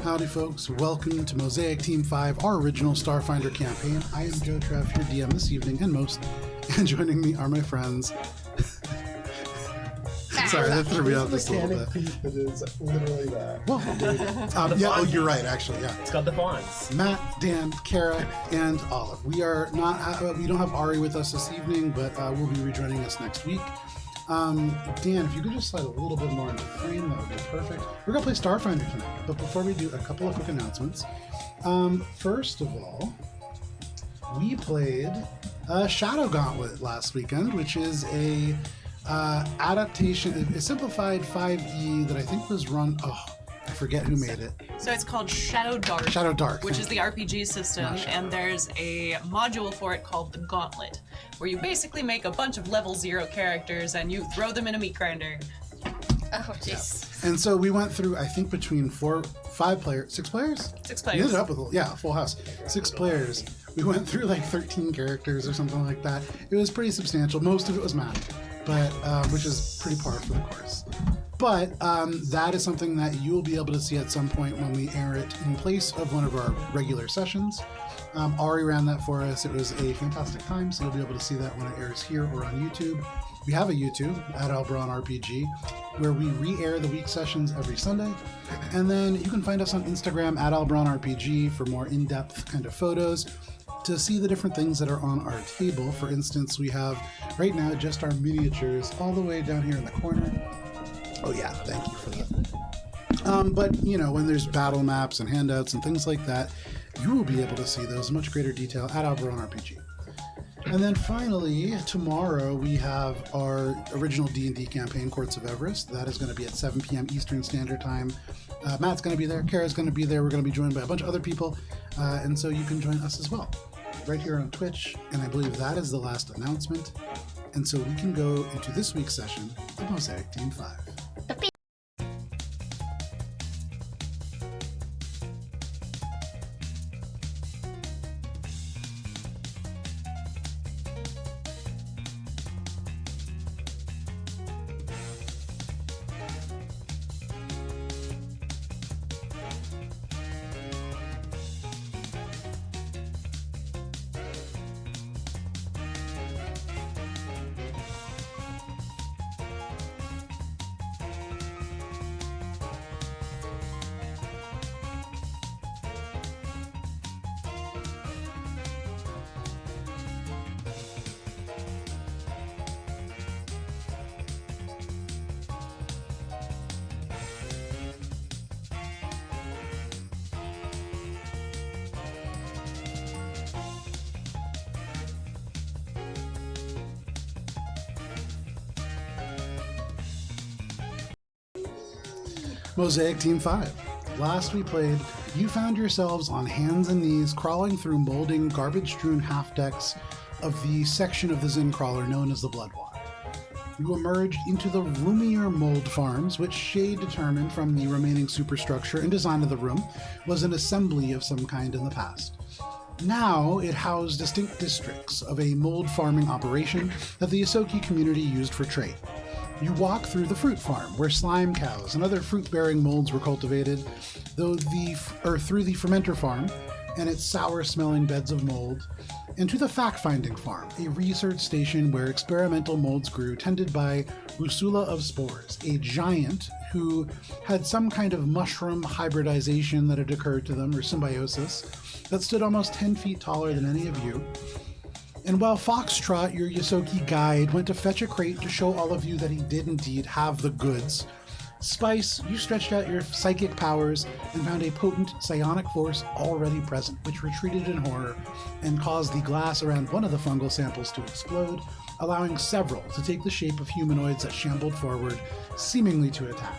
Howdy folks, welcome to Mosaic Team 5, our original Starfinder campaign. I am Joe Treff, your DM this evening and joining me are my friends. Sorry, that threw me off just a little bit. It is literally that. Well, you're right, actually, yeah. It's got the fawns. Matt, Dan, Kara, and Olive. We are not, we don't have Ari with us this evening, but we'll be rejoining us next week. Dan, if you could just slide a little bit more into frame, that would be perfect. We're going to play Starfinder tonight, but before we do, a couple of quick announcements. First of all, we played Shadow Gauntlet last weekend, which is a adaptation, a simplified 5e that I think was run, I forget who made it. So it's called Shadow Dark. Shadow Dark. Which is the RPG system, and there's a module for it called the Gauntlet, where you basically make a bunch of level 0 characters and you throw them in a meat grinder. Oh, jeez. Yeah. And so we went through, I think, between 6 players? 6 players. We ended up with, a full house. 6 players. We went through like 13 characters or something like that. It was pretty substantial. Most of it was math, but which is pretty par for the course. But that is something that you will be able to see at some point when we air it in place of one of our regular sessions. Ari ran that for us. It was a fantastic time, so you'll be able to see that when it airs here or on YouTube. We have a YouTube at Albron RPG where we re-air the week sessions every Sunday. And then you can find us on Instagram at Albron RPG for more in-depth kind of photos to see the different things that are on our table. For instance, we have right now just our miniatures all the way down here in the corner. Oh yeah, thank you for that. But you know, when there's battle maps and handouts and things like that, you will be able to see those in much greater detail at Albron RPG. And then finally, tomorrow we have our original D&D campaign, Courts of Everest. That is going to be at 7 p.m. Eastern Standard Time. Matt's going to be there. Kara's going to be there. We're going to be joined by a bunch of other people. And so you can join us as well, right here on Twitch. And I believe that is the last announcement. And so we can go into this week's session of Mosaic Team 5. Mosaic Team 5. Last we played, you found yourselves on hands and knees crawling through molding, garbage-strewn half-decks of the section of the Zin Crawler known as the Bloodwater. You emerged into the roomier mold farms, which Shade determined from the remaining superstructure and design of the room was an assembly of some kind in the past. Now it housed distinct districts of a mold farming operation that the Ysoki community used for trade. You walk through the fruit farm, where slime cows and other fruit-bearing molds were cultivated, through the fermenter farm and its sour-smelling beds of mold, and to the fact-finding farm, a research station where experimental molds grew, tended by Rusula of Spores, a giant who had some kind of mushroom hybridization that had occurred to them, or symbiosis, that stood almost 10 feet taller than any of you. And while Foxtrot, your Ysoki guide, went to fetch a crate to show all of you that he did indeed have the goods, Spice, you stretched out your psychic powers and found a potent psionic force already present, which retreated in horror and caused the glass around one of the fungal samples to explode, allowing several to take the shape of humanoids that shambled forward, seemingly to attack.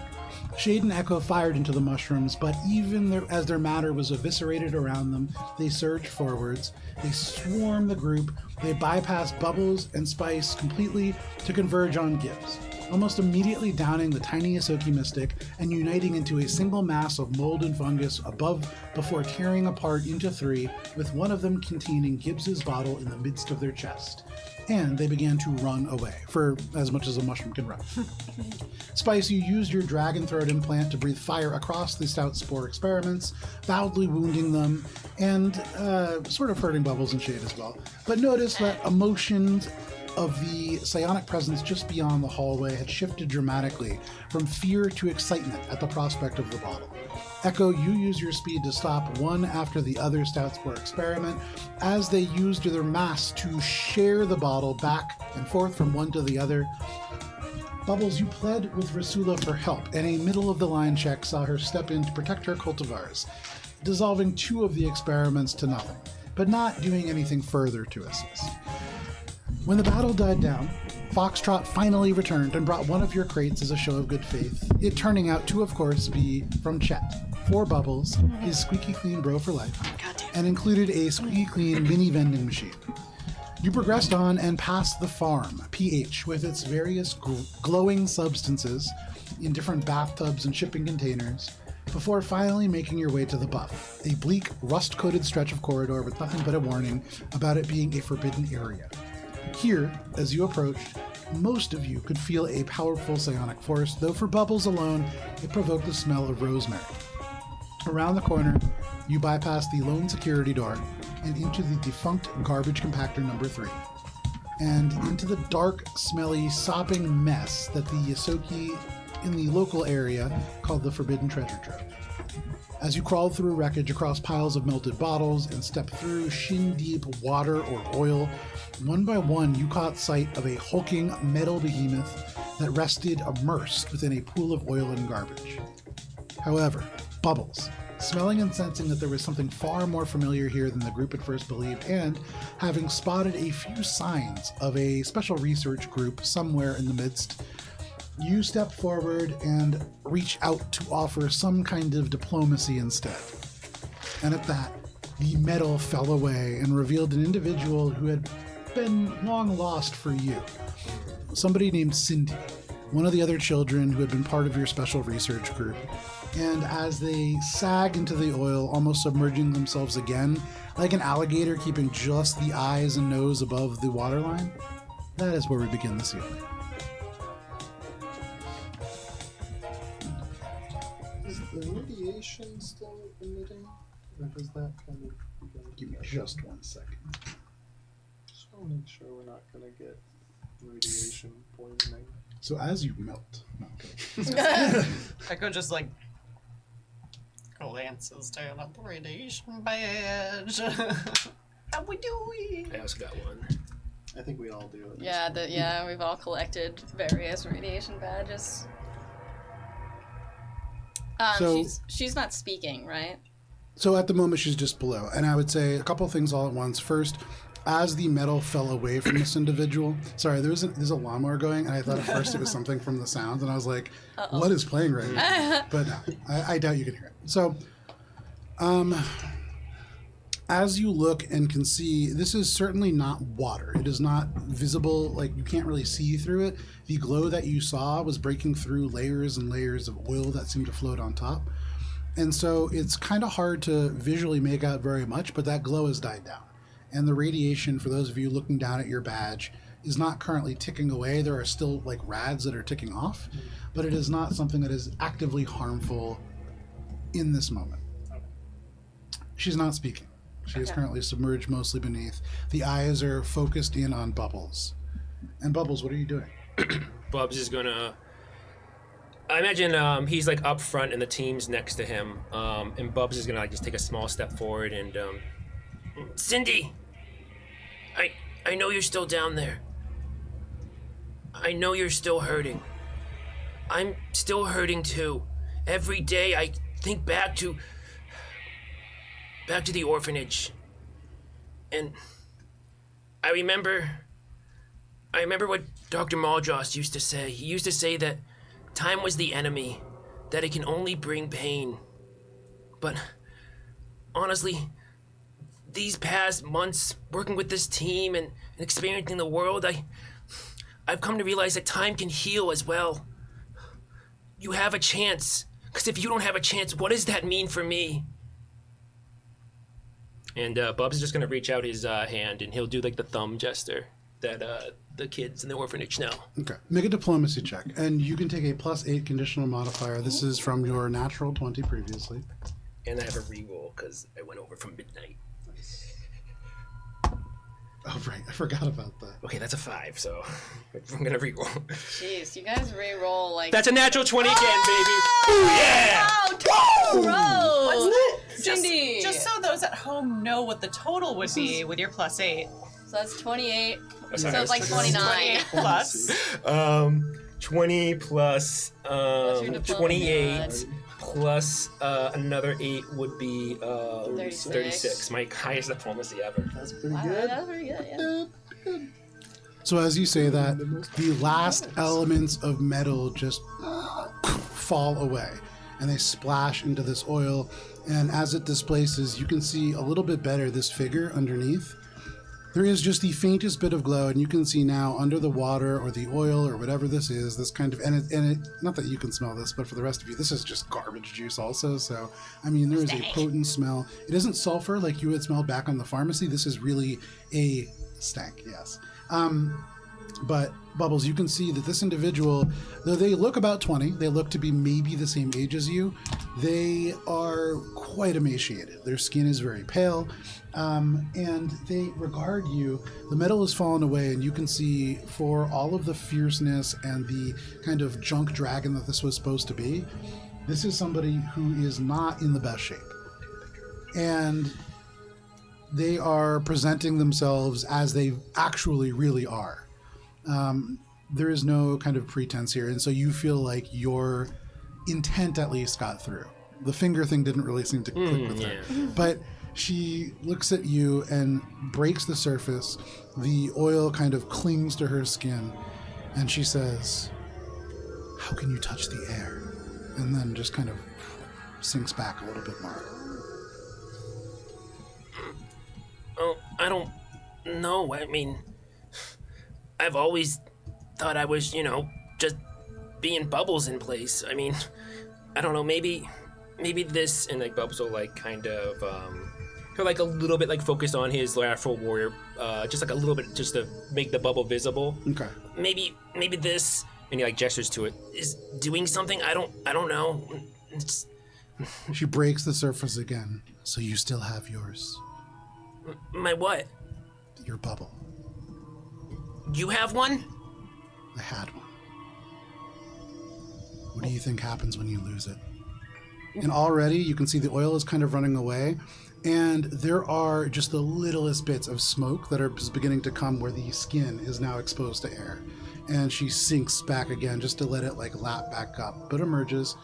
Shade and Echo fired into the mushrooms, but even as their matter was eviscerated around them, they surged forwards. They swarmed the group. They bypassed Bubbles and Spice completely to converge on Gibbs, almost immediately downing the tiny Ysoki mystic and uniting into a single mass of mold and fungus above before tearing apart into three, with one of them containing Gibbs's bottle in the midst of their chest. and they began to run away, for as much as a mushroom can run. Spice, you used your dragon throat implant to breathe fire across the stout spore experiments, badly wounding them, and sort of hurting Bubbles and Shade as well. But notice that emotions of the psionic presence just beyond the hallway had shifted dramatically from fear to excitement at the prospect of the bottle. Echo, you use your speed to stop one after the other stout spore experiment as they used their mass to share the bottle back and forth from one to the other. Bubbles, you pled with Rasula for help, and a middle-of-the-line check saw her step in to protect her cultivars, dissolving 2 of the experiments to nothing, but not doing anything further to assist. When the battle died down, Foxtrot finally returned and brought one of your crates as a show of good faith, it turning out to, of course, be from Chet, for Bubbles, his squeaky clean bro for life, and included a squeaky clean mini vending machine. You progressed on and passed the farm, PH, with its various glowing substances in different bathtubs and shipping containers, before finally making your way to the Buff, a bleak, rust-coated stretch of corridor with nothing but a warning about it being a forbidden area. Here, as you approached, most of you could feel a powerful psionic force, though for Bubbles alone, it provoked the smell of rosemary. Around the corner, you bypassed the lone security door and into the defunct garbage compactor number 3, and into the dark, smelly, sopping mess that the Yosoki in the local area called the Forbidden Treasure Trove. As you crawled through wreckage across piles of melted bottles and stepped through shin-deep water or oil, one by one you caught sight of a hulking metal behemoth that rested immersed within a pool of oil and garbage. However, Bubbles, smelling and sensing that there was something far more familiar here than the group at first believed, and having spotted a few signs of a special research group somewhere in the midst, you step forward and reach out to offer some kind of diplomacy instead. And at that, the metal fell away and revealed an individual who had been long lost for you. Somebody named Cindy, one of the other children who had been part of your special research group. And as they sag into the oil, almost submerging themselves again, like an alligator keeping just the eyes and nose above the waterline, that is where we begin the ceiling. Is the radiation still emitting? Or does that kind of go? Give me just 1 second. Just want to make sure we're not going to get radiation poisoning. So as you melt, no, okay. Echo just like glances down at the radiation badge. How we doing? I also got one. I think we all do. At this Yeah, point. we've all collected various radiation badges. So- She's not speaking, right? So at the moment, she's just below. And I would say a couple things all at once. First, as the metal fell away from this individual, sorry, there's a lawnmower going, and I thought at first it was something from the sounds, and I was like, what is playing right now? But no, I doubt you can hear it. So, as you look and can see, this is certainly not water. It is not visible, like you can't really see through it. The glow that you saw was breaking through layers and layers of oil that seemed to float on top. And so it's kind of hard to visually make out very much, but that glow has died down. And the radiation, for those of you looking down at your badge, is not currently ticking away. There are still like rads that are ticking off, but it is not something that is actively harmful in this moment. She's not speaking. She is currently submerged mostly beneath. The eyes are focused in on Bubbles. And Bubbles, what are you doing? Bubs is gonna. I imagine he's like up front and the team's next to him. And Bubs is gonna like just take a small step forward and Cindy, I know you're still down there. I know you're still hurting. I'm still hurting too. Every day I think back to the orphanage. And I remember what Dr. Maldross used to say. He used to say that time was the enemy, that it can only bring pain. But honestly, these past months working with this team and experiencing the world, I've come to realize that time can heal as well. You have a chance, because if you don't have a chance, what does that mean for me? And Bubs is just gonna reach out his hand and he'll do like the thumb gesture. the kids in the orphanage know. Okay. Make a diplomacy check, and you can take a +8 conditional modifier. This is from your natural 20 previously. And I have a reroll because I went over from midnight. Oh, right. I forgot about that. Okay, that's a 5, so I'm gonna reroll. Jeez, you guys re-roll like. That's a natural 20 again, baby. Yeah. Wow, Just, Cindy. just so those at home know what the total would be with your +8. So that's 28. Oh, So sorry. it's like 29. 28 plus. 20 plus What's your diplomacy 28 plus another 8 would be 36. 36. My highest diplomacy ever. That's pretty Wow, good. that's pretty good, yeah. So as you say that, the last elements of metal just fall away, and they splash into this oil. And as it displaces, you can see a little bit better this figure underneath. There is just the faintest bit of glow, and you can see now under the water or the oil or whatever this is, this kind of, and it, not that you can smell this, but for the rest of you, this is just garbage juice also. So, I mean, there is a potent smell. It isn't sulfur like you would smell back on the pharmacy. This is really a stank, yes. But Bubbles, you can see that this individual, though they look about 20, they look to be maybe the same age as you, they are quite emaciated. Their skin is very pale, and they regard you. The metal has fallen away, and you can see for all of the fierceness and the kind of junk dragon that this was supposed to be, this is somebody who is not in the best shape. And they are presenting themselves as they actually really are. There is no kind of pretense here, and so you feel like your intent at least got through. The finger thing didn't really seem to click with her. But she looks at you and breaks the surface. The oil kind of clings to her skin, and she says, "How can you touch the air?" And then just kind of sinks back a little bit more. Oh, I don't know. I mean, I've always thought I was, just being Bubbles in place. I mean, I don't know, maybe this and like Bubbles will like kind of he'll like a little bit like focus on his lateral warrior, just like a little bit just to make the bubble visible. Okay. Maybe this, and he like gestures to it, is doing something. I don't know. It's, She breaks the surface again, so you still have yours. my what? Your bubble. You have one? I had one. What do you think happens when you lose it? And already you can see the oil is kind of running away, and there are just the littlest bits of smoke that are just beginning to come where the skin is now exposed to air. And she sinks back again just to let it like lap back up, but emerges.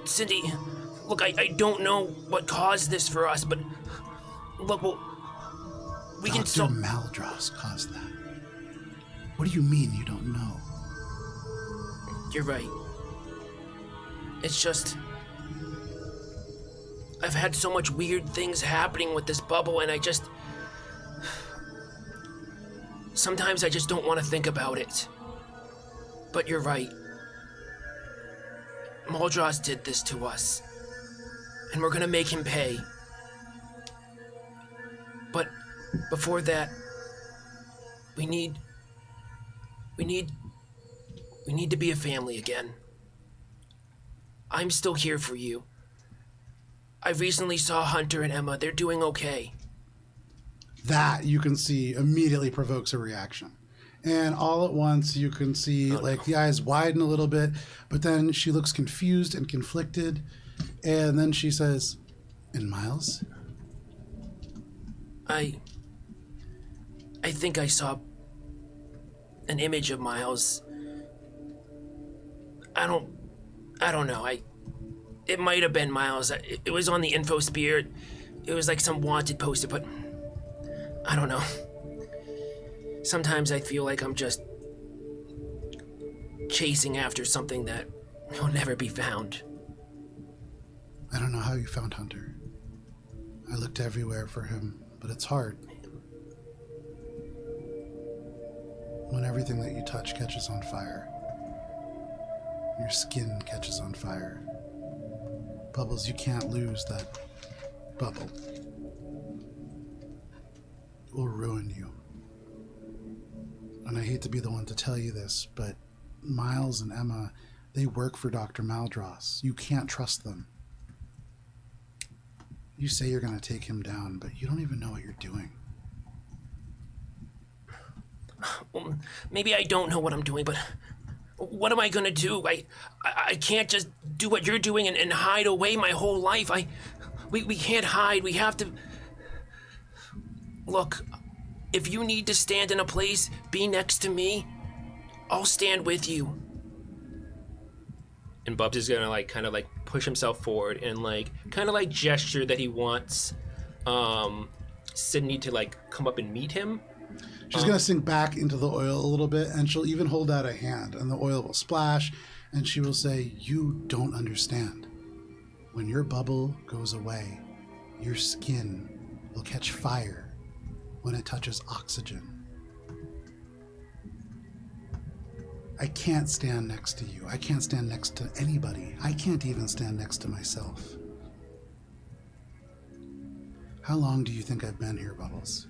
Cindy, look, I don't know what caused this for us, but look, we can Dr. solve. Maldros caused that. What do you mean you don't know? You're right. It's just, I've had so much weird things happening with this bubble, and sometimes I just don't want to think about it. But you're right. Maldros did this to us, and we're gonna make him pay. But before that, we need to be a family again. I'm still here for you. I recently saw Hunter and Emma. They're doing okay. That you can see immediately provokes a reaction. And all at once you can see the eyes widen a little bit, but then she looks confused and conflicted. And then she says, "And Miles?" I think I saw an image of Miles. I don't know. It might have been Miles. It was on the info spear. It was like some wanted poster, but I don't know. Sometimes I feel like I'm just chasing after something that will never be found. I don't know how you found Hunter. I looked everywhere for him, but it's hard. When everything that you touch catches on fire. Your skin catches on fire. Bubbles, you can't lose that bubble. will ruin you. And I hate to be the one to tell you this, but Miles and Emma, they work for Dr. Maldross. You can't trust them. You say you're going to take him down, but you don't even know what you're doing. Well, maybe I don't know what I'm doing, but what am I gonna do? I can't just do what you're doing and hide away my whole life. We can't hide. We have to... Look, if you need to stand in a place, be next to me, I'll stand with you. And Bubs is gonna kind of push himself forward and kind of gesture that he wants Sydney to come up and meet him. She's going to sink back into the oil a little bit, and she'll even hold out a hand, and the oil will splash, and she will say, "You don't understand. When your bubble goes away, your skin will catch fire when it touches oxygen. I can't stand next to you. I can't stand next to anybody. I can't even stand next to myself. How long do you think I've been here, Bubbles?"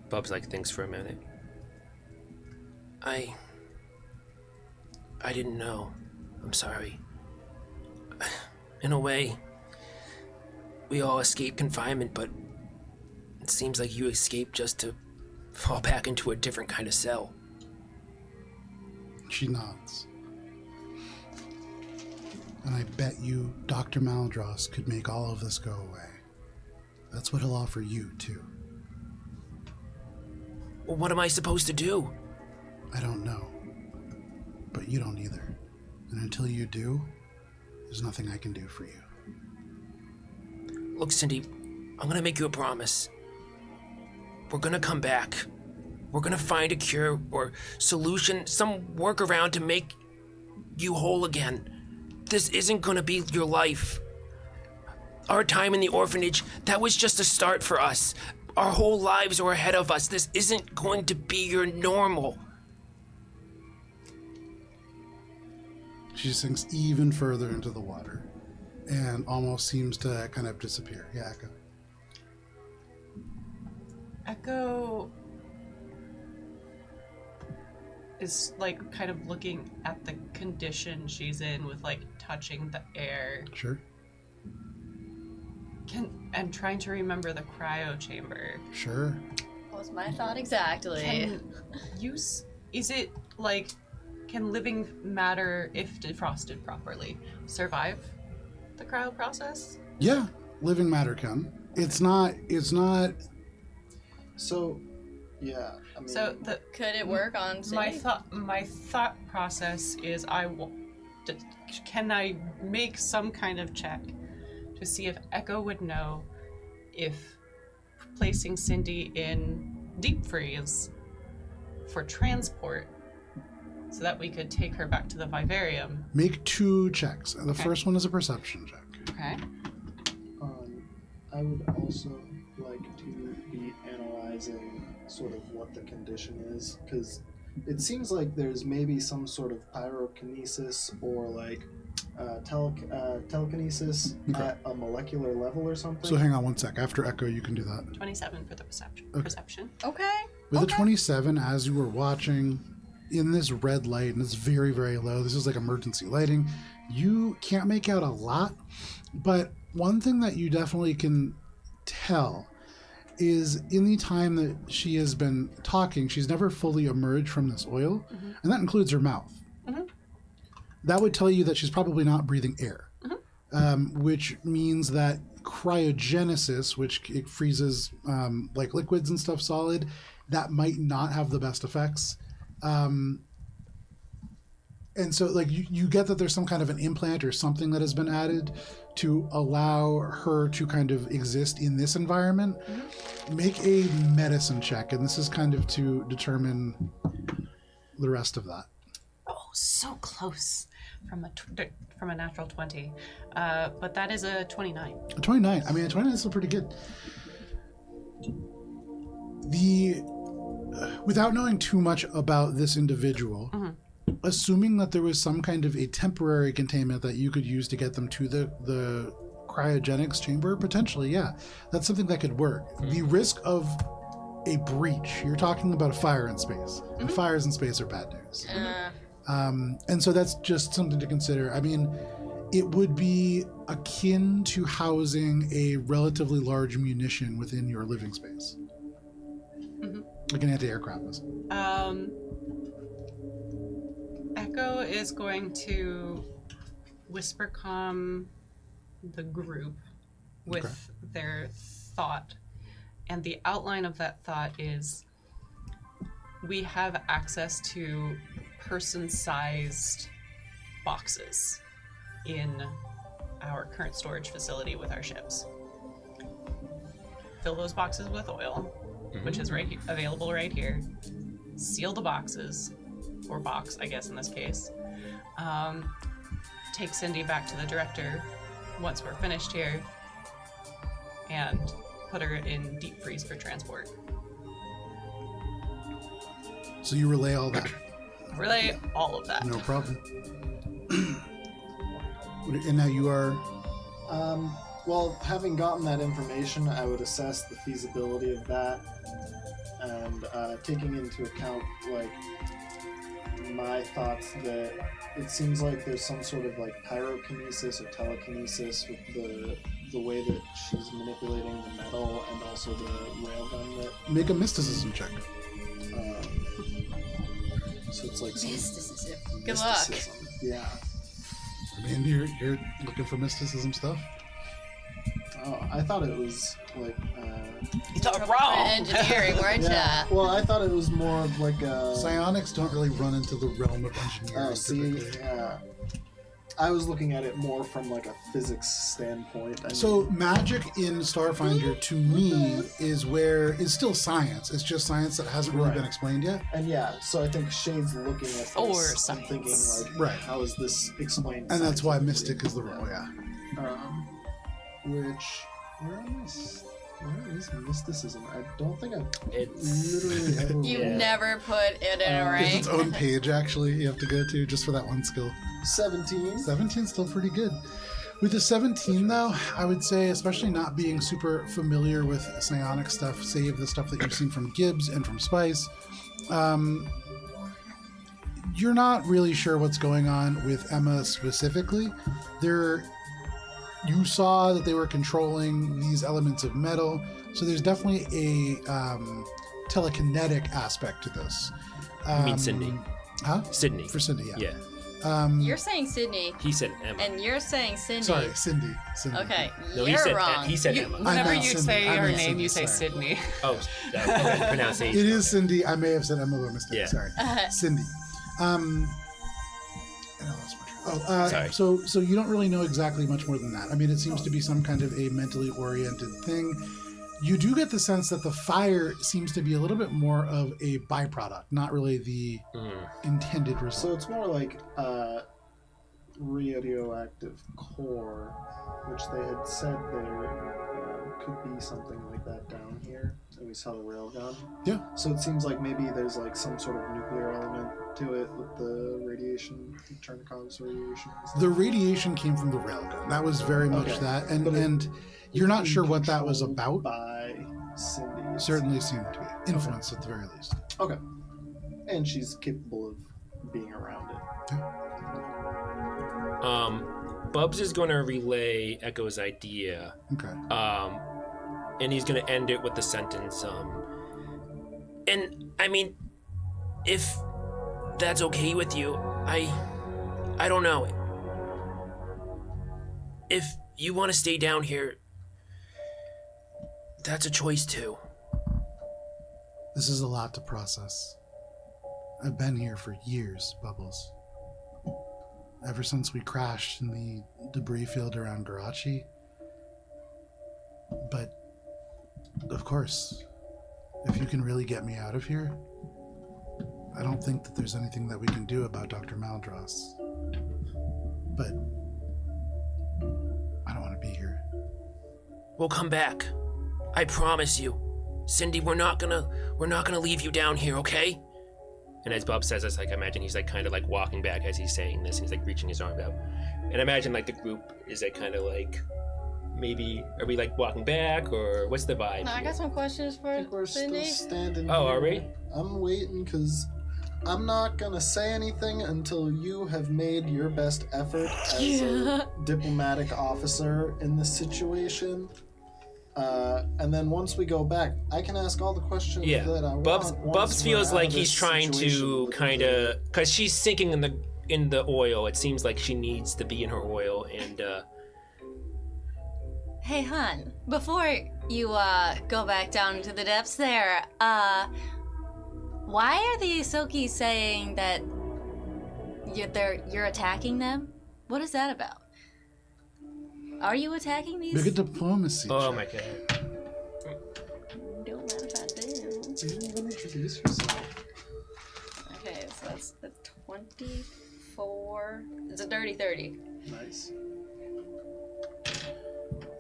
Bubs thinks for a minute. I didn't know. I'm sorry. In a way, we all escaped confinement, but it seems like you escaped just to fall back into a different kind of cell. She nods. And I bet you Dr. Maldross could make all of this go away. That's what he'll offer you, too. Well, what am I supposed to do? I don't know. But you don't either. And until you do, there's nothing I can do for you. Look, Cindy, I'm gonna make you a promise. We're gonna come back. We're gonna find a cure or solution, some workaround to make you whole again. This isn't gonna be your life. Our time in the orphanage, that was just a start for us. Our whole lives are ahead of us. This isn't going to be your normal. She sinks even further into the water and almost seems to kind of disappear. Yeah, Echo. Echo is kind of looking at the condition she's in with touching the air. Sure. And trying to remember the cryo chamber. Sure. Was my thought exactly. Can living matter, if defrosted properly, survive the cryo process? Yeah, living matter can. It's not So, yeah. I mean, Could it work on Cindy? my thought process is can I make some kind of check to see if Echo would know if placing Cindy in deep freeze for transport so that we could take her back to the vivarium. Make 2 checks. The first one is a perception check. Okay. I would also like to be analyzing sort of what the condition is, because it seems like there's maybe some sort of pyrokinesis or telekinesis at a molecular level or something. So hang on one sec. After Echo, you can do that. 27 for the perception. Okay. Perception. Okay. With a 27, as you were watching in this red light, and it's very, very low, this is emergency lighting, you can't make out a lot, but one thing that you definitely can tell is in the time that she has been talking, she's never fully emerged from this oil, and that includes her mouth. That would tell you that she's probably not breathing air, which means that cryogenesis, which it freezes liquids and stuff solid, that might not have the best effects. And so you get that there's some kind of an implant or something that has been added to allow her to kind of exist in this environment. Make a medicine check, and this is kind of to determine the rest of that. Oh, so close from a natural 20. But that is a 29. A 29. I mean, a 29 is still pretty good. Without knowing too much about this individual, assuming that there was some kind of a temporary containment that you could use to get them to the cryogenics chamber, potentially, yeah. That's something that could work. The risk of a breach, you're talking about a fire in space. And fires in space are bad news. And so that's just something to consider. I mean, it would be akin to housing a relatively large munition within your living space. Like an anti-aircraft missile. Echo is going to whisper calm the group with their thought. And the outline of that thought is we have access to person-sized boxes in our current storage facility with our ships. Fill those boxes with oil, which is available right here. Seal the boxes, or box, I guess in this case. Take Cindy back to the director once we're finished here, and put her in deep freeze for transport. So you relay all that? Relay all of that. No problem. And now you are... Well, having gotten that information, I would assess the feasibility of that, and taking into account, like, my thoughts that it seems like there's some sort of, like, pyrokinesis or telekinesis with the way that she's manipulating the metal and also the railgun that... Make a mysticism check. So it's like some Mysticism. Good mysticism. luck. Yeah. I mean, you're looking for mysticism stuff? Oh, I thought it was like. It's all For wrong. engineering, weren't Yeah. ya? Well, I thought it was more of like a. Psionics don't really run into the realm of engineering. Oh, see, typically. yeah. I was looking at it more from like a physics standpoint. I So mean, magic in Starfinder, to me, is still science. It's just science that hasn't really Right. been explained yet. and yeah, so I think Shade's looking at this Or and science. thinking like, Right. how is this explained? And that's why scientifically? mystic is the role, yeah. Which where is mysticism? I don't think I've It's literally ever. You Yeah. never put it in a There's rank. its own page, actually, you have to go to just for that one skill. 17. 17's still pretty good. With the 17, though, I would say, especially not being super familiar with psionic stuff, save the stuff that you've seen from Gibbs and from Spice, you're not really sure what's going on with Emma specifically. You saw that they were controlling these elements of metal, so there's definitely a telekinetic aspect to this. You mean Cindy? Huh? Sydney. For Cindy, yeah. Yeah. You're saying Sydney, He said Emma. and you're saying Cindy. Sorry, Cindy. Okay, No, you're he said wrong. he said You, Emma. whenever meant you Cindy. say I her meant name, Cindy, you say sorry. Sydney. Oh, okay, pronunciation. It is Cindy. I may have said Emma by mistake. Yeah. Sorry, Cindy. And I lost my train. Sorry. So you don't really know exactly much more than that. I mean, it seems to be some kind of a mentally oriented thing. You do get the sense that the fire seems to be a little bit more of a byproduct, not really the intended So result. it's more like radioactive core, which they had said there could be something like that down here. And we saw the railgun. Yeah. So it seems like maybe there's like some sort of nuclear element to it with the radiation, Chernikov's radiation. and stuff. The radiation came from the railgun. That was very much Okay. that, But it- and you're not It's sure being what that was controlled about. by Cindy. Certainly seemed to be influenced at the very least. Okay. And she's capable of being around it. Bubs is going to relay Echo's idea, Okay. and he's going to end it with the sentence, and I mean, if that's okay with you, I don't know. If you want to stay down here, that's a choice too. This is a lot to process. I've been here for years, Bubbles. Ever since we crashed in the debris field around Garachi. But, of course, if you can really get me out of here, I don't think that there's anything that we can do about Dr. Maldross. But I don't want to be here. We'll come back. I promise you. Cindy, we're not gonna leave you down here, okay? And as Bob says this, like, I imagine he's like kind of like walking back as he's saying this, and he's like reaching his arm out. And I imagine like the group is like kind of like maybe are we like walking back, or what's the vibe? No, I got some questions I for think we're Sydney. still standing Oh, here. are we? I'm waiting because I'm not gonna say anything until you have made your best effort as a diplomatic officer in this situation. And then once we go back, I can ask all the questions Yeah, that I Bubs. want. Bubs feels like he's trying to to kind of, cause she's sinking in the oil. It seems like she needs to be in her oil, and Hey, hon, before you go back down into the depths there, why are the Isoki saying that you're attacking them? What is that about? Are you attacking these? Make a diplomacy oh check. my god. Don't matter about them. You didn't even introduce yourself. Okay, so that's the 24. It's a dirty 30. Nice.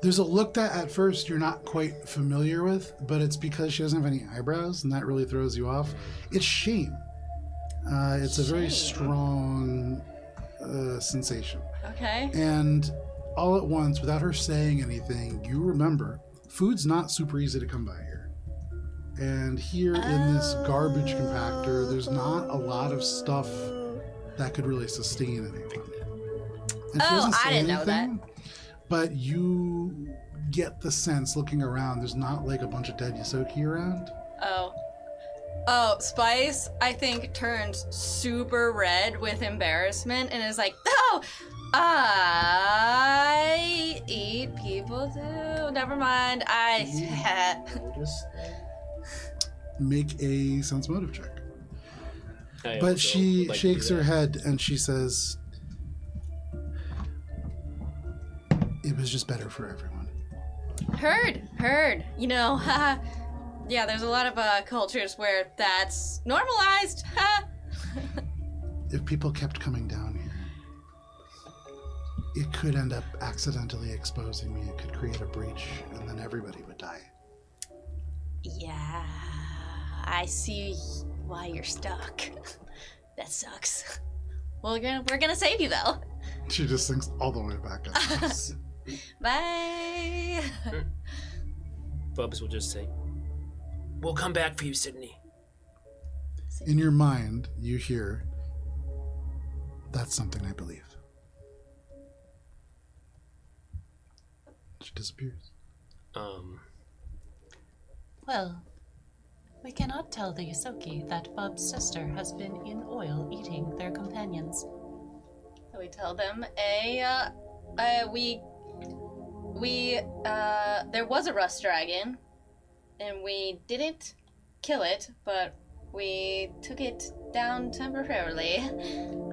There's a look that at first you're not quite familiar with, but it's because she doesn't have any eyebrows, and that really throws you off. It's shame. It's a very Shame. strong sensation. Okay. And all at once, without her saying anything, you remember food's not super easy to come by here. And here in this garbage compactor, there's not a lot of stuff that could really sustain anyone. And she doesn't say I didn't know that. anything, but you get the sense looking around, there's not like a bunch of dead Yosoki around. Oh, Spice, I think, turns super red with embarrassment and is like, oh, I eat people too. Never mind. Notice that? Make a sense motive check. I But also she would like to shakes do her that. head and she says, it was just better for everyone. Heard. You know, yeah, there's a lot of cultures where that's normalized. If people kept coming down here, it could end up accidentally exposing me. It could create a breach, and then everybody would die. Yeah, I see why you're stuck. That sucks. Well, we're gonna save you though. She just sinks all the way back up. Bye. Bubs will just say, "We'll come back for you, Sydney." In your mind, you hear, that's something I believe. She disappears. Well, we cannot tell the Yosoki that Bub's sister has been in oil eating their companions. So we tell them there was a rust dragon, and we didn't kill it, but we took it down temporarily.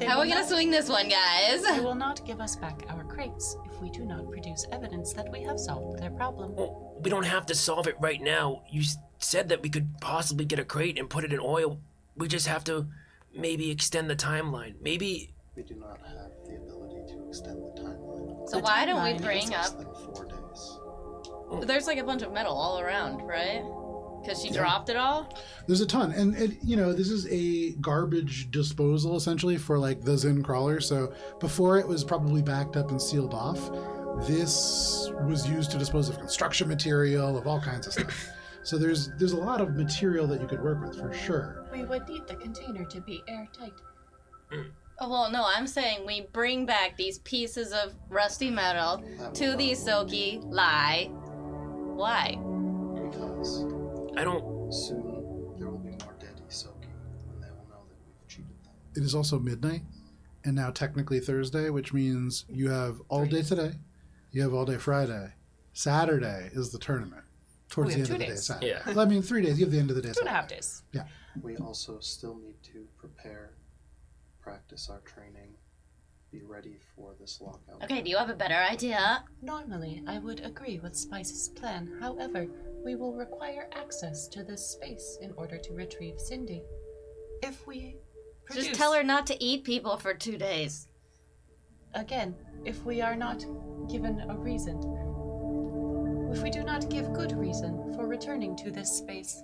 How are we gonna swing this one, guys? They will not give us back our crates if we do not produce evidence that we have solved their problem. Well, we don't have to solve it right now. You said that we could possibly get a crate and put it in oil. We just have to maybe extend the timeline. Maybe. We do not have the ability to extend the timeline. So The why don't we timeline bring Less up? than 4 days. There's like a bunch of metal all around, right? Because she dropped it all. There's a ton, and this is a garbage disposal essentially for like the Zen crawler. So before it was probably backed up and sealed off. This was used to dispose of construction material, of all kinds of stuff. So there's a lot of material that you could work with for sure. We would need the container to be airtight. Oh, well, no, I'm saying we bring back these pieces of rusty metal to the Isoki. Lie. Why? Because I don't. soon there will be more dead Isoki, and they will know that we've cheated them. It is also midnight, and now technically Thursday, which means you have all day today, you have all day Friday. Saturday is the tournament. Towards We the have end of 2 the day, days. Saturday. Yeah. Well, I mean, 3 days. You have the end of the day. 2.5 Saturday. days. Yeah. We also still need to prepare, practice our training, be ready for this lockout. Okay, do you have a better idea? Normally, I would agree with Spice's plan. However, we will require access to this space in order to retrieve Cindy. If we produce, Just tell her not to eat people for 2 days. again, if we are not given a reason, if we do not give good reason for returning to this space,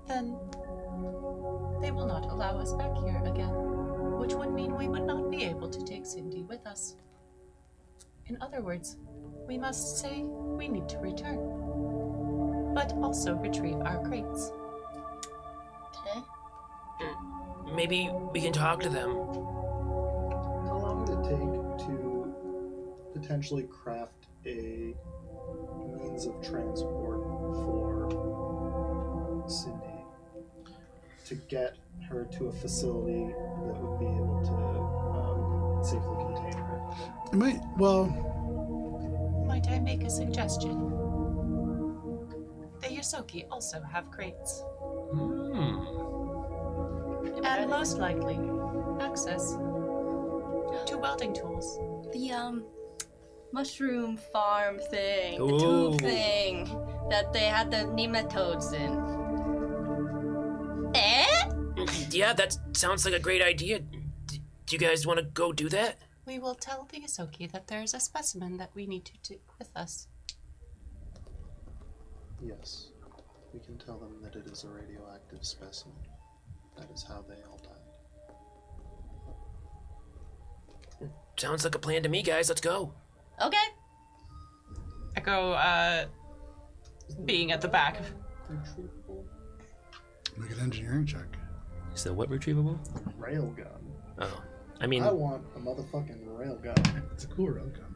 then they will not allow us back here again, which would mean we would not be able to take Cindy with us. In other words, we must say we need to return. But also retrieve our crates. Okay. Maybe we can talk to them. How long would it take to potentially craft a means of transport for Cindy to get her to a facility that would be able to safely contain her? Might I make a suggestion? The Yosoki also have crates. And most likely, access to welding tools. The mushroom farm thing, the Ooh. tube thing that they had the nematodes in. Yeah, that sounds like a great idea. Do you guys want to go do that? We will tell the Yosoki that there is a specimen that we need to take with us. Yes. We can tell them that it is a radioactive specimen. That is how they all died. Sounds like a plan to me, guys. Let's go. Okay. Echo, being at the back. Make an engineering check. Is that what retrievable? Railgun. Oh, I mean, I want a motherfucking railgun. It's a cool railgun.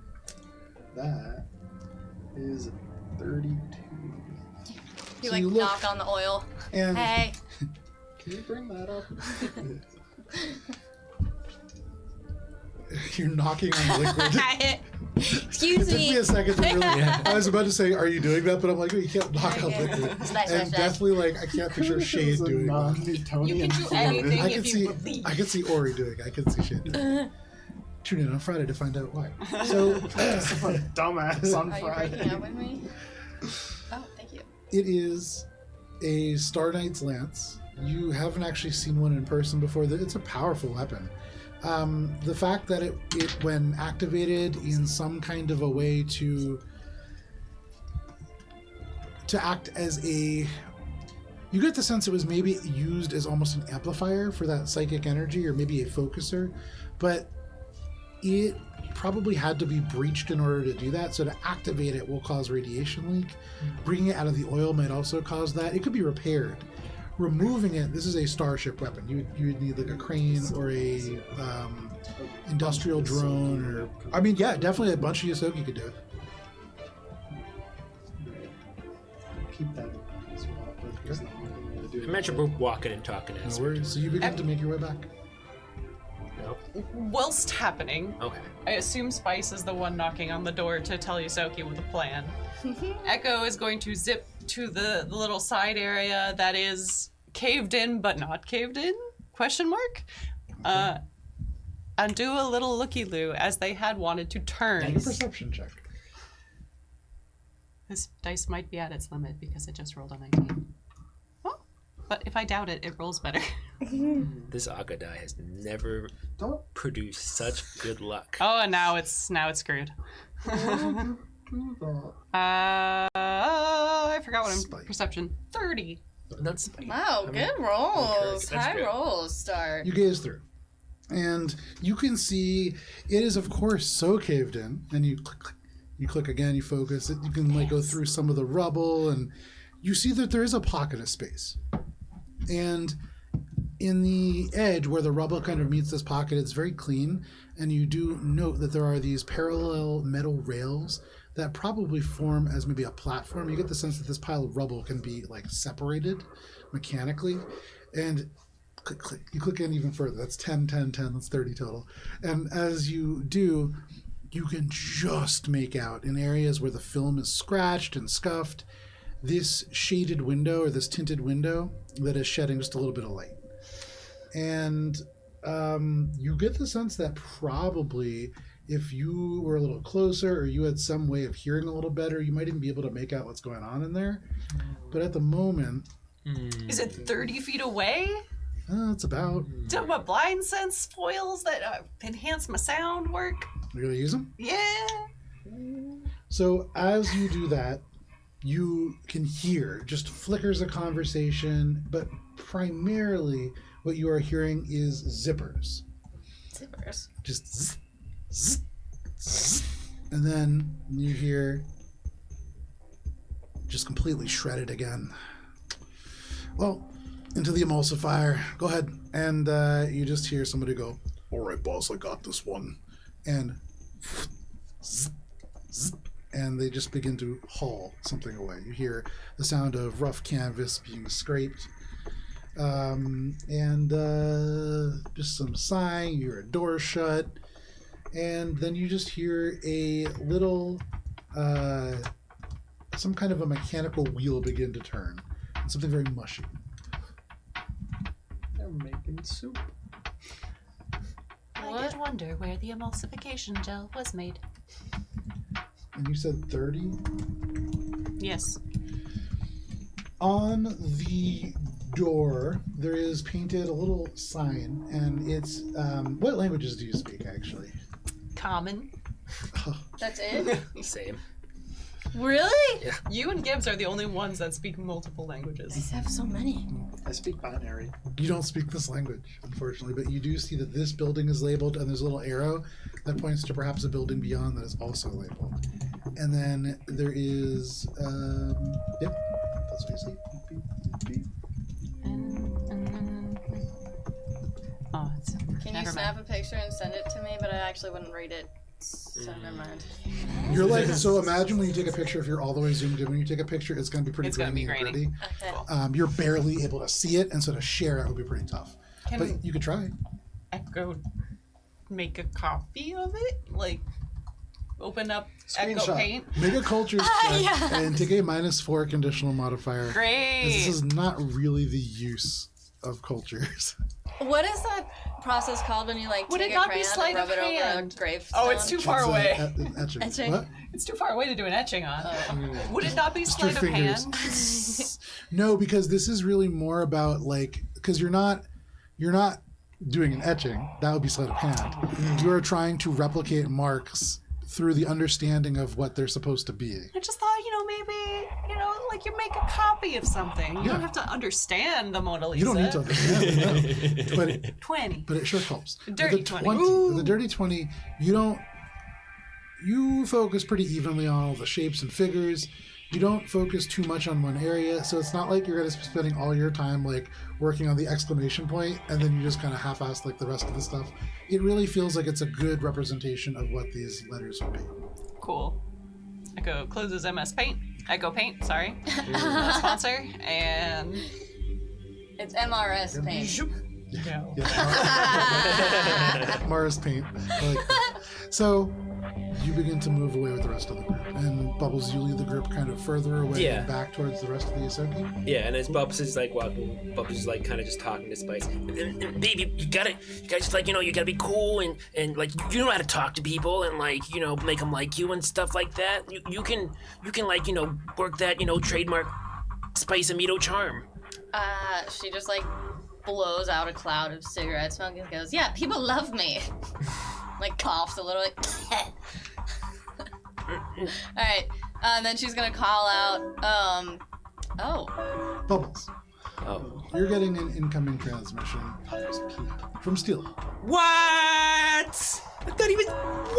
That is 32. You So you look- knock on the oil. And Hey. Can you bring that up? you're knocking on liquid. Excuse It took me me. a second to really. I was about to say, "Are you doing that?" But I'm like, you can't knock on liquid. Smash, And smash, definitely, like, I can't picture Shade It's a doing that. non-Newtonian You can do fluid. anything. I if can you see, believe. I can see Ori doing it. I can see Shade doing it. Tune in on Friday to find out why. So, Dumbass on Are you Friday. breaking up with me? Oh, thank you. it is a Star Knight's lance. You haven't actually seen one in person before. It's a powerful weapon. The fact that it when activated in some kind of a way to act as a, you get the sense it was maybe used as almost an amplifier for that psychic energy, or maybe a focuser, but it probably had to be breached in order to do that. So to activate it will cause radiation leak. Bringing it out of the oil might also cause that. It could be repaired. Removing it, this is a starship weapon. You would need like a crane or a industrial drone, or I mean, yeah, definitely a bunch of Yosoki could do it. Keep that in mind as well. But there's not anything to do Imagine we're walking and talking No as worries. So you begin to make your way back. Whilst happening, okay. I assume Spice is the one knocking on the door to tell Yosoki with a plan. Echo is going to zip to the little side area that is caved in but not caved in? Question mark? And do a little looky-loo as they had wanted to turn. Make a perception check. This dice might be at its limit because it just rolled a 19. Oh, but if I doubt it, it rolls better. This Aga die has never Don't produced such good luck. Oh, and now it's screwed. do that. I forgot what I'm. Spike. Perception 30. Not spiky. Wow, good rolls. That's High good. rolls, Star. You gaze through, and you can see it is, of course, so caved in. And you click, you click again. You focus. You can like go through some of the rubble, and you see that there is a pocket of space. And in the edge where the rubble kind of meets this pocket, it's very clean. And you do note that there are these parallel metal rails that probably form as maybe a platform. You get the sense that this pile of rubble can be like separated mechanically. And click, click. You click in even further. That's 10, 10, 10. That's 30 total. And as you do, you can just make out in areas where the film is scratched and scuffed, this shaded window or this tinted window that is shedding just a little bit of light. And you get the sense that probably if you were a little closer or you had some way of hearing a little better, you might even be able to make out what's going on in there. But at the moment, Is it 30 feet away? it's about. Do my blind sense foils that enhance my sound work? You're going to use them? Yeah. So as you do that, you can hear just flickers of conversation, but primarily what you are hearing is zippers. Zippers. Just zzz, zzz, zzz, And then you hear just completely shredded again. Well, into the emulsifier. Go ahead. And you just hear somebody go, all right, boss, I got this one. And and they just begin to haul something away. You hear the sound of rough canvas being scraped. And just some sighing. You hear a door shut. And then you just hear a little, some kind of a mechanical wheel begin to turn. And something very mushy. They're making soup. I did wonder where the emulsification gel was made. And you said 30? Yes. On the door, there is painted a little sign, and it's, what languages do you speak, actually? Common. That's it? Same. Really? You and Gibbs are the only ones that speak multiple I languages. have so many. I speak binary. You don't speak this language, unfortunately, but you do see that this building is labeled, and there's a little arrow that points to perhaps a building beyond that is also labeled. And then there is, yep, that's what you see. Beep, beep, beep. Oh, it's. Can you never snap mind. a picture and send it to me? But I actually wouldn't read it. So never mind. You're like, so imagine when you take a picture, if you're all the way zoomed in, when you take a picture, it's going to be pretty It's gonna be grainy and grainy. gritty. Okay. You're barely able to see it, and so to share it would be pretty tough. Can But you could try. Echo make a copy of it? Like, open up Echo Screenshot. Paint? Make a culture check and take a -4 conditional modifier. Great. This is not really the use of cultures. What is that process called when you like Would take it a not be crayon sleight and rub of it over a hand? gravestone? Oh, it's too far away. Etching. Etching? What? It's too far away to do an etching on. Oh. Would it not be Just your sleight of fingers. hand? No, because this is really more about like, because you're not doing an etching. That would be sleight of hand. You are trying to replicate marks through the understanding of what they're supposed to be. I just thought, maybe, like you make a copy of something. You Yeah. don't have to understand the Mona Lisa. You don't need to understand it, no. But 20. but it sure helps. Dirty the 20. The dirty 20, you focus pretty evenly on all the shapes and figures. You don't focus too much on one area, so it's not like you're going to be spending all your time like working on the exclamation point and then you just kind of half-ass like the rest of the stuff. It really feels like it's a good representation of what these letters would be. Cool. Echo closes MS Paint. Echo Paint, sorry. Not a sponsor. And. It's MRS paint. No. Yeah. Mars paint. I like that. So you begin to move away with the rest of the group, and Bubbles, you lead the group kind of further away Yeah. and back towards the rest of the Isoki. Yeah, and as Bubs is like walking, Bubs is like kind of just talking to Spice. And baby, you gotta just like, you gotta be cool and like, you know how to talk to people and like, make them like you and stuff like that. You can like, work that, trademark Spice Amito charm. She just like blows out a cloud of cigarette smoke and goes, "Yeah, people love me." Like coughs a little. Like, all right, and then she's gonna call out. Bubbles, Oh. you're getting an incoming transmission from Steel. What? I thought he was.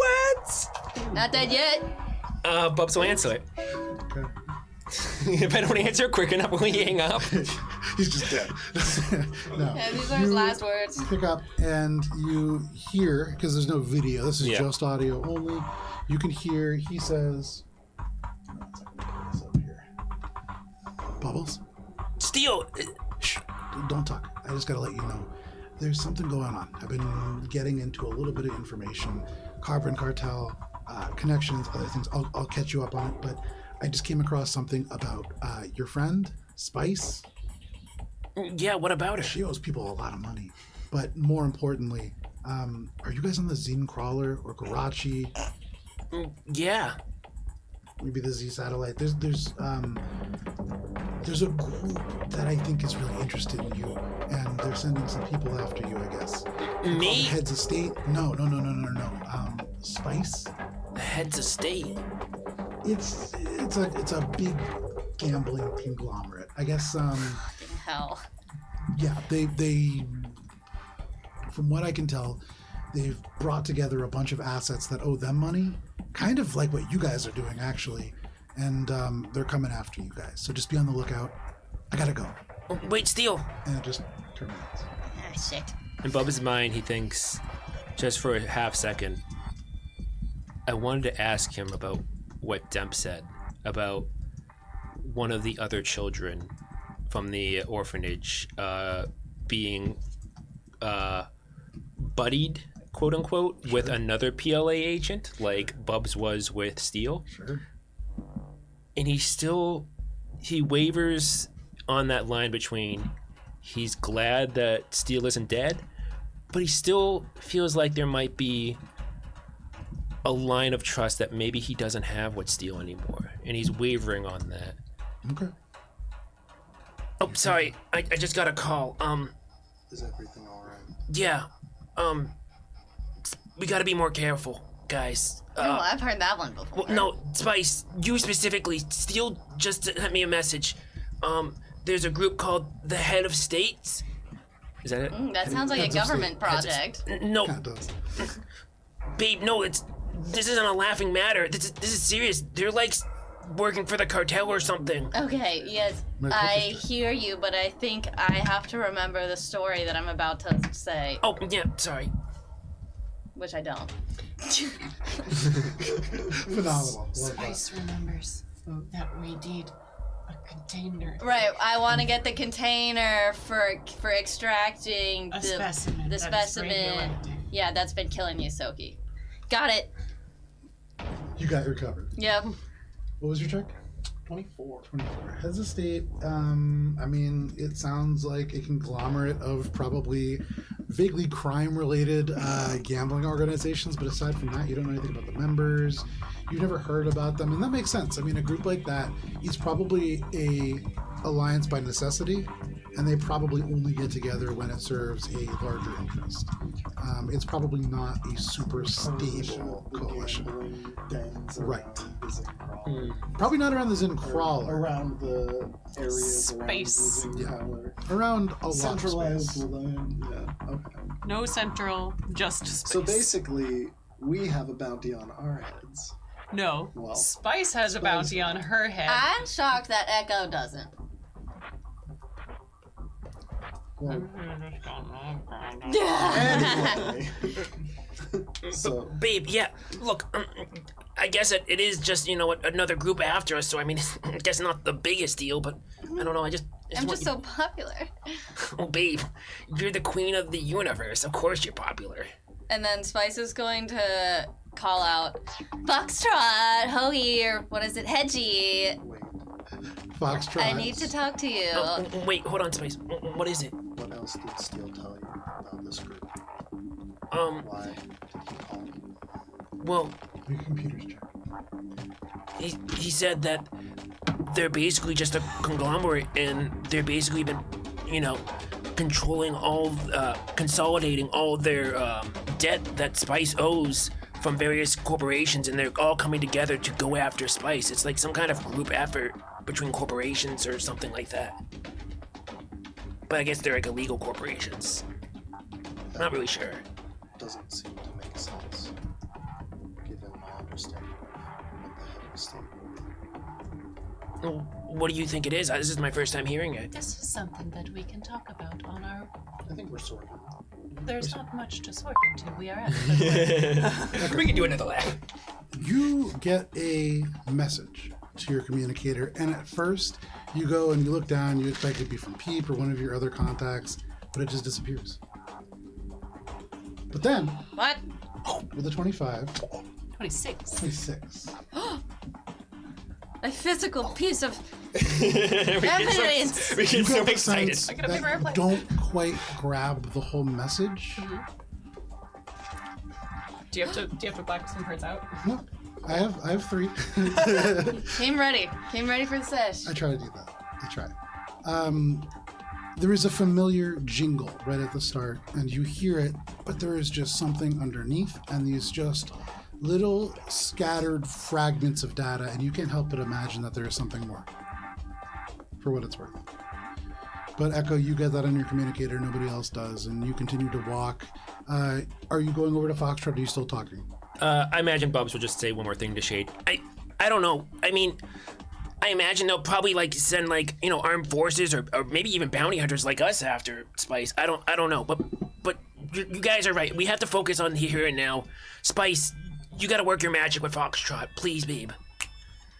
What? Not dead yet. Bubs will answer it. Okay. If I don't answer quick enough, will he hang up? He's just dead. No. Yeah, these are his last words. You pick up and you hear, because there's no video, this is Yeah. just audio only. You can hear, he says, let's get this up here. Bubbles? Steel, Shh, don't talk. I just gotta let you know. There's something going on. I've been getting into a little bit of information, carbon cartel, connections, other things. I'll catch you up on it, but I just came across something about your friend, Spice. yeah, what about her? She owes people a lot of money. But more importantly, are you guys on the Zine Crawler or Garachi? Yeah. Maybe the Z Satellite. There's a group that I think is really interested in you, and they're sending some people after you, I guess. Me? Heads of State? No. Spice? The heads of state. It's a big gambling conglomerate. I guess. Hell. Yeah. They. From what I can tell, they've brought together a bunch of assets that owe them money, kind of like what you guys are doing, actually. And they're coming after you guys. So just be on the lookout. I gotta go. Oh, wait, Steel. And it just terminates. Ah, shit. In Bubba's mind, he thinks, just for a half second, I wanted to ask him about what Demp said about one of the other children from the orphanage being buddied, quote unquote, with another PLA agent, like Bubs was with Steel. Sure. And he wavers on that line between he's glad that Steel isn't dead, but he still feels like there might be a line of trust that maybe he doesn't have with Steel anymore, and he's wavering on that. Okay. Oh, sorry. I just got a call. Is everything all right? Yeah. We gotta be more careful, guys. Oh, I've heard that one before. Well, no, Spice, you specifically. Steel just sent me a message. There's a group called the Head of States. Is that it? That sounds like a Heads of government state. project. No, Kind of does. babe, no, this isn't a laughing matter. This is serious. They're like working for the cartel or something. Okay, yes, My I focus is- hear you, but I think I have to remember the story that I'm about to say, Oh, yeah, sorry. which I don't. Phenomenal. Love that. Spice remembers that we need a container. Right, I want to get the container for extracting A the specimen. the that is specimen. radioactive. Yeah, that's been killing you, Soki. Got it. You got your covered. Yep. What was your check? 24. 24. Heads of state, I mean, it sounds like a conglomerate of probably vaguely crime-related gambling organizations, but aside from that, you don't know anything about the members. You've never heard about them, and that makes sense. I mean, a group like that is probably a alliance by necessity, and they probably only get together when it serves a larger interest. It's probably not a super stable coalition. Gambling dens Right. around the Zin Crawler. Probably not around the Zin Or Crawler. around the areas Space. around the Zin Yeah. Crawler. Around a lot of Centralized space. land. Yeah. Okay. No central, just space. So basically, we have a bounty on our heads. No. Well, Spice has a Spice- bounty on her head. I'm shocked that Echo doesn't. Well, Mm-hmm. anyway. So, Babe, yeah, look, I guess it is just, another group after us, so I mean, I guess not the biggest deal, but I don't know, I just I'm want just so popular. Oh, babe, you're the queen of the universe. Of course you're popular. And then Spice is going to call out, Foxtrot, Hoagie, or what is it, Hedgie. wait. Foxtrot. I need to talk to you. Oh, wait, hold on, Spice. What is it? What else did Steele tell you about this group? Why did he call you? Well, Your computer's check. he said that they're basically just a conglomerate, and they're basically been, controlling all, consolidating all their debt that Spice owes from various corporations, and they're all coming together to go after Spice. It's like some kind of group effort between corporations or something like that. But I guess they're like illegal corporations. Not really sure. Doesn't seem to make sense, given my understanding of what the head of state would be. What do you think it is? This is my first time hearing it. This is something that we can talk about on our. I think we're sorted. There's not much to sort into. We are at the We can do another lap. You get a message to your communicator, and at first you go and you look down, you expect it to be from Peep or one of your other contacts, but it just disappears. But then, What? with a 25, 26. 26. A physical piece of we evidence. get You so get the excited. sense I get a paper that airplane. don't quite grab the whole message. Do you have to black some cards out? No, I have 3. Came ready for the sesh. I try to do that. I try. There is a familiar jingle right at the start, and you hear it, but there is just something underneath, and these just little scattered fragments of data, and you can't help but imagine that there is something more, for what it's worth. But Echo, you get that on your communicator. Nobody else does, and you continue to walk. Are you going over to Foxtrot? Or are you still talking? I imagine Bubs will just say one more thing to Shade. I don't know. I mean, I imagine they'll probably like send like armed forces or maybe even bounty hunters like us after Spice. I don't know. But you guys are right. We have to focus on here and now. Spice, you got to work your magic with Foxtrot, please, babe.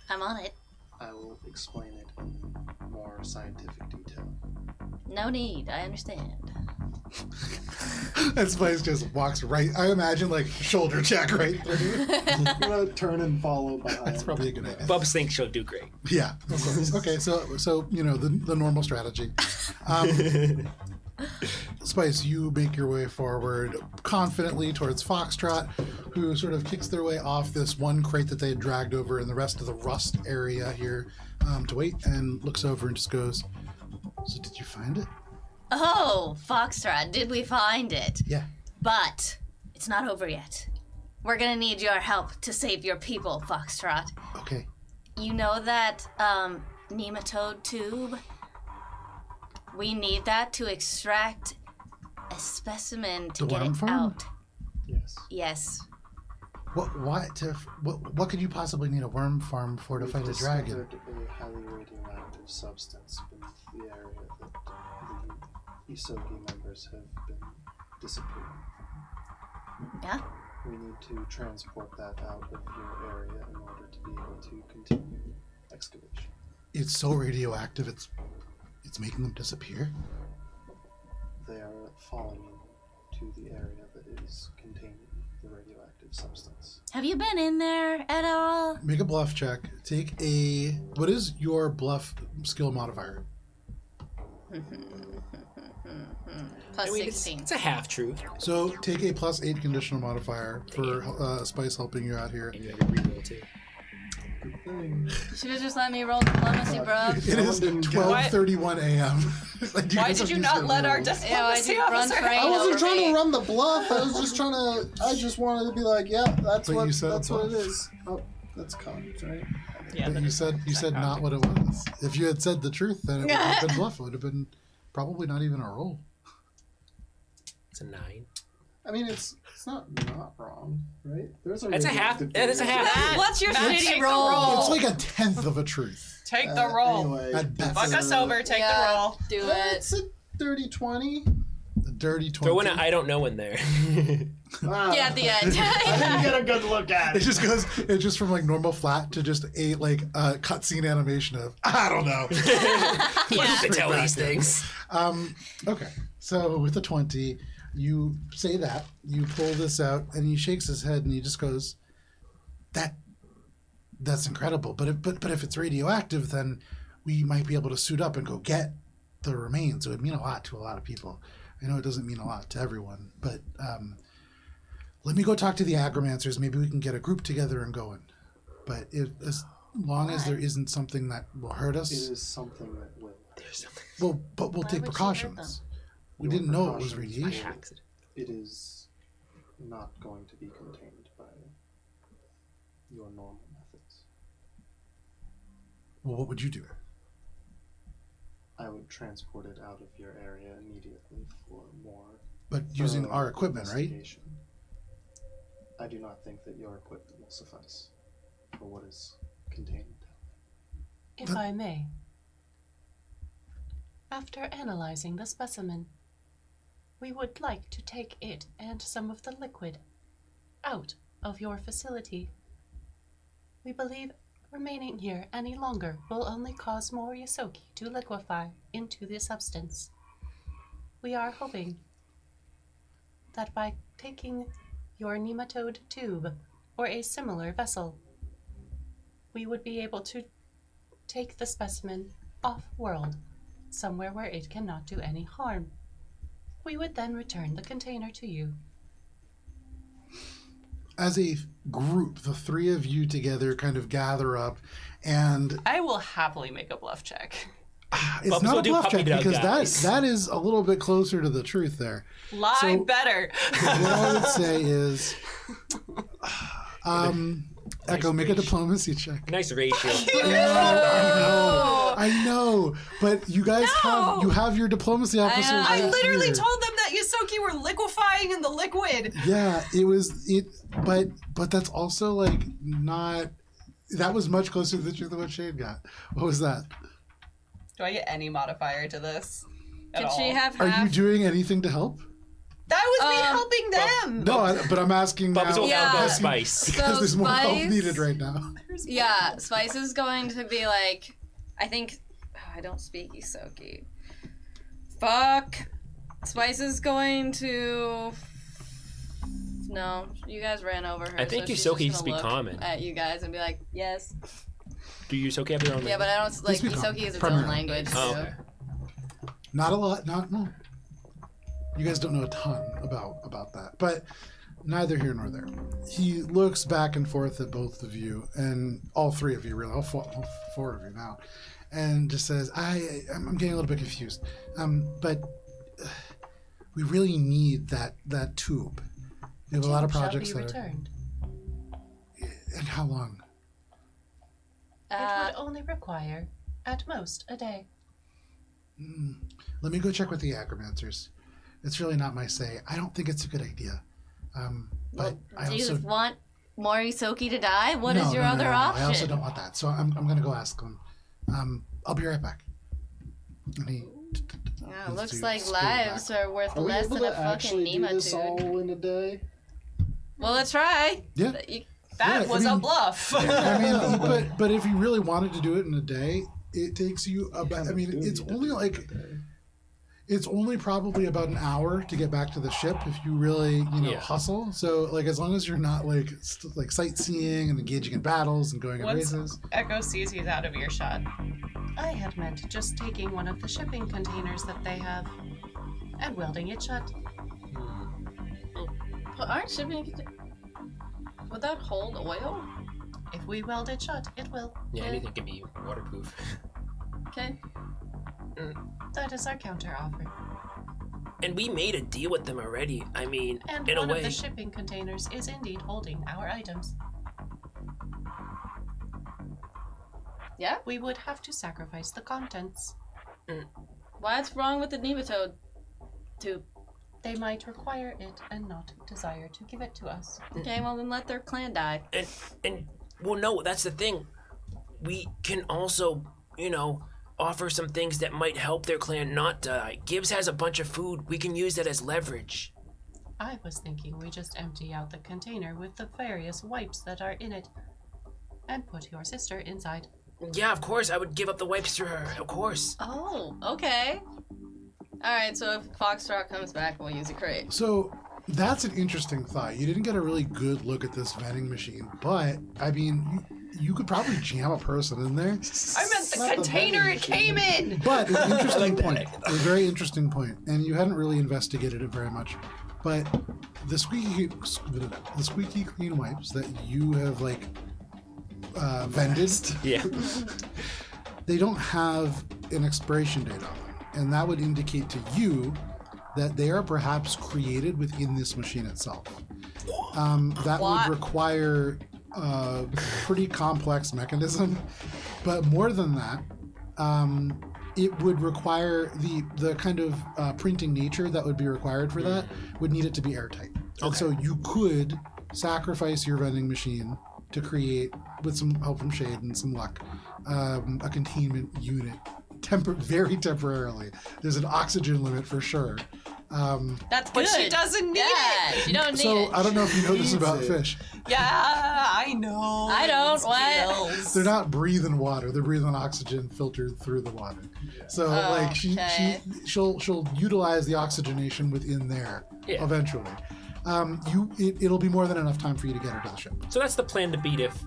I'm on it. I will explain it in more scientific detail. No need. I understand. And Spice just walks right. I imagine like shoulder check right through. I'm gonna turn and follow behind. That's probably a good idea. Bubs thinks she'll do great. Yeah, of course. Okay, so the normal strategy. Spice, you make your way forward confidently towards Foxtrot, who sort of kicks their way off this one crate that they had dragged over in the rest of the rust area here to wait, and looks over and just goes, "So did you find it?" Oh, Foxtrot, did we find it? Yeah. But it's not over yet. We're gonna need your help to save your people, Foxtrot. Okay. You know that nematode tube? We need that to extract a specimen to The get worm it farm? out. Yes. Yes. What could you possibly need a worm farm for to fight a dragon? Discovered a highly radioactive substance beneath the area that the Isogi members have been disappearing. Yeah? We need to transport that out of your area in order to be able to continue excavation. It's so radioactive, it's making them disappear. They are falling into the area that is containing the radioactive substance. Have you been in there at all? Make a bluff check. What is your bluff skill modifier? Plus I mean, 16. it's a half truth. So take a +8 conditional modifier for Spice helping you out here. And you have a reroll too. You should have just let me roll diplomacy, bro. It is 12:31 a.m. Like, Why did you not let our just? diplomacy run officer train I wasn't over trying me. to run the bluff. I just wanted to be like, yeah, that's But what you said that's what it bluff. is. Oh, that's cons, right? Yeah, But you said not what it was. If you had said the truth, then it would have been bluff. It would have been probably not even a roll. It's a 9. I mean, it's not wrong, right? There's a That's a half. That is a half. What's your Take shitty the roll? It's like a tenth of a truth. Take the roll. Anyway, At best. Fuck us over, take the roll. Do it. it's a dirty 20. The dirty 20. Throw in an I don't know in there. Wow. Yeah, at the end. I didn't get a good look at It it. just goes. It's just from like normal flat to just a cutscene animation of I don't know. To tell these things. Okay, so with the 20, you say that you pull this out, and he shakes his head, and he just goes, "That's incredible. But if it's radioactive, then we might be able to suit up and go get the remains. It would mean a lot to a lot of people. I know it doesn't mean a lot to everyone, but let me go talk to the agromancers. Maybe we can get a group together and going. But as long as there isn't something that will hurt It us, is something that will. but we'll Why take would you hurt precautions. We Your didn't know it was precautions radiation. It is not going to be contained by your normal methods. Well, what would you do? I would transport it out of your area immediately for more. But using thorough our equipment, right? investigation. I do not think that your equipment will suffice for what is contained. If I may. After analyzing the specimen, we would like to take it and some of the liquid out of your facility. We believe remaining here any longer will only cause more Yosoki to liquefy into the substance. We are hoping that by taking your nematode tube or a similar vessel, we would be able to take the specimen off-world, somewhere where it cannot do any harm. We would then return the container to you. As a group, the three of you together kind of gather up, and I will happily make a bluff check. it's Bubs not will a do bluff puppy check dog because eyes. that is a little bit closer to the truth there. Lie So- better. What I would say is, Echo, make a diplomacy check. Nice ratio. I know, but you guys have your diplomacy officer. I right literally here. told them that Yosoki were liquefying in the liquid. Yeah, but that's also like not. That was much closer to the truth than what Shade got. What was that? Do I get any modifier to this? Can she have Are half? you doing anything to help? That was me helping them. No, but I'm asking Bubbles now will Yeah. elbow Spice. because So there's more help Spice- needed right now. Yeah, Spice is going to be like, I think. I don't speak Isoki. Fuck. Spice is going to. No, you guys ran over her. I think so she's Isoki just speak gonna look common. at you guys and be like, yes. Do you Isoki have your own Yeah, but I don't like speak common, Isoki is its primarily. own language. Oh, so. okay. Not a lot. No. You guys don't know a ton about that, but neither here nor there. He looks back and forth at both of you, and all three of you, really, all four of you now, and just says, I'm getting a little bit confused. But we really need that tube. We have a lot of projects shall be that returned. And how long? It would only require, at most, a day. Let me go check with the agromancers. It's really not my say. I don't think it's a good idea. But I Do you also just want more Isoki to die? What is your other no. option? I also don't want that. So I'm going to go ask them. I'll be right back. And he Yeah, needs looks to like scale lives back. are worth Are we less able than a to fucking actually do this nematode. all in a day? Well, let's try. Yeah. That Yeah, was I a mean- bluff. I mean, but if you really wanted to do it in a day, it takes you about. I mean, Do it's need to only do it like in a day. it's only probably about an hour to get back to the ship if you really Yeah. hustle. So like as long as you're not like sightseeing and engaging in battles and going in Once races. Echo sees he's out of earshot. I had meant just taking one of the shipping containers that they have and welding it shut. But aren't shipping... Would that hold oil? If we weld it shut, it will. Yeah, anything can be waterproof. Okay. That is our counter offer. And we made a deal with them already. I mean, And in a one of way. the shipping containers is indeed holding our items. Yeah? We would have to sacrifice the contents. What's wrong with the nematode tube? They might require it and not desire to give it to us. Okay, well then let their clan die. And well, no, that's the thing. We can also, offer some things that might help their clan not die. Gibbs has a bunch of food. We can use that as leverage. I was thinking we just empty out the container with the various wipes that are in it and put your sister inside. Yeah, of course. I would give up the wipes to her. Of course. Oh, okay. Alright, so if Foxtrot comes back, we'll use a crate. So that's an interesting thought. You didn't get a really good look at this vending machine, but I mean, you could probably jam a person in there. I meant the Not the container vending it came in! But an interesting point, a very interesting point, and you hadn't really investigated it very much. But the squeaky clean wipes that you have vended, Yeah. they don't have an expiration date on them, and that would indicate to you that they are perhaps created within this machine itself. That What? would require a pretty complex mechanism, but more than that, it would require the kind of printing nature that would be required for that would need it to be airtight. And so you could sacrifice your vending machine to create, with some help from Shade and some luck, a containment unit, very temporarily. There's an oxygen limit for sure. That's But good. she doesn't need yeah, it! she don't need So it. I don't know if you know this Needs about it. fish. Yeah, I know. I don't. It's What? gills. They're not breathing water. They're breathing oxygen filtered through the water. So like Okay. she'll utilize the oxygenation within there Yeah. eventually. It'll be more than enough time for you to get her to the ship. So that's the plan to beat if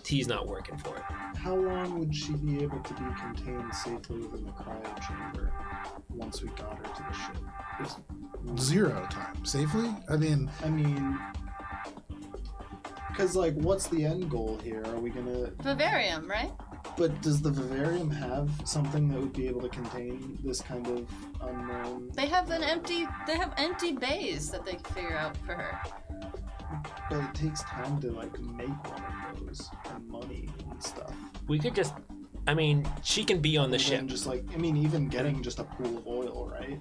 T's not working for it. How long would she be able to be contained safely within the cryo chamber once we got her to the ship? 0 time safely. I mean, because what's the end goal here? Are we gonna? Vivarium, right? But does the vivarium have something that would be able to contain this kind of unknown? They have empty bays that they can figure out for her. But it takes time to make one of knows and money and stuff. We could just. I mean, she can be on the And ship, then just like, I mean, even getting just a pool of oil, right?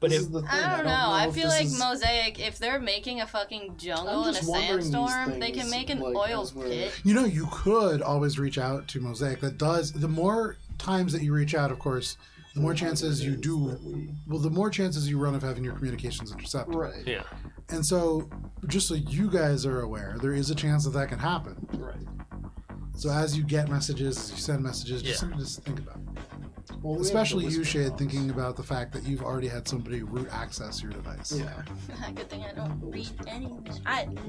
but This if is the thing. I don't know. I if feel this like is- Mosaic, if they're making a fucking jungle I'm and a just wondering these sandstorm, they things, can make an like, oil as we're- pit. You know, you could always reach out to Mosaic. That does, the more times that you reach out, of course, the more chances you do. that we- Well, the more chances you run of having your communications intercepted. Right. yeah, And so, just so you guys are aware, there is a chance that that can happen. Right. So as you get messages, as you send messages, just Yeah. something to think about. Well, we have Especially the you, whisper Shade, box. thinking about the fact that you've already had somebody root access your device. Yeah. Good thing I don't read anything.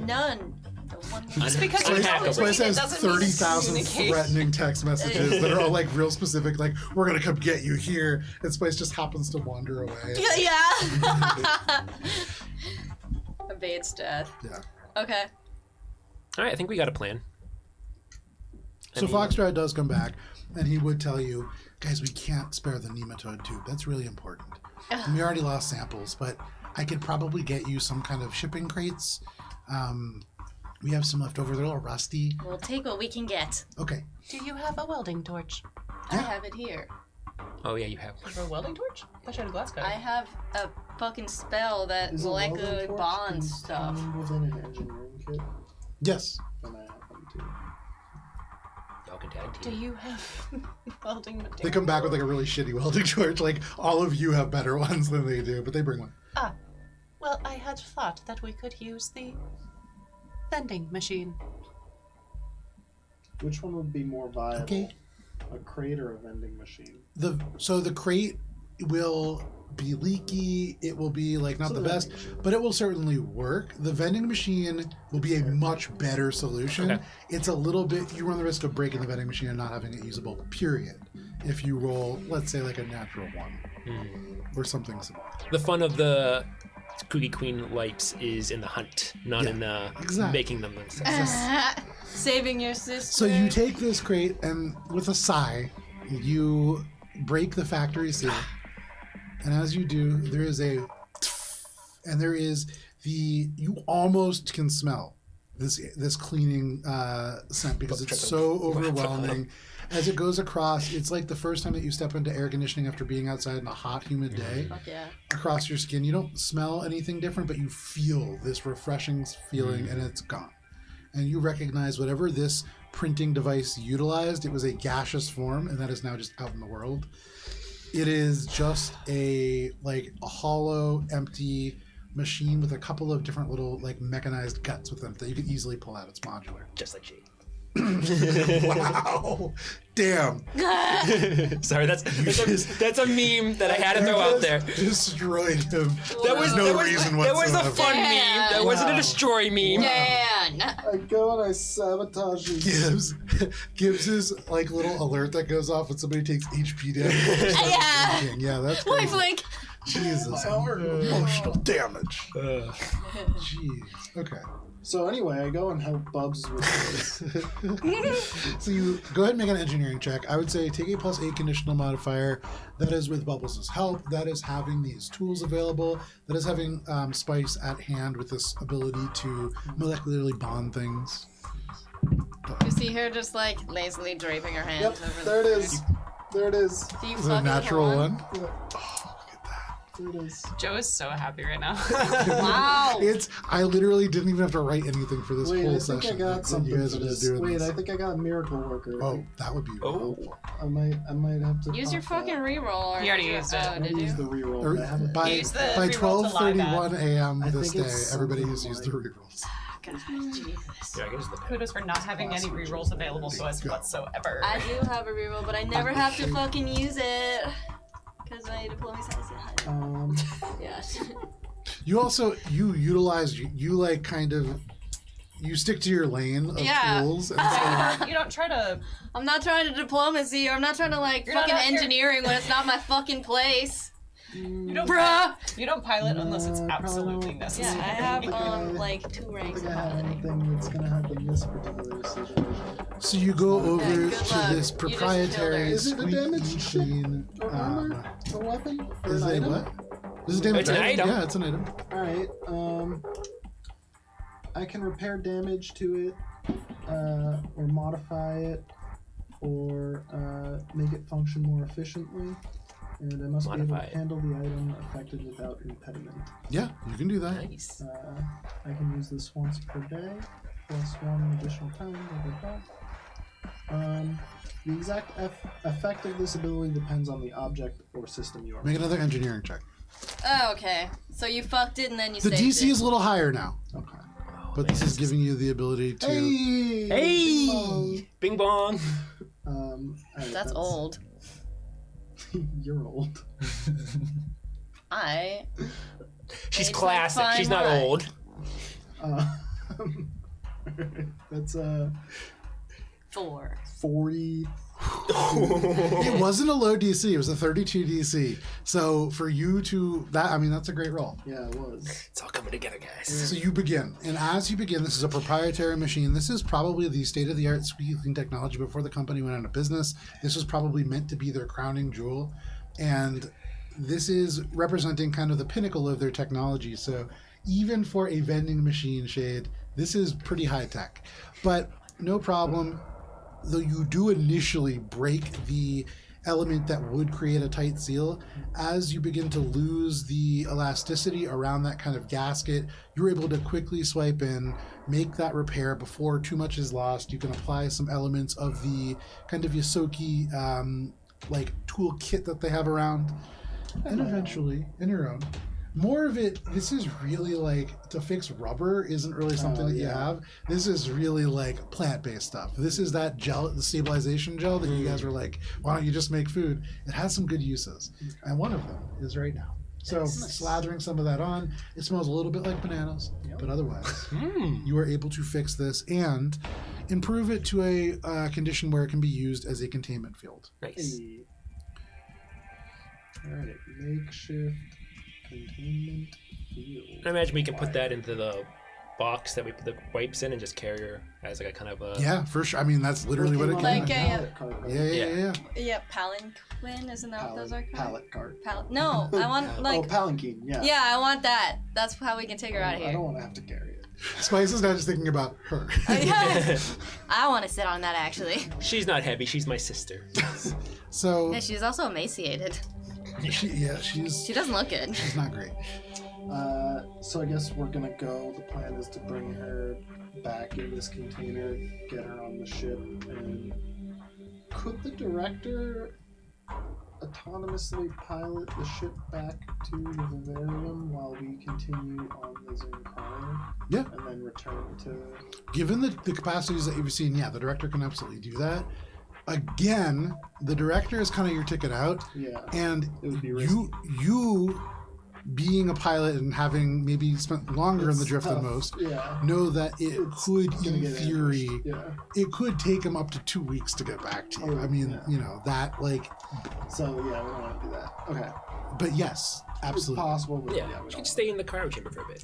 None. The one. Just because So you this don't place read it has doesn't mean 30,000 communicate. threatening text messages that are all like real specific, like, we're going to come get you here. And Spice just happens to wander away. Yeah. Evades death. Yeah. Okay. all right. I think we got a plan. So Foxtrot does come back, and he would tell you, guys, we can't spare the nematode tube. That's really important. And we already lost samples, but I could probably get you some kind of shipping crates. We have some left over. They're a little rusty. We'll take what we can get. Okay. Do you have a welding torch? I have it here. Oh yeah, you have. You have a welding torch? I thought you had a glass cutter. I have a fucking spell that Is a welding molecular torch bonds stuff. contained within an engineering kit? Yes. Then I have them too. Y'all can tag Do team. you have welding material? They come back with like a really shitty welding torch. Like, all of you have better ones than they do, but they bring one. Well, I had thought that we could use the vending machine. Which one would be more viable? Okay. A crate or a vending machine? So the crate will be leaky. It will be like not So the the best, vending machine. but it will certainly work. The vending machine will be a much better solution. Okay. It's a little bit, you run the risk of breaking the vending machine and not having it usable, period. If you roll, let's say, like a natural one or something similar. The fun of the Cookie Queen lights is in the hunt, not Yeah, in exactly. making them themselves. Saving your sister. So you take this crate and with a sigh, you break the factory seal. And as you do, there is you almost can smell this cleaning scent because it's so overwhelming. As it goes across, it's like the first time that you step into air conditioning after being outside in a hot, humid day. Fuck yeah. Across your skin, you don't smell anything different, but you feel this refreshing feeling, and it's gone. And you recognize whatever this printing device utilized, it was a gaseous form, and that is now just out in the world. It is just a hollow, empty machine with a couple of different little like mechanized guts with them that you can easily pull out. It's modular. Just like she. Wow! Damn! Sorry, that's a meme that I had to throw out there. Destroyed him. That was no that was, reason that was a whatsoever. fun meme. That wasn't a destroy meme. Dan. I go and I sabotage you. Gibbs's like little alert that goes off when somebody takes HP damage. Yeah. Yeah, that's Life crazy. link. Jesus. Emotional damage. Jeez. Okay. So anyway, I go and help Bubs with this. So you go ahead and make an engineering check. I would say take a +8 conditional modifier. That is with Bubbles' help. That is having these tools available. That is having Spice at hand with this ability to molecularly bond things. You see her just like lazily draping her hands Yep, over there the it is. There it is. Do you Is it a fucking natural horn? one? There it is. Joe is so happy right now. Wow. I literally didn't even have to write anything for this Wait, whole I think session. I got You something guys for are just this. doing Wait, this. I think I got Miracle Worker. Oh, that would be helpful. I might have to Use your pop fucking that. reroll. or You already did you- used it. Oh, I did used the you? reroll. Or but I haven't by Use the by reroll to lie back. 12:31 a.m. I this think day, it's everybody something has used the like- rerolls. God, Jesus. Yeah, I guess the Kudos for not having any rerolls available to us whatsoever. I do have a reroll, but I never have to fucking use it. Because my diplomacy has it. Yeah. You also utilize like kind of you stick to your lane of Yeah. tools. And so, You don't try to. I'm not trying to diplomacy, or I'm not trying to like You're not fucking out here- engineering when it's not my fucking place. You don't. Bruh! You don't pilot unless it's No, probably absolutely not. Yeah, necessary. I have Okay. like 2 I ranks think of I have piloting. anything that's gonna help in this particular situation. so you go over good to luck. this You just killed proprietary her. Is it a squeak damaged ship? machine. Or armor? Or weapon? Or Is an it item? what? Is it damage? It's an item. Yeah, it's an item. Alright, I can repair damage to it or modify it, or make it function more efficiently. And I must be able Modify to it. handle the item affected without impediment. Yeah, you can do that. Nice. I can use this once per day, plus 1 additional time, blah, blah, blah. The exact effect of this ability depends on the object or system you are. Make another engineering check. Oh, okay. So you fucked it and then you The saved DC it. is a little higher now, Okay. but this is giving you the ability to. Hey! Hey! Bing bong! Alright, That's old. You're old. She's Age like classic. fine She's not wine. old. That's 4. 40. It wasn't a low DC. It was a 32 DC. So for you to that's a great roll. Yeah, it was. It's all coming together, guys. So you begin, and as you begin, this is a proprietary machine. This is probably the state-of-the-art squealing technology before the company went out of business. This was probably meant to be their crowning jewel, and this is representing kind of the pinnacle of their technology. So even for a vending machine, Shade, this is pretty high tech. But no problem, though you do initially break the element that would create a tight seal. As you begin to lose the elasticity around that kind of gasket, you're able to quickly swipe in, make that repair before too much is lost. You can apply some elements of the kind of Yosoki like tool kit that they have around, and eventually in your own. More of it, this is really like, to fix rubber isn't really something that you have. This is really like plant-based stuff. This is that gel, the stabilization gel that you guys were like, why don't you just make food? It has some good uses. And one of them is right now. So slathering some of that on, it smells a little bit like bananas, but otherwise, you are able to fix this and improve it to a condition where it can be used as a containment field. Nice. Hey. Alright, makeshift containment field. I imagine we can put that into the box that we put the wipes in and just carry her as like a kind of a... Yeah, for sure. I mean, that's literally what it Like can. a- Yeah. Yeah, palanquin, isn't that what those are called? Pallet cart. No, I want like... palanquin, yeah. Yeah, I want that. That's how we can take her out of I here. don't want to have to carry it. Spice is now just thinking about her. I want to sit on that, actually. She's not heavy. She's my sister. So Yeah, she's also emaciated. she's She doesn't look good. she's not great. So I guess we're gonna go. The plan is to bring her back in this container, get her on the ship, and could the director autonomously pilot the ship back to the Vivarium while we continue on the Zincario? Yeah. And then return to... Given the capacities that you've seen, yeah, the director can absolutely do that. Again, the director is kind of your ticket out, Yeah. and It would be risky. you being a pilot and having maybe spent longer in the It's drift tough. than most, Yeah. know that it It's could, gonna in get theory, ambushed. Yeah. it could take them up to 2 weeks to get back to you. Oh, I mean, yeah. you know, that, like, So yeah, we don't want to do that. Okay. but yes, It's absolutely. possible, but Yeah, we she don't. can stay in the cryo chamber for a bit.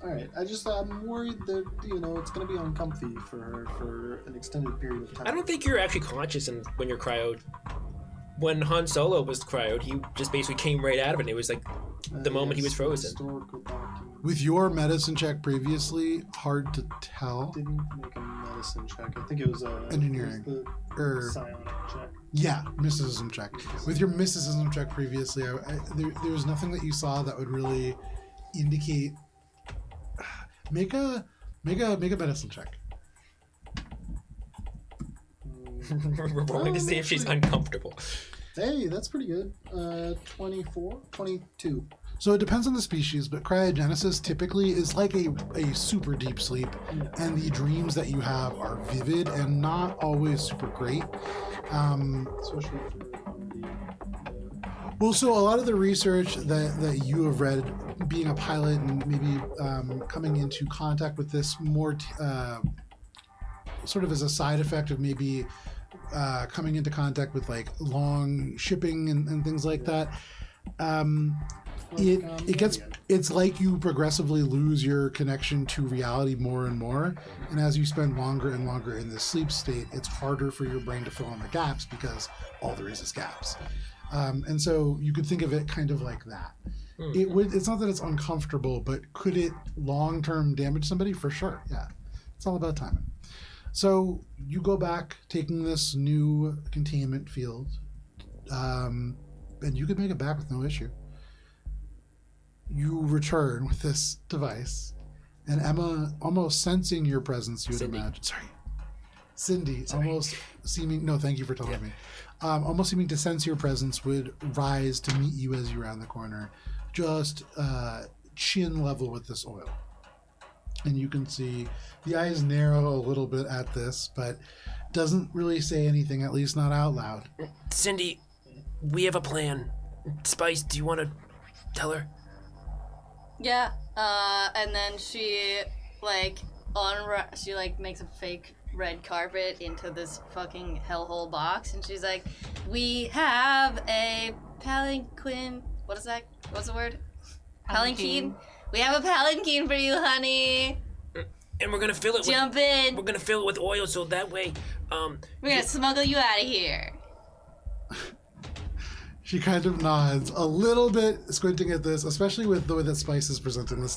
All right. I'm worried that it's going to be uncomfy for her for an extended period of time. I don't think you're actually conscious when you're cryoed. When Han Solo was cryoed, he just basically came right out of it. And it was like the moment he was frozen. Historical document. With your medicine check previously, hard to tell. Didn't make a medicine check. I think it was Engineering. It was Or the psionic check. yeah, mysticism check. With your mysticism check previously, there was nothing that you saw that would really indicate. Make a medicine check. We're rolling to see if she's uncomfortable. Hey, that's pretty good. 24, 22. So it depends on the species, but cryogenesis typically is like a super deep sleep, and the dreams that you have are vivid and not always super great. Especially for the... Well, so a lot of the research that you have read, being a pilot and maybe coming into contact with this more sort of as a side effect of maybe coming into contact with like long shipping and things like that. It's like you progressively lose your connection to reality more and more, and as you spend longer and longer in this sleep state, it's harder for your brain to fill in the gaps because all there is gaps. And so you could think of it kind of like that. It's not that it's uncomfortable, but could it long-term damage somebody? For sure, yeah. It's all about timing. So you go back, taking this new containment field, and you can make it back with no issue. You return with this device, and Emma, almost sensing your presence, you would Cindy. imagine. Sorry. Cindy, Sorry. almost seeming... No, thank you for telling me. Almost seeming to sense your presence, would rise to meet you as you round the corner, just chin level with this oil. And you can see the eyes narrow a little bit at this, but doesn't really say anything, at least not out loud. Cindy, we have a plan. Spice, do you want to tell her? Yeah, and then she, she, makes a fake red carpet into this fucking hellhole box, and she's like, we have a palanquin. What is that? What's the word? Palanquin. We have a palanquin for you, honey. And we're gonna fill it Jump in. We're gonna fill it with oil, so that way, We're gonna smuggle you out of here. She kind of nods, a little bit squinting at this, especially with the way that Spice is presenting this.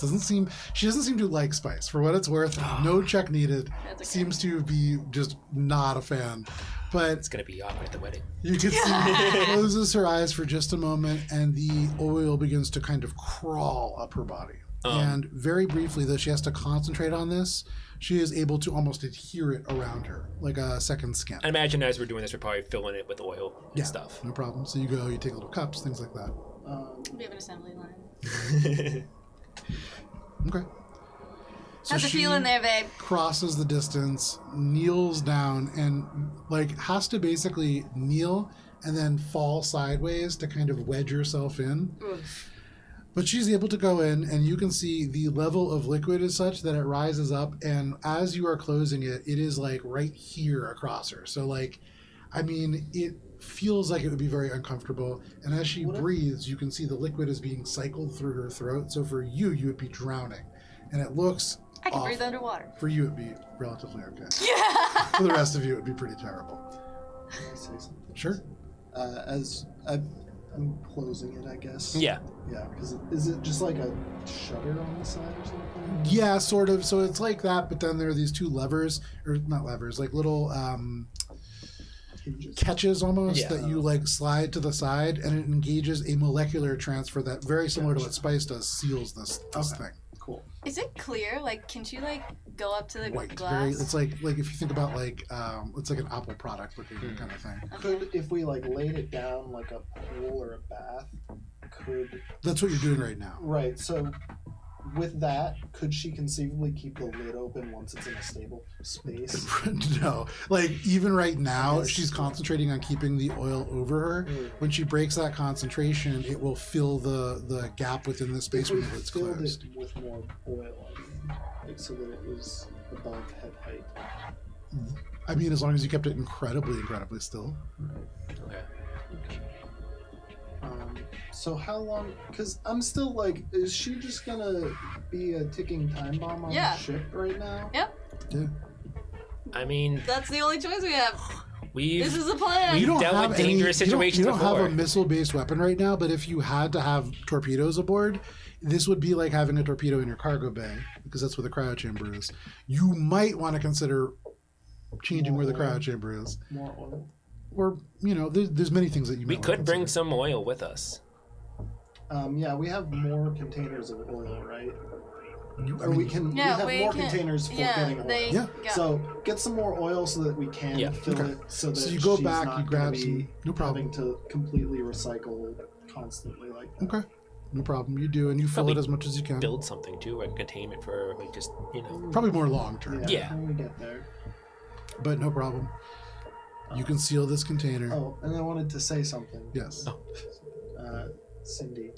She doesn't seem to like Spice. For what it's worth, no check needed. That's okay. Seems to be just not a fan. But It's gonna be awkward at the wedding. you can see closes her eyes for just a moment, and the oil begins to kind of crawl up her body. And very briefly, though she has to concentrate on this, she is able to almost adhere it around her, like a second skin. I imagine as we're doing this, we're probably filling it with oil and Yeah, stuff. no problem. So you go, you take little cups, things like that. We have an assembly line. Okay. So How's it she feeling there, babe? crosses the distance, kneels down, and has to basically kneel and then fall sideways to kind of wedge herself in. Oof. But she's able to go in, and you can see the level of liquid is such that it rises up, and as you are closing it, it is right here across her. So it feels like it would be very uncomfortable. And as she breathes, you can see the liquid is being cycled through her throat. So for you, you would be drowning. And it looks I can awful. breathe underwater. For you, it'd be relatively okay. For the rest of you, it'd be pretty terrible. Can I say something? Sure. As I'm closing it, I guess. Yeah. Yeah, because is it just like a shutter on the side or something? Yeah, sort of. So it's like that, but then there are these two levers, or not levers, like little Hinges. catches almost Yeah. that you slide to the side, and it engages a molecular transfer that, very similar to what Spice does, seals this thing. Cool. Is it clear? Can she go up to the White, glass? very. It's like if you think about it's like an Apple product looking kind of thing. Could, if we laid it down like a pool or a bath, could... That's what you're doing right now. Right, so with that, could she conceivably keep the lid open once it's in a stable space? No, even right now, Yes. she's concentrating on keeping the oil over her. When she breaks that concentration, it will fill the gap within the space If we when the lid's filled closed. it with more oil, so that it was above head height. I mean, as long as you kept it incredibly, incredibly still. Okay. So how long? Because I'm still is she just gonna be a ticking time bomb on Yeah. the ship right now? Yep. Yeah. I mean, That's the only choice we have. we've This is the plan. You don't dealt have with dangerous any, situations you don't have before. a missile-based weapon right now, but if you had to have torpedoes aboard, this would be like having a torpedo in your cargo bay, because that's where the cryo chamber is. You might want to consider changing where the cryo chamber is. More oil. Or, there's many things that you we might could want to bring consider. some oil with us. Yeah, we have more containers of oil, right? I Or mean, we can. Yeah, we we have more can- containers for yeah, getting oil. they- Yeah. So get some more oil so that we can Yeah. fill Okay. it. So that So you go she's back, not you grab gonna some- be no problem. having to completely recycle constantly like that. Okay. No problem. You do, and you fill Probably it as much as you can. Build something too, like containment for just Probably more long term, Yeah. When we get there. but no problem. You can seal this container. Oh, and I wanted to say something. Yes. Oh. Cindy,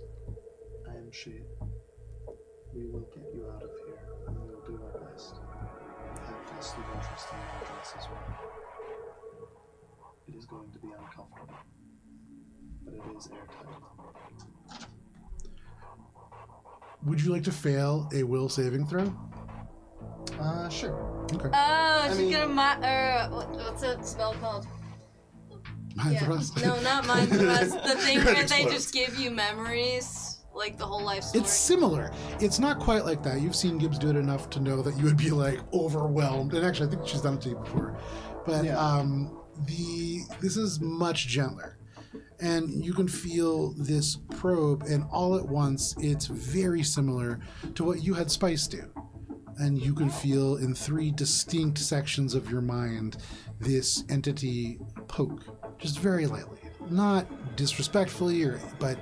I am she. We will get you out of here, and we will do our best. We have vested interest in your dress as well. It is going to be uncomfortable, but it is airtight. Would you like to fail a will saving throw? Sure. Okay. Oh, she's mean- gonna what's that spell called? Mind thrust. No, not mind thrust. The thing You're where gonna they explode. just give you memories, like the whole life story? It's similar. It's not quite like that. You've seen Gibbs do it enough to know that you would be like overwhelmed. And actually, I think she's done it to you before. But Yeah. this is much gentler. And you can feel this probe, and all at once, it's very similar to what you had Spice do. And you can feel in 3 distinct sections of your mind this entity poke, just very lightly. Not disrespectfully, but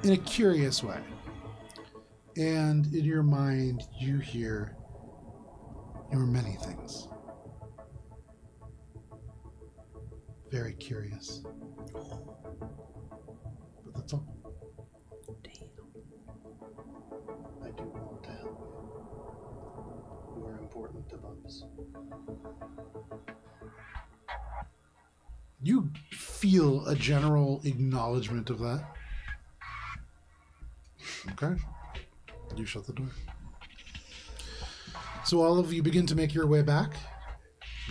in a curious way. And in your mind, you hear, "There were many things. Very curious." But that's all. I do want to help you. You are important to Bubs. You feel a general acknowledgement of that. Okay. You shut the door. So all of you begin to make your way back.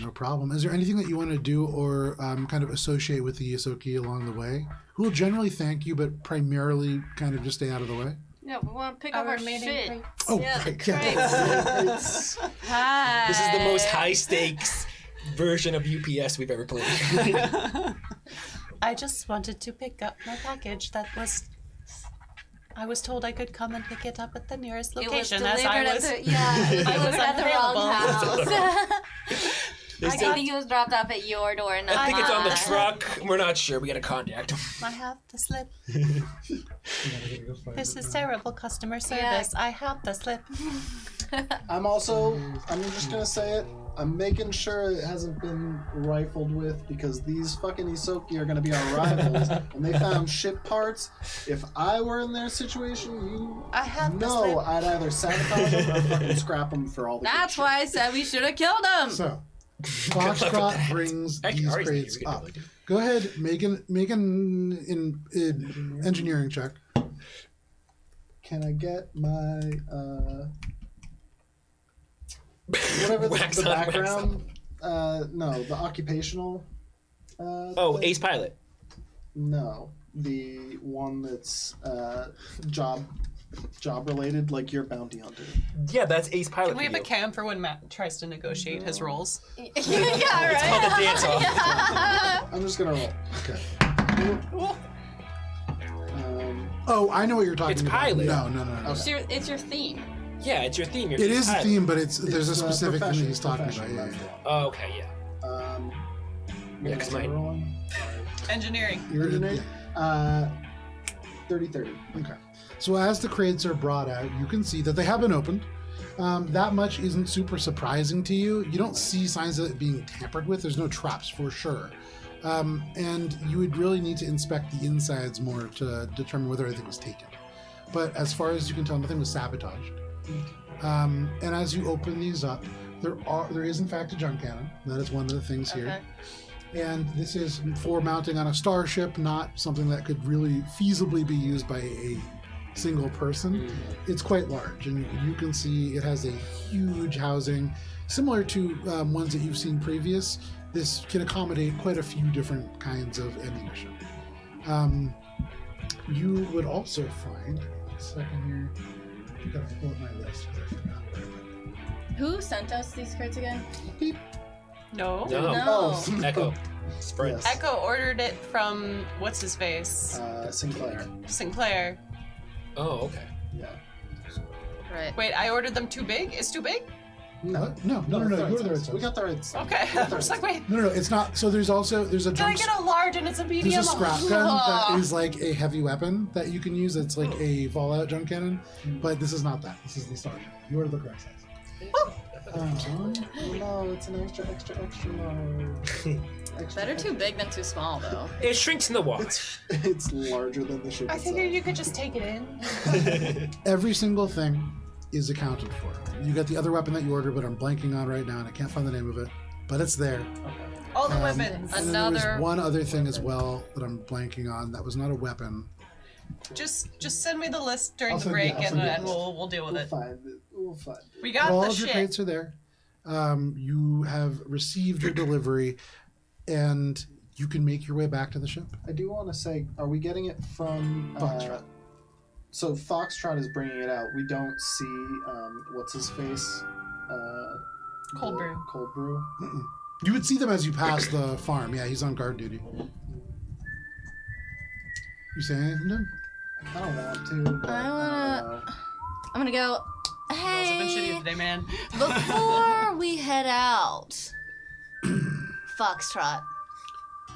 No problem. Is there anything that you want to do or kind of associate with the Yosoki along the way? Who will generally thank you, but primarily kind of just stay out of the way? Yeah, we want to pick up our remaining shit. crates. Oh, Yeah, right. the Yeah. It's Hi. This is the most high stakes version of UPS we've ever played. I just wanted to pick up my package that was. I was told I could come and pick it up at the nearest It was location delivered as I at was. the, yeah, it was I delivered was at the wrong unavailable. house. I think it was dropped off at your door, not I think it's on the mine. truck. We're not sure. We gotta contact him. I have the slip. This is terrible customer service. I have the slip. I'm just gonna say it. I'm making sure it hasn't been rifled with because these fucking Isoki are gonna be our rivals, and they found ship parts. If I were in their situation, I have the no, slip. I'd either sabotage them or fucking scrap them for all the. That's why I said we should have killed him. So, Foxtrot brings Actually, these Ari's crates name, we up. could do it. Go ahead, make an engineering check. Can I get my whatever Wax the on, wax background? No, the occupational. Oh, Ace Pilot. No, the one that's job related, like your bounty hunter. Yeah, that's Ace Pilot. Can we have a video. cam for when Matt tries to negotiate his roles? Yeah, It's called right. a dance off. I'm just gonna roll. Okay. Oh, I know what you're talking It's about. pilot. No. It's your theme. Yeah, it's your theme. Your It Ace is a Pilot. theme, but there's a It's, specific thing that he's talking about. profession, Yeah, that's yeah. Oh, okay, yeah. What Yeah, 'cause was I mine- rolling? Engineering. You're Engineering? yeah. 30-30. Okay. So as the crates are brought out, you can see that they have been opened. That much isn't super surprising to you. You don't see signs of it being tampered with. There's no traps for sure. And you would really need to inspect the insides more to determine whether anything was taken. But as far as you can tell, nothing was sabotaged. And as you open these up, there is in fact a junk cannon. That is one of the things here. Okay. And this is for mounting on a starship, not something that could really feasibly be used by a single person. It's quite large, and you can see it has a huge housing, similar to ones that you've seen previous. This can accommodate quite a few different kinds of ammunition. You would also find, a second here, I've got to pull up my list because I forgot where I put it. Who sent us these cards again? No. No. No. Echo. Sprint. Yes. Echo ordered it from what's his face? Sinclair. Sinclair. Oh, okay. Yeah. Right. Wait, I ordered them too big? It's too big? No. No, the you right ordered the right size. We size. got the right size. Okay. I was like, wait, No, it's not. So there's a can I junk. get a large and it's a There's medium? a scrap gun that is like a heavy weapon that you can use. It's like a Fallout junk cannon, but this is not that. This is the Starship. You ordered the correct size. No, it's an extra large. Better too big than too small, though. It shrinks in the water. It's larger than the ship I itself. figured you could just take it in. Every single thing is accounted for. You got the other weapon that you ordered, but I'm blanking on right now, and I can't find the name of it. But it's there. All the Um, weapons. And then there Another- was one other thing as well that I'm blanking on. That was not a weapon. Just send me the list during I'll the send break you- I'll and send you then the list. we'll deal with We'll it. find it. We'll find it. We got All the of your shit. crates are there. You have received your delivery, and you can make your way back to the ship. I do want to say, are we getting it from Foxtrot. So Foxtrot is bringing it out. We don't see what's his face. Cold the brew. Cold brew. Mm-mm. You would see them as you pass the farm. Yeah, he's on guard duty. You say anything to him? I kind of want to, but I I wanna- don't know. I'm gonna go. You guys have been shitty Hey, today, man. before we head out, Foxtrot.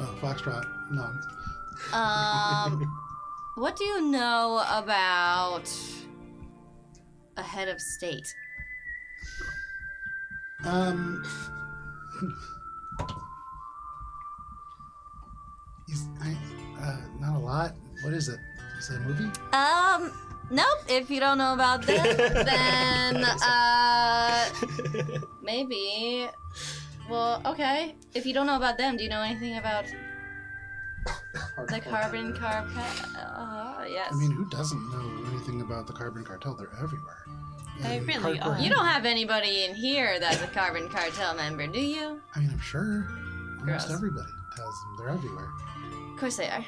Oh, Foxtrot. No. What do you know about a head of state? Not a lot. What is it? Is it a movie? Nope. If you don't know about them, then maybe. Well, okay. If you don't know about them, do you know anything about the carbon cartel? Yes. I mean, who doesn't know anything about the carbon cartel? They're everywhere. They And really hardcore are. Henry- You don't have anybody in here that's a carbon cartel member, do you? I mean, I'm sure. Almost Gross. everybody has them. They're everywhere. Of course they are.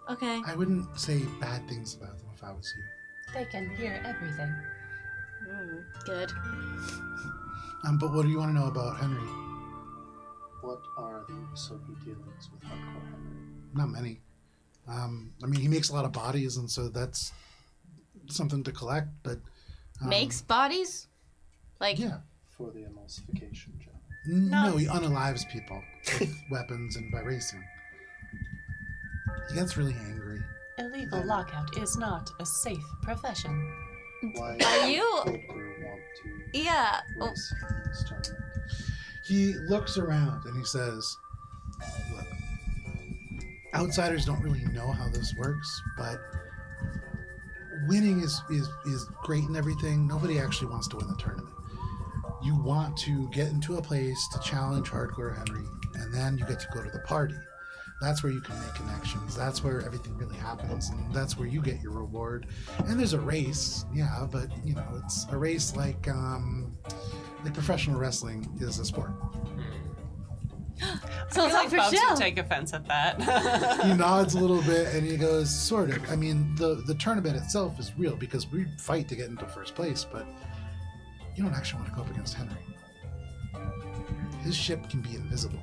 Okay. I wouldn't say bad things about them if I was you. They can hear everything. Good. But what do you want to know about Henry? What are the Usogi dealings with Hardcore Henry? Not many. I mean, he makes a lot of bodies, and so that's something to collect. But Makes bodies? Like, yeah, For the emulsification job. no, he unalives people with weapons and by racing. He gets really angry. Illegal lockout is not a safe profession. Why Are you- Cold Brew want to yeah. Oh, race in this tournament? He looks around and he says, "Look, outsiders don't really know how this works, but winning is great and everything. Nobody actually wants to win the tournament. You want to get into a place to challenge Hardcore Henry, and then you get to go to the party. That's where you can make connections. That's where everything really happens, and that's where you get your reward. And there's a race, yeah, but you know, it's a race like professional wrestling is a sport." so it's like for Bubs show. would take offense at that. He nods a little bit and he goes, "Sort of. I mean, the tournament itself is real because we fight to get into first place, but you don't actually want to go up against Henry. His ship can be invisible."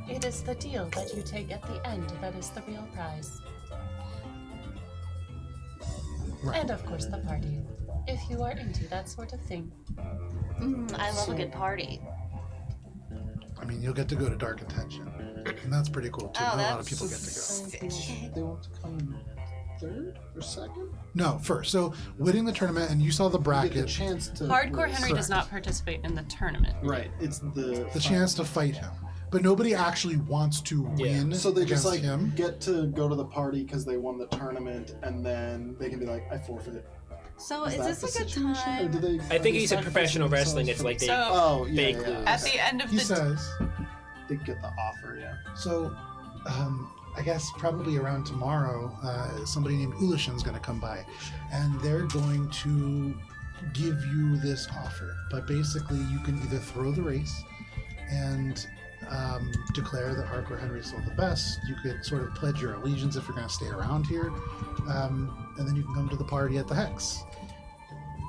It is the deal that you take at the end that is the real prize. Right. And of course the party. If you are into that sort of thing. I love a good party. I mean, you'll get to go to Dark Intention, and that's pretty cool too. Oh, Not a lot of that's- people get to go. They want to come third or second? No, first. So winning the tournament, and you saw the You get the bracket, chance to Hardcore race. Henry does Correct. not participate in the tournament. Right. It's the chance to fight him, but nobody actually wants to win So they against just like him. get to go to the party because they won the tournament, and then they can be like, "I forfeit." So Is is that this the like a situation, or time? do they? I think he said sacrificing professional wrestling. themselves It's like they So Oh yeah, Fake yeah, lose. at the end of He the says. They get the offer, yeah. So, I guess probably around tomorrow, somebody named Ulishan's going to come by, and they're going to give you this offer. But basically, you can either throw the race and declare that Hardcore Henry is still the best. You could sort of pledge your allegiance if you're going to stay around here, and then you can come to the party at the Hex.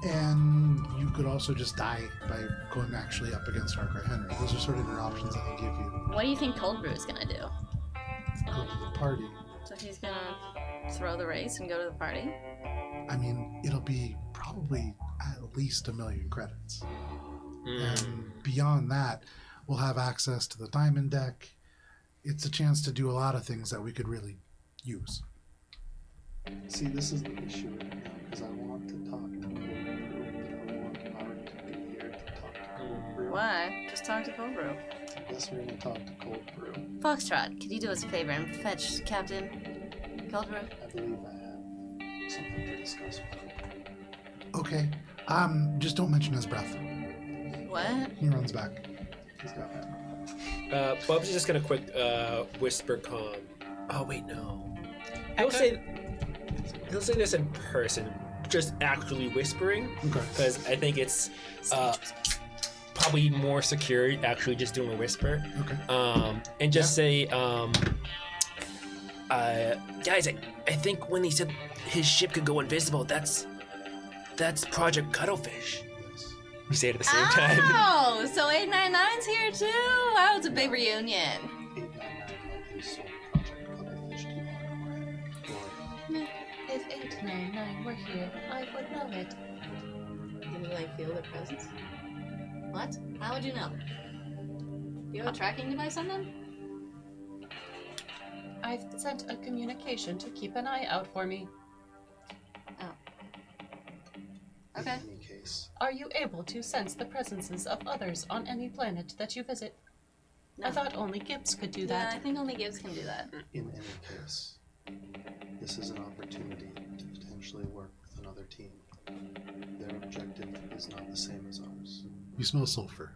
And you could also just die by going actually up against Hardcore Henry. Those are sort of your options that they give you. What do you think Cold Brew is gonna do? Go to the party. So he's gonna throw the race and go to the party? I mean, it'll be probably at least 1 million credits. And beyond that, we'll have access to the diamond deck. It's a chance to do a lot of things that we could really use. See, this is the issue right now because I want to talk to Cold Brew, but I want Art to be here to talk to Cold Brew. Why? Just talk to Cold Brew. I guess we're gonna talk to Cold Brew. Foxtrot, could you do us a favor and fetch Captain Cold Brew? I believe I have something to discuss with him. Okay. Just don't mention his breath. What? He runs back. He's got that. Bubs is just gonna quick whisper calm. Oh wait, no. Echo- He'll say this in person, just actually whispering, Okay. because I think it's probably more secure actually just doing a whisper. Okay. And just say, Guys, I think when he said his ship could go invisible, that's Project Cuttlefish. We say it at the same time. Oh, so 899's here too. Wow, it's a big reunion. 899 likely sold Project Cuttlefish to Hardcore. If 899 were here, I would know it. Can you like feel their presence? What? How would you know? Do you have a tracking device on them? I've sent a communication to keep an eye out for me. Okay. In any case, Are you able to sense the presences of others on any planet that you visit? No. I thought only Gibbs could do Yeah, I that. think only Gibbs can do that. in any case, this is an opportunity to potentially work with another team. Their objective is not the same as ours. You smell sulfur.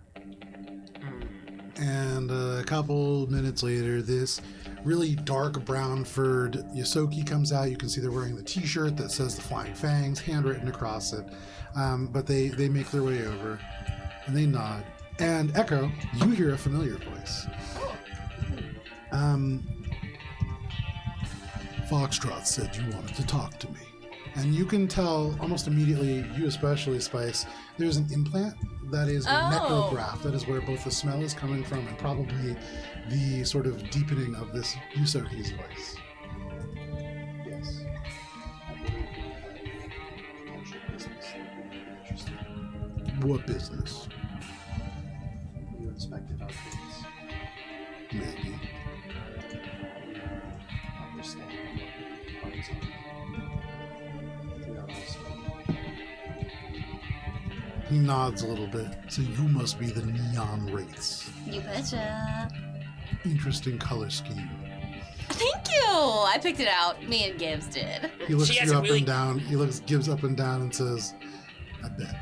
And a couple minutes later, this really dark brown furred Yosoki comes out. You can see they're wearing the t-shirt that says the Flying Fangs, handwritten across it. But they make their way over, and they nod. And Echo, you hear a familiar voice. Foxtrot said you wanted to talk to me. And you can tell almost immediately, you especially, Spice, there's an implant that is a Oh. necrograph. That is where both the smell is coming from and probably the sort of deepening of this Yusoki's voice. Yes. I believe we have potential business that we may be interested in. What business? You inspected our case. Maybe. We understand what parties are. We are also He nods a little bit. So you must be the Neon Wraiths. You betcha. Interesting color scheme. Thank you. I picked it out. Me and Gibbs did. He looks She has you a up really- and down. He looks Gibbs up and down and says, I bet.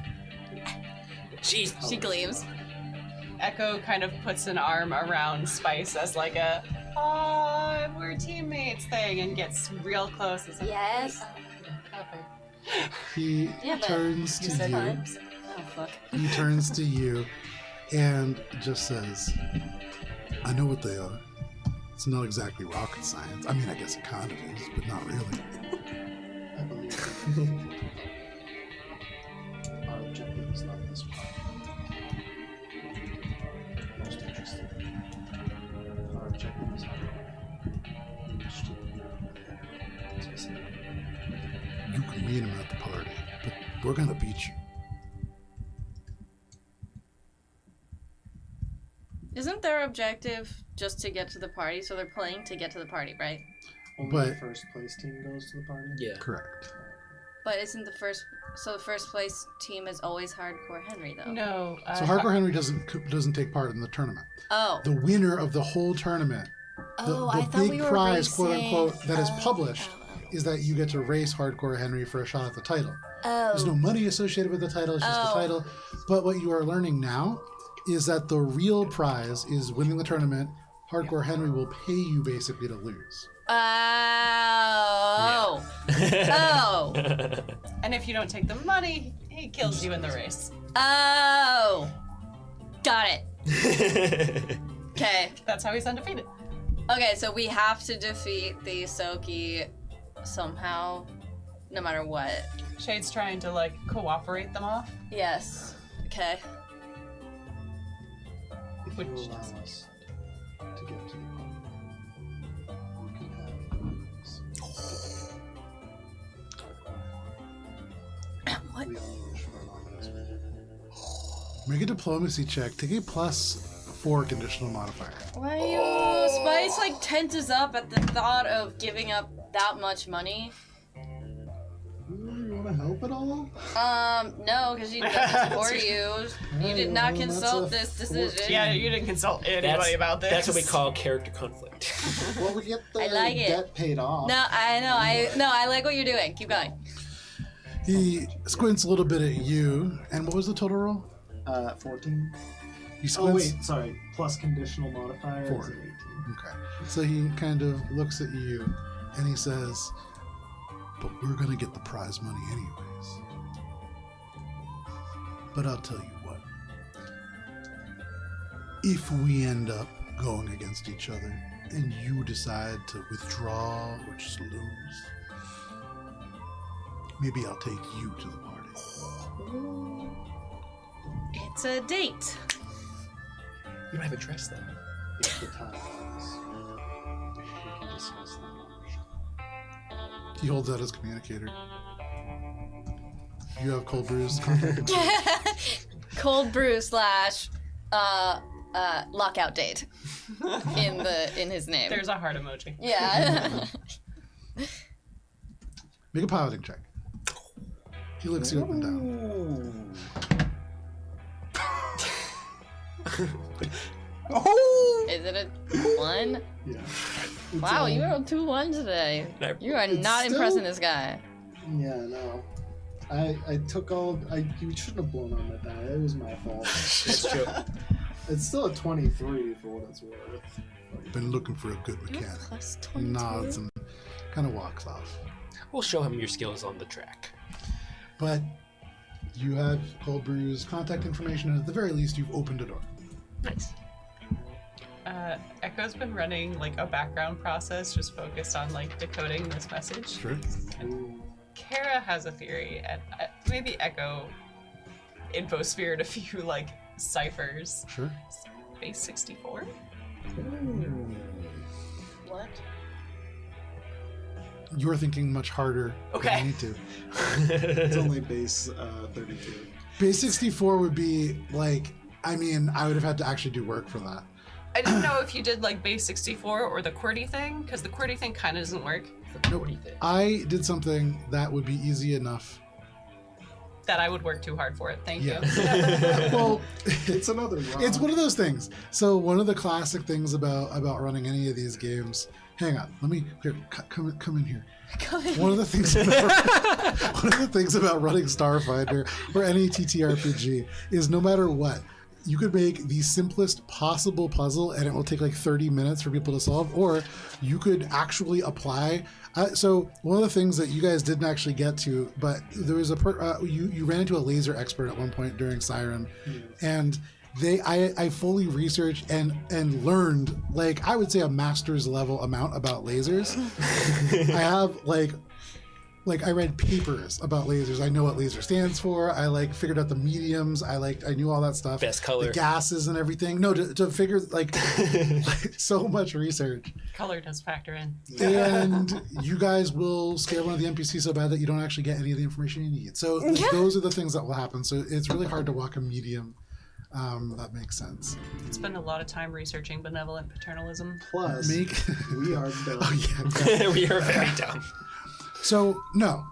She's She gleams. Echo kind of puts an arm around Spice as like a, oh, we're teammates thing, and gets real close. It's like, Yes. cover. He Yeah, but turns You to said you. arms. Oh, fuck. He turns to you and just says, I know what they are. It's not exactly rocket science. I mean, I guess it kind of is, but not really. I believe our objective is not this part. Most interested. Our objective is hardcore. We wish to hear over there specifically. You can meet him at the party, but we're going to beat you. Isn't their objective just to get to the party? So they're playing to get to the party, right? Only the But- first place team goes to the party? yeah. Correct. But isn't the first... So the first place team is always Hardcore Henry, though? No. So Hardcore Henry doesn't take part in the tournament. Oh. The winner of the whole tournament, Oh, the I thought big we were prize, racing. quote unquote, that is Oh, published oh, is that you get to race Hardcore Henry for a shot at the title. oh. There's no money associated with the title, it's just Oh. the title. But what you are learning now is that the real prize is winning the tournament. Hardcore Henry will pay you basically to lose. Oh. Oh. And if you don't take the money, he kills you in the race. Oh. Got it. Okay. That's how he's undefeated. Okay, so we have to defeat the Soki somehow, no matter what. Shade's trying to like cooperate them off. Yes. Okay. If Which you is- allow us to get to the party, you can have What? we only wish for an ominous visit. Make a diplomacy check. Take a +4 conditional modifier. Why are you... Spice, like, tenses up at the thought of giving up that much money. You want to help at all? No, because she doesn't support you. You did not Well, that's consult a this decision. 14. Yeah, you didn't consult anybody about this. That's what we call character conflict. Well, we get the I like it. debt paid off. No, I know. I like what you're doing. Keep going. He squints a little bit at you. And what was the total roll? 14. He Oh, squints. wait, sorry. Plus conditional modifier is 4. an 18. Okay. So he kind of looks at you and he says, but we're going to get the prize money anyways. But I'll tell you what. If we end up going against each other, and you decide to withdraw or just lose, maybe I'll take you to the party. It's a date. You don't have a dress though. If the time is, we can discuss that. He holds out his communicator. You have Cold Brew's contact information. Cold brew / lockout date in his name. There's a heart emoji. Yeah. Make a piloting check. He looks you up and down. Is it a 1? Yeah. Wow, you rolled 2 1s today. You are It's not still- impressing this guy. Yeah, no. I took all. You shouldn't have blown on that die. It was my fault. That's true. It's still a 23 for what it's worth. Been looking for a good mechanic. Plus He 22. nods and kind of walks off. We'll show him your skills on the track. But you have Cold Brew's contact information, and at the very least, you've opened a door. Nice. Echo's been running like a background process just focused on like decoding this message. Sure. Kara has a theory, and maybe Echo infosphered a few like ciphers. Sure. Base 64? What? You're thinking much harder Okay. than you need to. It's only base 32. Base 64 would be like, I mean, I would have had to actually do work for that. I didn't know if you did like base 64 or the QWERTY thing, because the QWERTY thing kind of doesn't work. Nope. I did something that would be easy enough. That I would work too hard for it. Thank you. Well, It's another rock. it's one of those things. So one of the classic things about running any of these games. Hang on, let me here. Come in here. One of the things about running Starfinder or any TTRPG is no matter what, you could make the simplest possible puzzle and it will take like 30 minutes for people to solve, or you could actually apply. So one of the things that you guys didn't actually get to, but there was you ran into a laser expert at one point during Siren, and I fully researched and learned, like, I would say a master's level amount about lasers. I have like I read papers about lasers. I know what laser stands for. I like figured out the mediums. I knew all that stuff. Best color. The gases and everything. No, to figure like so much research. Color does factor in. And you guys will scale one of the NPCs so bad that you don't actually get any of the information you need. So those are the things that will happen. So it's really hard to walk a medium. That makes sense. Spend a lot of time researching benevolent paternalism. Plus, we are done. Oh yeah. We are very dumb. So no,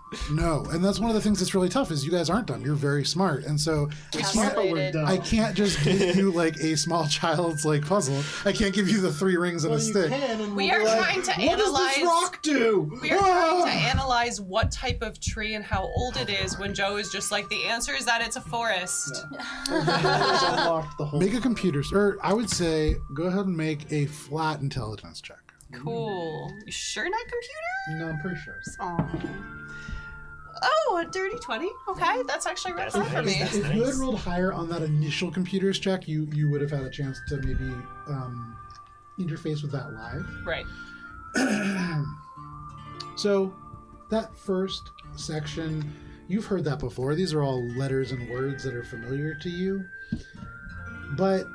and that's one of the things that's really tough is you guys aren't dumb. You're very smart, and so Calculated. done. I can't just give you like a small child's like puzzle. I can't give you the 3 rings and Well, a you stick. can, and We we'll are be like, trying to what does analyze- this rock do? We are trying to analyze what type of tree and how old it is when Joe is just like, the answer is that it's a forest. There's unlocked the whole. Make a computer, or I would say go ahead and make a flat intelligence check. Cool. You sure not computer? No, I'm pretty sure. Oh, a dirty 20. Okay, that's actually really That's hard for nice. me. That's If you had nice. rolled higher on that initial computers check, you would have had a chance to maybe interface with that live. Right. So that first section, you've heard that before. These are all letters and words that are familiar to you. But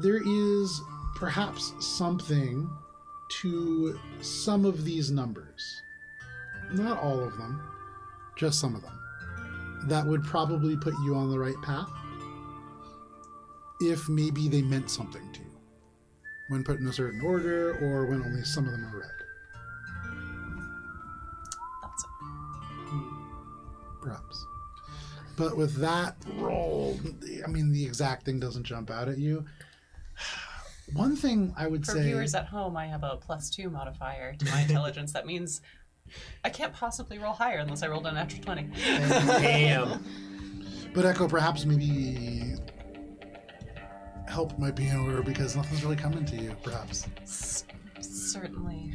there is perhaps something to some of these numbers. Not all of them, just some of them. That would probably put you on the right path if maybe they meant something to you when put in a certain order or when only some of them are read. That's Perhaps. But with that roll, I mean, the exact thing doesn't jump out at you. One thing I would For say... viewers at home, I have a +2 modifier to my intelligence. That means I can't possibly roll higher unless I rolled a natural 20. Damn. But Echo, perhaps maybe help might be in order because nothing's really coming to you, perhaps. Certainly.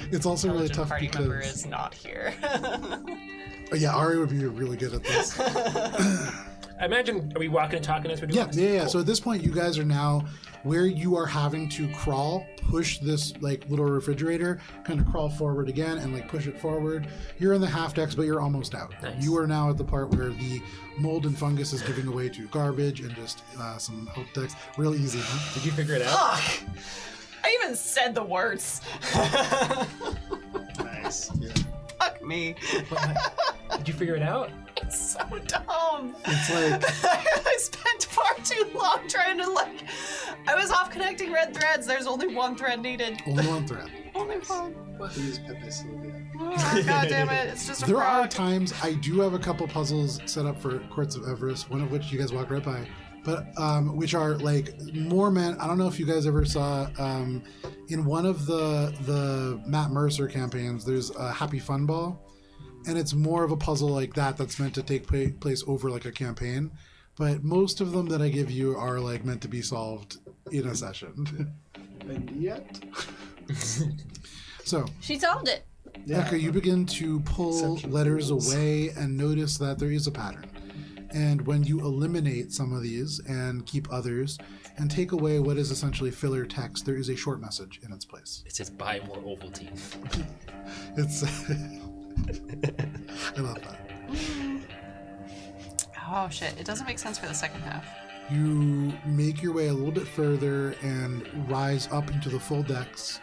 It's also really Intelligent tough party because... member is not here. Oh, yeah, Ari would be really good at this. I imagine, are we walking and talking as we're doing Yeah. Cool. So at this point, you guys are now where you are having to crawl, push this like little refrigerator, kind of crawl forward again and like push it forward. You're in the half decks, but you're almost out. Nice. You are now at the part where the mold and fungus is giving away to garbage and just some hope decks. Real easy, huh? Did you figure it out? Fuck! I even said the words. Nice. Yeah. Fuck me. Did you figure it out? It's so dumb. It's like I spent far too long trying to I was off connecting red threads. There's only one thread needed. only one thread. Only one. Please, Pepe Sylvia. Oh, God damn it. It's just a There are frog. times I do have a couple puzzles set up for Courts of Everest, one of which you guys walk right by, but which are like more meant. I don't know if you guys ever saw in one of the Matt Mercer campaigns. There's a Happy Fun Ball, and it's more of a puzzle like that that's meant to take place over like a campaign. But most of them that I give you are like meant to be solved in a session. And yet, So. She solved it. Eka, you begin to pull Exception letters rules. away and notice that there is a pattern. And when you eliminate some of these and keep others and take away what is essentially filler text, there is a short message in its place. It says buy more Ovaltine. It's I love that. Oh, shit. It doesn't make sense for the second half. You make your way a little bit further and rise up into the full decks.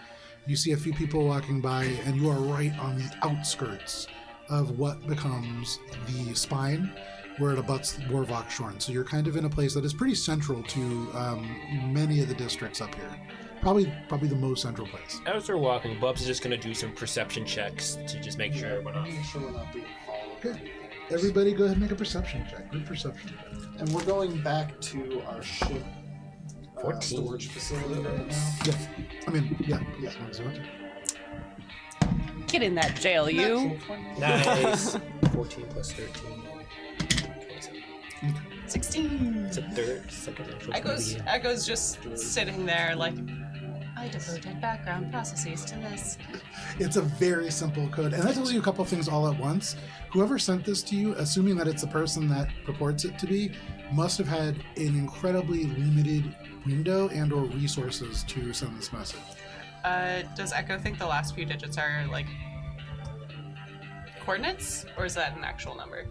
You see a few people walking by, and you are right on the outskirts of what becomes the spine, where it abuts Warvok Shorn. So you're kind of in a place that is pretty central to many of the districts up here. Probably the most central place. As we're walking, Bubs is just going to do some perception checks to just make sure we're not... make sure we're not being followed. Okay. Everybody go ahead and make a perception check. Group perception. And we're going back to our ship 14. storage facility right now. Yeah. I mean, yeah. Yeah. As long as you want to. Get in that jail, you. Nice. 14 plus 13. 16. It's a third, second natural 20. Echo's just sitting there like, I devoted background processes to this. It's a very simple code, and that tells you a couple things all at once. Whoever sent this to you, assuming that it's the person that purports it to be, must have had an incredibly limited window and or resources to send this message. Does Echo think the last few digits are like coordinates, or is that an actual number?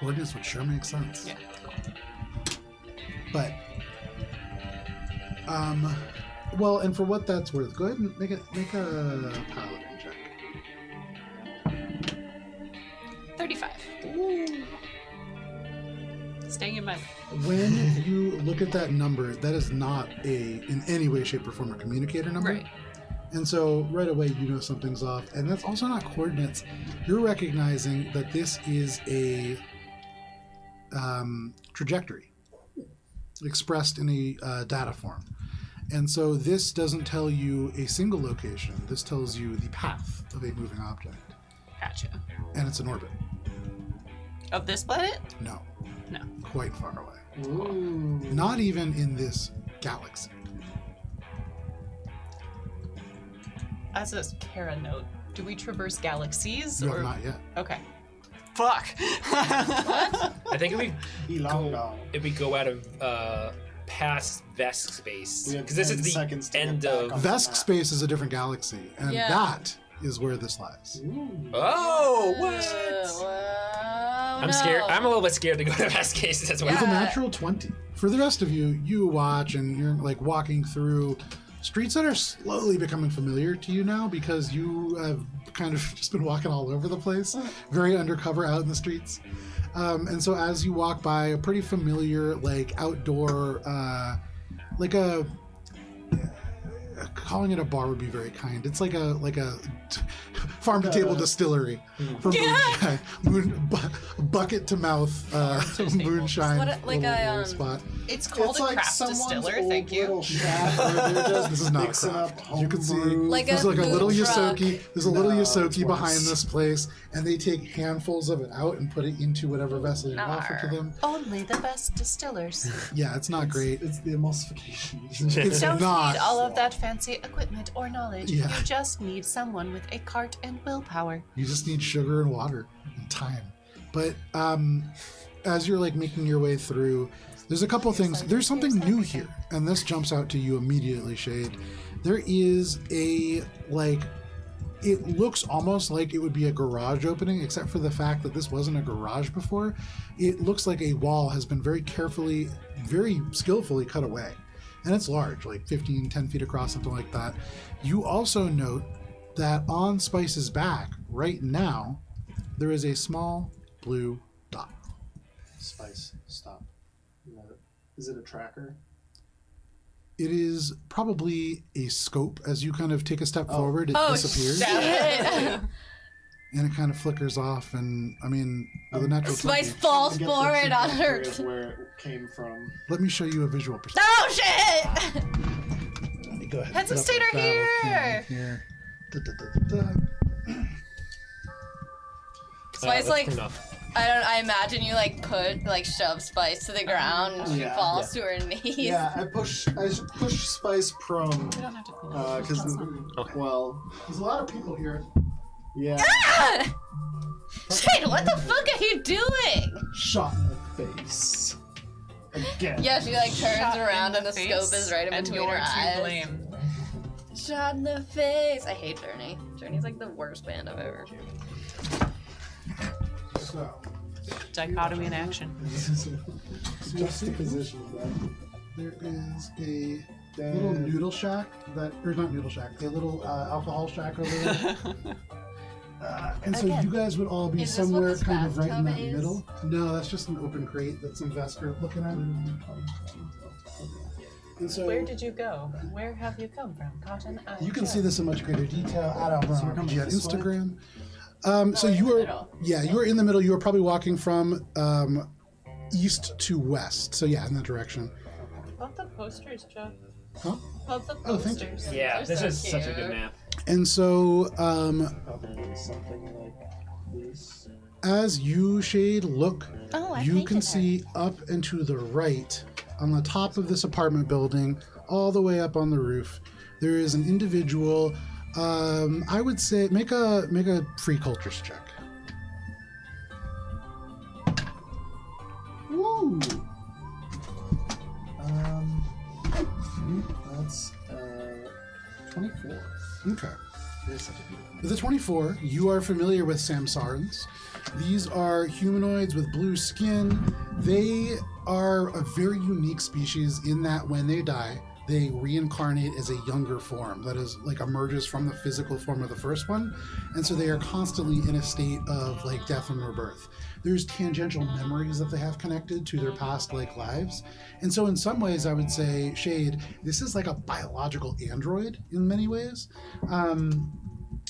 Coordinates would sure make sense. Yeah. But, well, and for what that's worth, go ahead and make a paladin check. 35. Staying in my. When you look at that number, that is not in any way, shape, or form a communicator number. Right. And so right away you know something's off. And that's also not coordinates. You're recognizing that this is a trajectory expressed in a data form. And so this doesn't tell you a single location. This tells you the path of a moving object. Gotcha. And it's an orbit. Of this planet? No. No. Quite far away. Ooh. Not even in this galaxy. As a Kara note, do we traverse galaxies? You or have not yet. Okay. Fuck. I think if we go out of past Vesk space, We have because this 10 is the seconds to end get back of... on. Vesk space is a different galaxy, and Yeah. that is where this lies. Oh, what? Well, I'm scared. I'm a little bit scared to go to Vesk cases as well. With a Yeah. natural 20. For the rest of you, you watch and you're like walking through streets that are slowly becoming familiar to you now because you have kind of just been walking all over the place, very undercover out in the streets. And so as you walk by a pretty familiar, like outdoor, like a calling it a bar would be very kind. It's like a farm to table distillery from moonshine, bucket to mouth moonshine. What, like little a, spot. It's called It's a like craft someone's distiller, old thank you. little shack where they're just This is not a mixing craft. up You can see homebrew. Like there's a like a little food truck. Yosoki. There's a little No, Yosoki it's behind worse. this place, and they take handfuls of it out and put it into whatever vessel you offer to them. Only the best distillers. Yeah, it's not great. It's the emulsification. It's Don't not. need all of that fancy equipment or knowledge. Yeah. You just need someone with a cart and willpower. You just need sugar and water and time. But as you're like making your way through, there's a couple things. There's something new here, and this jumps out to you immediately, Shade. There is a like, it looks almost like it would be a garage opening, except for the fact that this wasn't a garage before. It looks like a wall has been very carefully, very skillfully cut away. And it's large, like 10 feet across, something like that. You also note that on Spice's back, right now, there is a small blue dot. Spice, stop. Is it a tracker? It is probably a scope. As you kind of take a step forward, it disappears. Shit. And it kind of flickers off, and I mean, with a natural Spice 20. falls To get for the it on her. trajectory of where it came from. Let me show you a visual perspective. Oh shit! Let me go ahead. Heads and of put up state the are battle here! cam here. Da, da, da, da, da. Spice Let's like turn it off. I imagine you like shove Spice to the ground and she Yeah. falls to her knees. Yeah, I push Spice prone. We don't have to clean it. Because, well, There's a lot of people here. yeah. Ah! Shit, what the fuck are you doing? Shot in the face. Again. Yeah, she like turns Shot around in and the face, scope is right in and between you're her to eyes. blame. Shot in the face. I hate Journey. Journey's like the worst band I've ever. So, Dichotomy in action. Juxtaposition of that. there is a little noodle shack that, or not noodle shack, a little alcohol shack over there. And so Again, you guys would all be is this what somewhere this kind of right in that bathtub is? middle. No, that's just an open crate that some Vesper looking at. And so Where did you go? Where have you come from? Cotton Eye you can Joe. see this in much greater detail at our So we're coming on this way? Instagram. So in you the were, middle. yeah, you were in the middle. You were probably walking from east to west. So yeah, in that direction. Love the posters, Joe. Huh? Love the Oh, thank you. posters. Yeah, They're this so is such a cute. good map. And so Probably something like this. as you, Shade, look, Oh, I you painted can her. see up and to the right, on the top of this apartment building, all the way up on the roof, there is an individual. I would say make a free cultures check. Woo! That's 24. Okay. With the 24, you are familiar with Samsarans. These are humanoids with blue skin. They are a very unique species in that when they die, they reincarnate as a younger form that is like emerges from the physical form of the first one. And so they are constantly in a state of like death and rebirth. There's tangential memories that they have connected to their past like lives. And so in some ways I would say, Shade, this is like a biological android in many ways.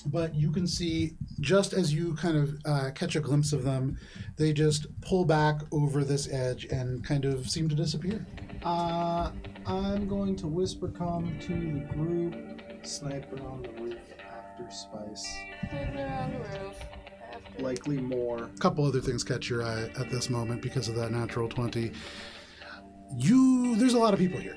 But you can see, just as you kind of catch a glimpse of them, they just pull back over this edge and kind of seem to disappear. I'm going to whisper come to the group. Sniper on the roof after Spice. They're on the roof. After. Likely more. A couple other things catch your eye at this moment because of that natural 20. There's a lot of people here.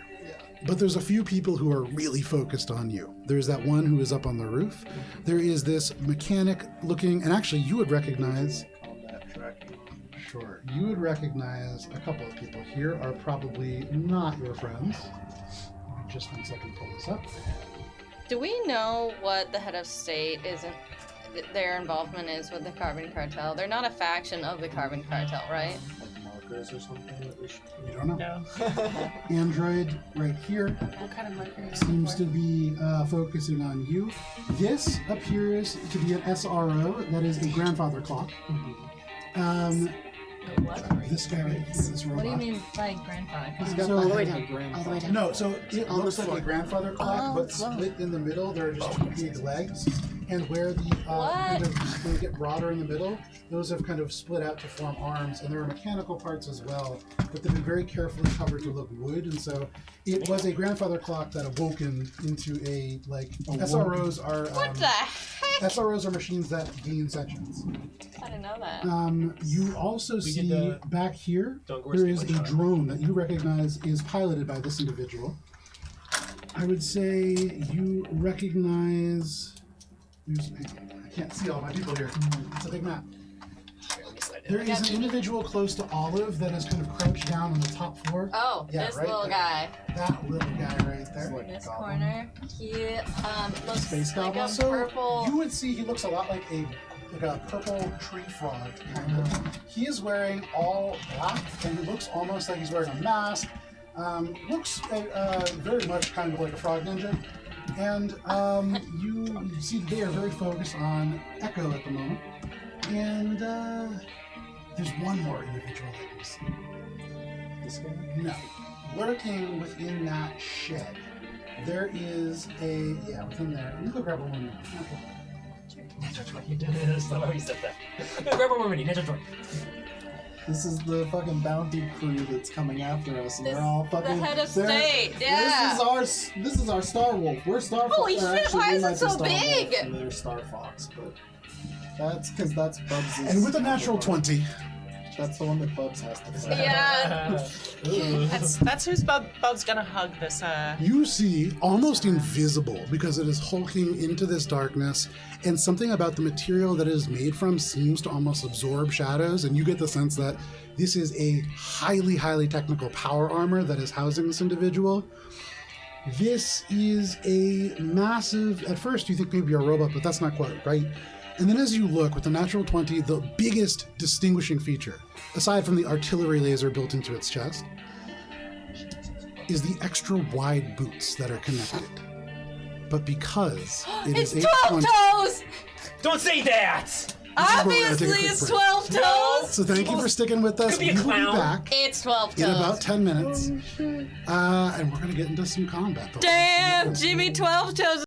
But there's a few people who are really focused on you. There's that one who is up on the roof. There is this mechanic looking, and actually you would recognize, Combat tracking. sure, you would recognize a couple of people here are probably not your friends. Give me just 1 second to pull this up. Do we know what the head of state their involvement is with the Carbon Cartel? They're not a faction of the Carbon Cartel, right? Like markers or something that we should. You don't know. No. Android right here What kind of marker is seems to be focusing on you. This appears to be an SRO, that is a grandfather clock. This guy right here, this robot. What do you mean by grandfather? Because So- all the way All down. All the way down. No, so it On the looks like floor. a grandfather clock, Oh, but floor. split in the middle. There are just two big legs, and where the kind of they get broader in the middle, those have kind of split out to form arms, and there are mechanical parts as well, but they've been very carefully covered to look wood, and so it was a grandfather clock that awoken into a SROs are What the heck? SROs are machines that gain sentience. I didn't know that. You also see did, back here, Don't go there is steal a my shot. drone that you recognize is piloted by this individual. I would say you recognize. I can't see all my people here. It's a big map. There is an individual close to Olive that is kind of crouched down on the top floor. Oh, Yeah, this right little there. guy That little guy right there. Like in this goblin. corner. He looks Space like goblin? a So purple. you would see he looks a lot like a purple tree frog kind of. He is wearing all black and he looks almost like he's wearing a mask. Looks very much kind of like a frog ninja. And you see they are very focused on Echo at the moment. And there's one more individual that you see. This guy? No. Lurking within that shed, there is within there. Let me go grab a one more. Ninja 20. That's not how you said that. Grab one already. Ninja 20. This is the fucking bounty crew that's coming after us, and they're all fucking. The head of they're- state, yeah. This is our Star Wolf. We're Star Fox. Holy shit, why is it so big? They're Star Fox, but that's because that's Bubs'. And with a natural 20, That's the one that Bubs has to fight. Yeah. Ooh. That's who's Bub's gonna hug this. you see almost invisible because it is hulking into this darkness, and something about the material that it is made from seems to almost absorb shadows, and you get the sense that this is a highly, highly technical power armor that is housing this individual. This is a massive, at first you think maybe a robot, but that's not quite right. And then as you look with the natural 20, the biggest distinguishing feature, aside from the artillery laser built into its chest, is the extra wide boots that are connected. But because It's is 12 toes! Don't say that! Obviously, quick it's break. 12 toes! So thank you for sticking with us. Could be a We will be clown. back It's 12 in toes. about 10 minutes. And we're going to get into some combat. Damn, Jimmy 12 toes.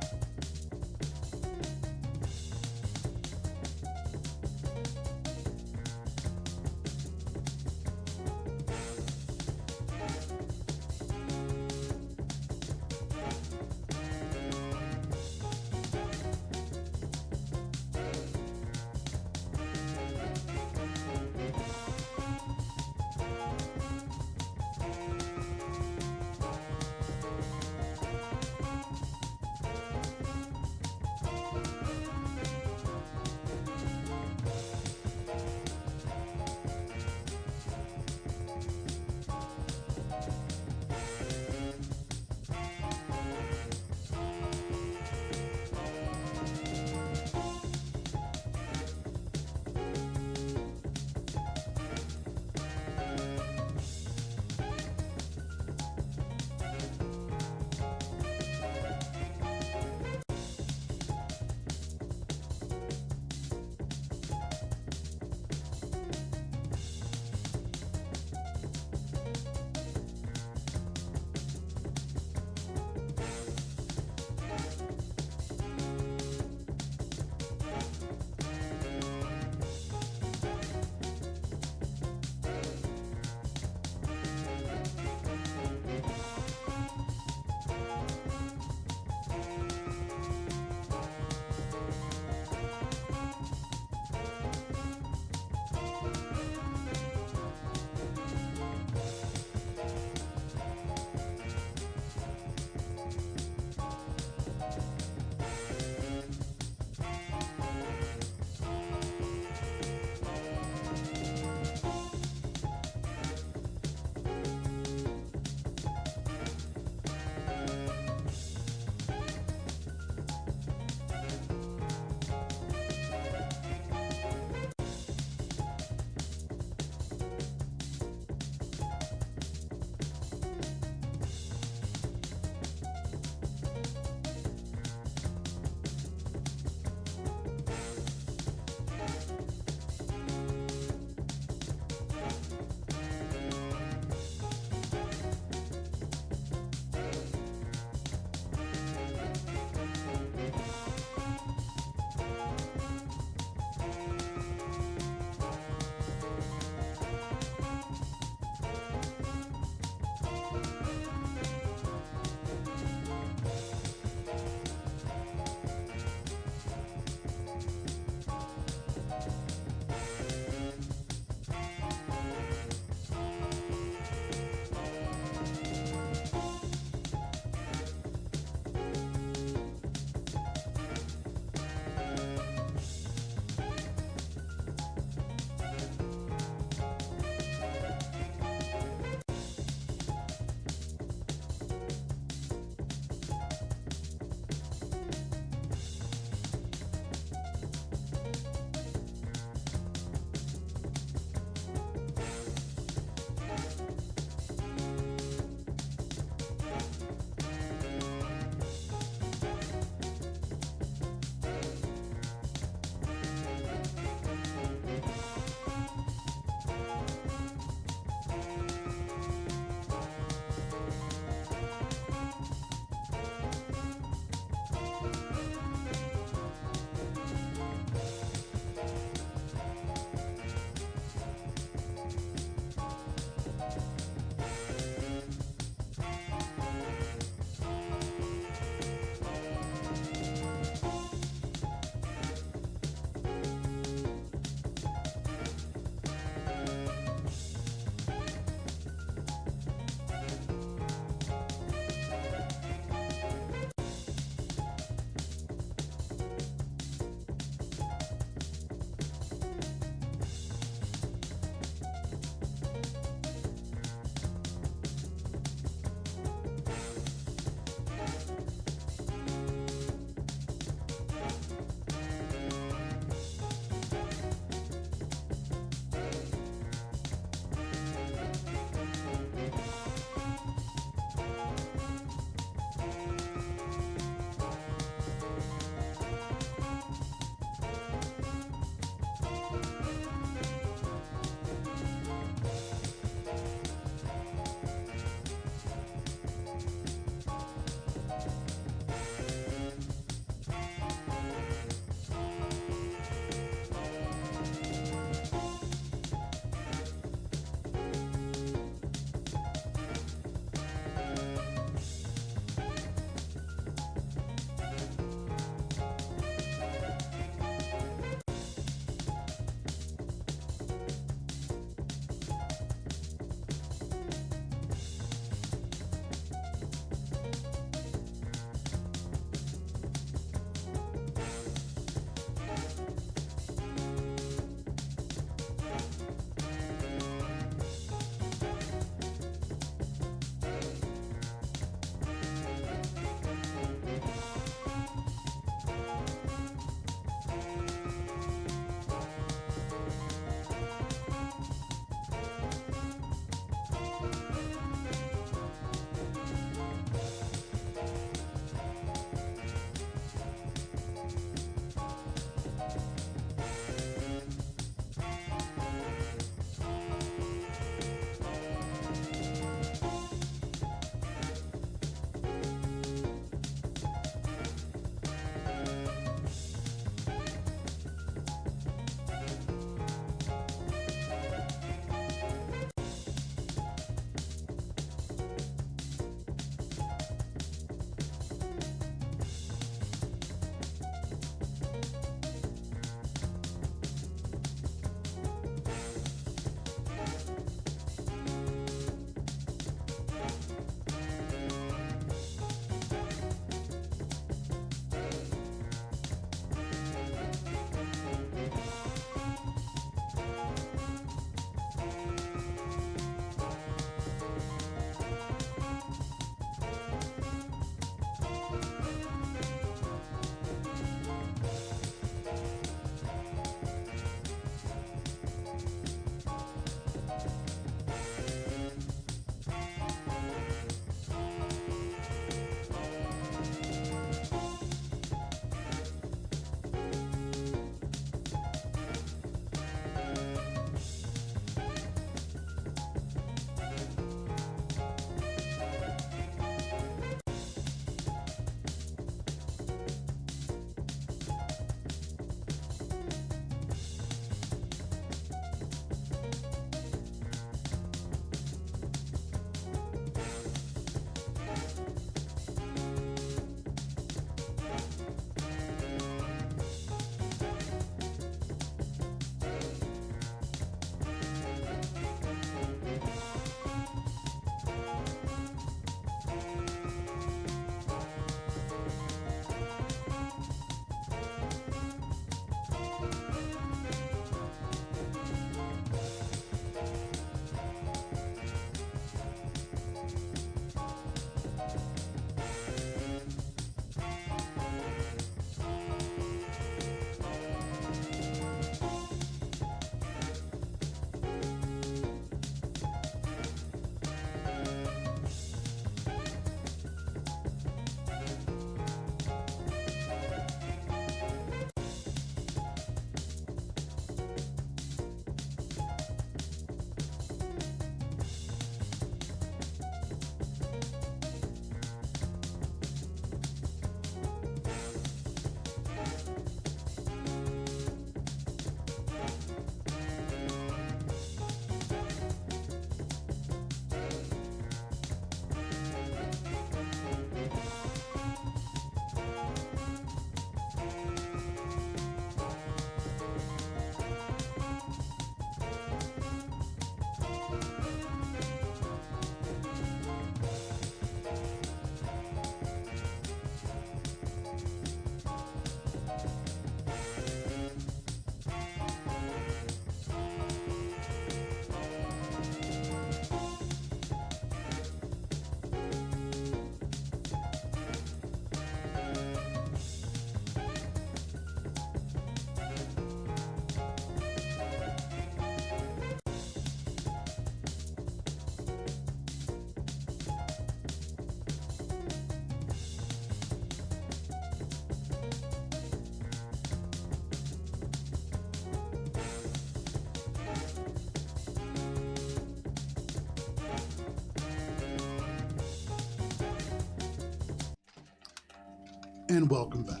And welcome back.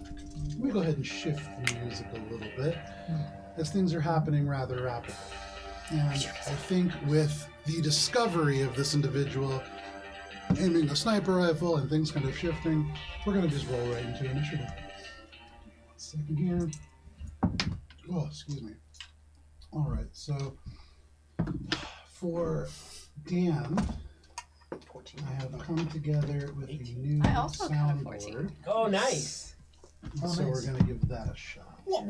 Let me go ahead and shift the music a little bit, as things are happening rather rapidly. And I think with the discovery of this individual aiming a sniper rifle and things kind of shifting, we're going to just roll right into initiative. Second here. Oh, excuse me. All right, so for Dan, I have come together with a new I also got a soundboard. 14. Oh, nice. So we're going to give that a shot. Yeah.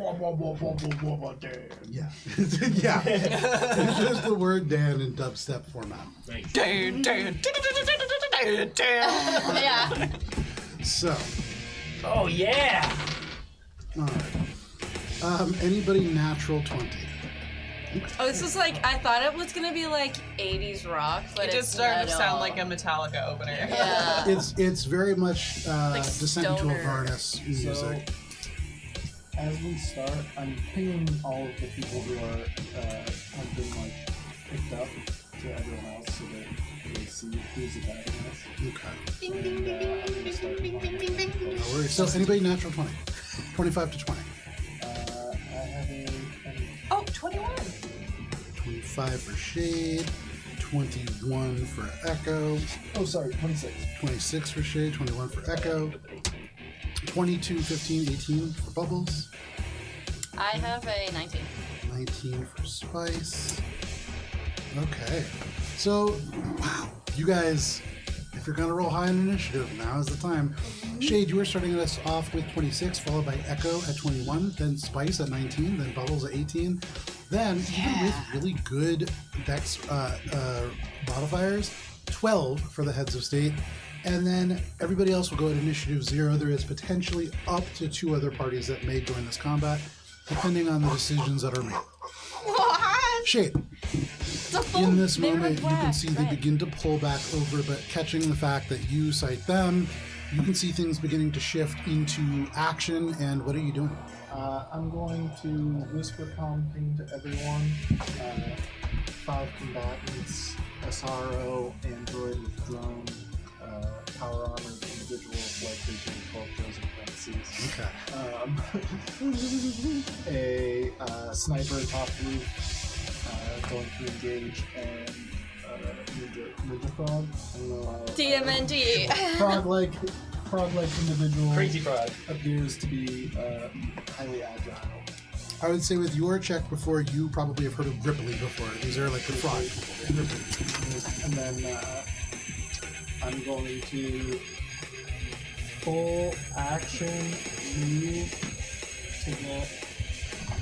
Yeah. It's just the word Dan in dubstep format. Nice. Dan, Dan, Dan, Dan. Yeah. So, Oh, yeah. all right. Anybody natural 20? Oh, this is like, I thought it was gonna be like 80s rock, but It just it's started to metal. sound like a Metallica opener. Yeah. It's very much Descent into stoner. Avernus music. So, as we start, I'm pinging all of the people who are have been like picked up to everyone else so that they see who's attacking us. Okay. And I'm gonna start playing. No worries. So, anybody natural 20? 25 to 20. I have a Oh, 21. 25 for Shade. 21 for Echo. oh sorry, 26. 26 for Shade. 21 for Echo. 22, 15, 18 for Bubbles. I have a 19. 19 for Spice. Okay. So, wow. You guys, if you're going to roll high in initiative, now is the time. Shade, you were starting us off with 26, followed by Echo at 21, then Spice at 19, then Bubbles at 18. Then, even with really good dex modifiers, 12 for the heads of state. And then everybody else will go at initiative 0. There is potentially up to 2 other parties that may join this combat, depending on the decisions that are made. What? Shade, It's a full in this moment, you can Midwest, see they right. begin to pull back over, but catching the fact that you cite them, you can see things beginning to shift into action. And what are you doing? I'm going to whisper calm thing to everyone. 5 combatants, SRO, android with drone, power armored individuals likely to be 12 chosen parentheses. Okay. A sniper top roof, going to engage, and ninja frog. I don't know how. TMNT. Frog-like individual. Crazy frog. Appears to be highly agile. I would say with your check before, you probably have heard of Ripley before. These are like the frog people. Ripley. And then I'm going to full action move to get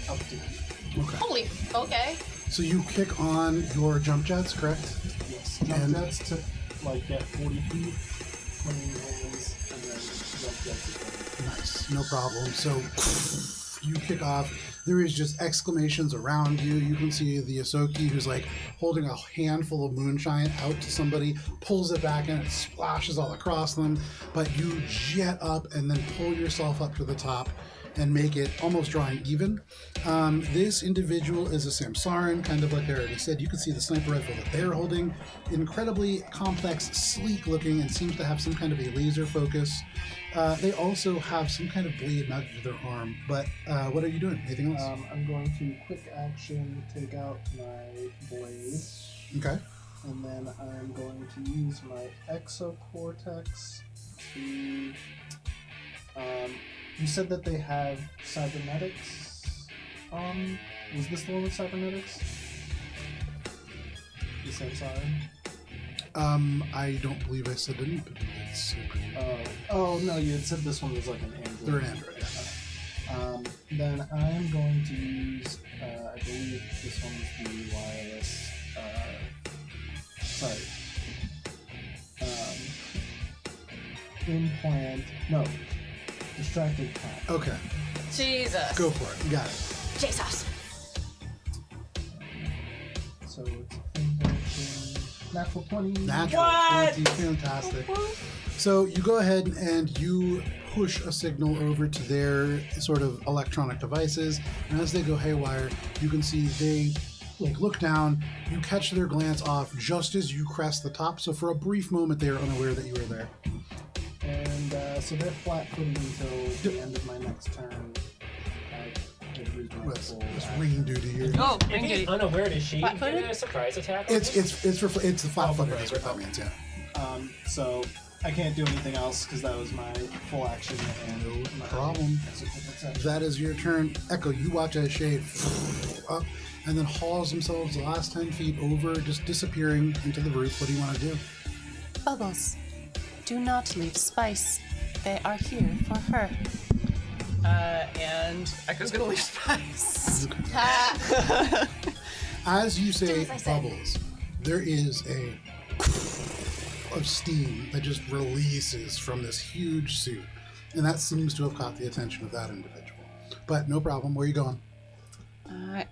up to here. Okay. Holy, okay. So you kick on your jump jets, correct? Yes, jump And- jets to like get 40 feet, swinging hands, and then jump jets again. Nice, no problem. So you kick off. There is just exclamations around you. You can see the Asoki who's like holding a handful of moonshine out to somebody, pulls it back and it splashes all across them. But you jet up and then pull yourself up to the top and make it almost drawing even. This individual is a Samsaran, kind of like I already said. You can see the sniper rifle that they're holding. Incredibly complex, sleek looking, and seems to have some kind of a laser focus. They also have some kind of blade mounted to their arm. But what are you doing? Anything else? I'm going to quick action take out my blade, Okay. and then I'm going to use my exocortex to. You said that they have cybernetics. Was this the one with cybernetics? The same sign? I don't believe I said any, but it's super. Oh no, you had said this one was like an android. They're an android, yeah. Then I am going to use, I believe this one was the wireless, implant, no, distracted pack. Okay, Jesus. go for it. You got it. Jesus. So it's invention, natural 20. Natural What? 20, fantastic. So you go ahead and you push a signal over to their sort of electronic devices, and as they go haywire, you can see they like look down. You catch their glance off just as you crest the top. So for a brief moment, they are unaware that you are there. And so they're flat-footed until the end of my next turn. I've used my This full ring duty here. Oh, If ring he's duty. unaware, does she get Flat-footed? a surprise attack? on It's this? the flat-footed. right, Is what that means. Yeah. So I can't do anything else because that was my full action and No my problem. action. That is your turn. Echo, you watch as Shade up and then hauls themselves the last 10 feet over, just disappearing into the roof. What do you want to do? Bubbles, do not leave Spice. They are here for her. And Echo's gonna leave Spice. As you say as I said. bubbles, there is a of steam that just releases from this huge suit. And that seems to have caught the attention of that individual. But no problem. Where are you going?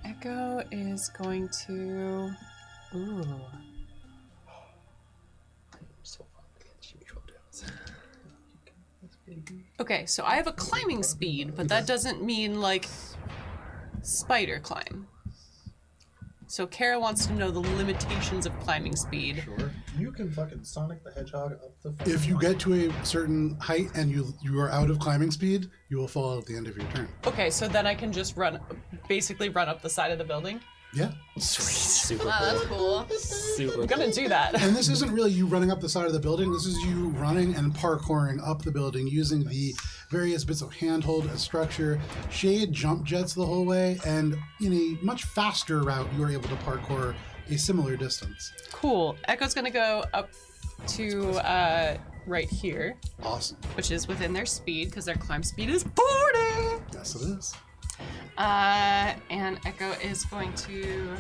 Echo is going to. Ooh. So fun. She be 12 downs. Okay, so I have a climbing speed, but that doesn't mean like spider climb. So Kara wants to know the limitations of climbing speed. Sure. You can fucking Sonic the Hedgehog up the. If you get to a certain height and you are out of climbing speed, you will fall at the end of your turn. Okay, so then I can just basically run up the side of the building. Yeah. Super Wow, that's cool. cool. Super I'm gonna do that. And this isn't really you running up the side of the building. This is you running and parkouring up the building using the various bits of handhold structure. Shade jump jets the whole way, and in a much faster route, you are able to parkour a similar distance. Cool. Echo's gonna go up to right here, Awesome. which is within their speed because their climb speed is 40. Yes, it is. And Echo is going to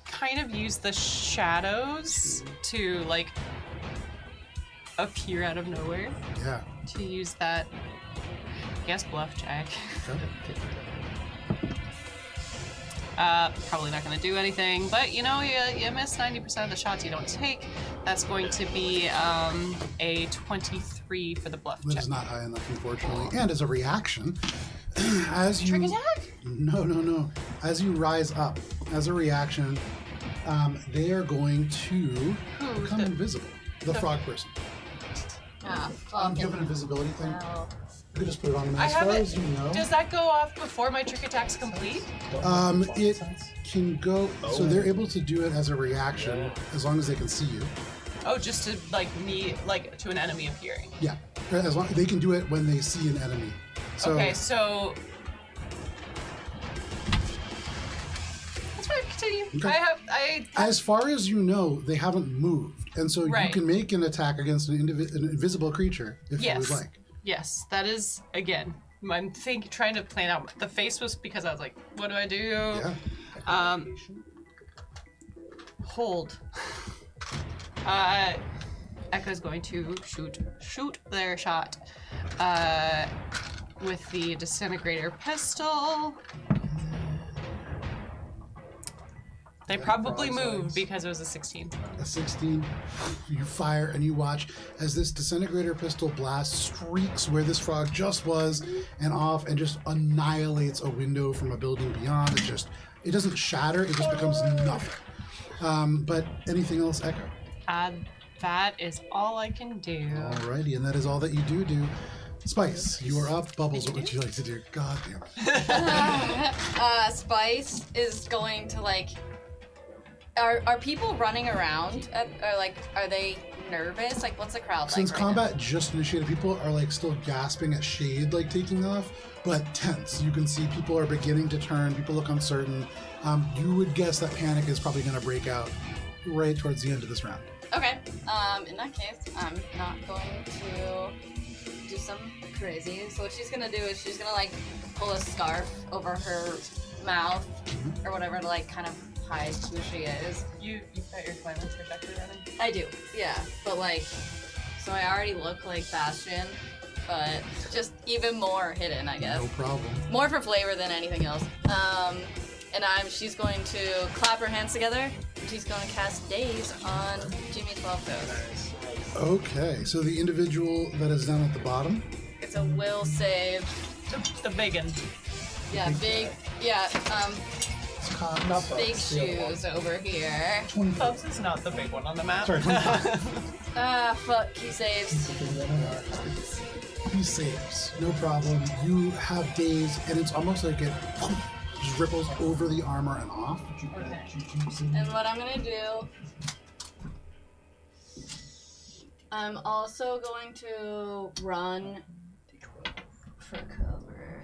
kind of use the shadows to like appear out of nowhere. Yeah. To use that, I guess, bluff check. Okay. Probably not going to do anything, but you know, you miss 90% of the shots you don't take. That's going to be a 23 for the bluff That check. is not high enough, unfortunately. And as a reaction, as you Trick attack? No. As you rise up, as a reaction, they are going to become invisible. The frog person. Ah, Do you have an invisibility thing? Wow. You could just put it on them. I As have far it. as you know, Does that go off before my trick attack's complete? it can go. So they're able to do it as a reaction as long as they can see you. Oh, just to like to an enemy appearing. Yeah, as long they can do it when they see an enemy. So Okay, so that's fine. Continue. Okay. I as far as you know, they haven't moved, and so Right. you can make an attack against an invisible creature if you Yes. would like. yes, that is again. I'm trying to plan out the face was because I was like, what do I do? Yeah. Hold. Echo's going to shoot their shot with the disintegrator pistol. They probably moved because it was a 16. A 16. You fire and you watch as this disintegrator pistol blast streaks where this frog just was and off and just annihilates a window from a building beyond. It doesn't shatter, it just becomes nothing. But anything else, Echo? That is all I can do. Alrighty, and that is all that you do. Spice, you are up. Bubbles, what would you like to do? God damn it. Spice is going to like. Are people running around? Are they nervous? Like, what's the crowd Since like? right combat just initiated, people are like still gasping at Shade like taking off, but tense. You can see people are beginning to turn. People look uncertain. You would guess that panic is probably going to break out right towards the end of this round. now? Okay. In that case, I'm not going to do something crazy. So what she's gonna do is she's gonna like pull a scarf over her mouth or whatever to like kind of hide who she is. You got your climate trajectory running? I do, yeah. But like, so I already look like Bastion, but just even more hidden, I guess. No problem. More for flavor than anything else. And she's going to clap her hands together. And she's going to cast Daze on Jimmy 12 Toes. Okay, so the individual that is down at the bottom. It's a will save. The big one. Yeah, big. Yeah. Not big shoes over here. 25. Bubs is not the big one on the map. Sorry, 25. Ah, fuck. He saves. He saves. No problem. You have daze, and it's almost like it just ripples over the armor and off. And what I'm gonna do, I'm also going to run for cover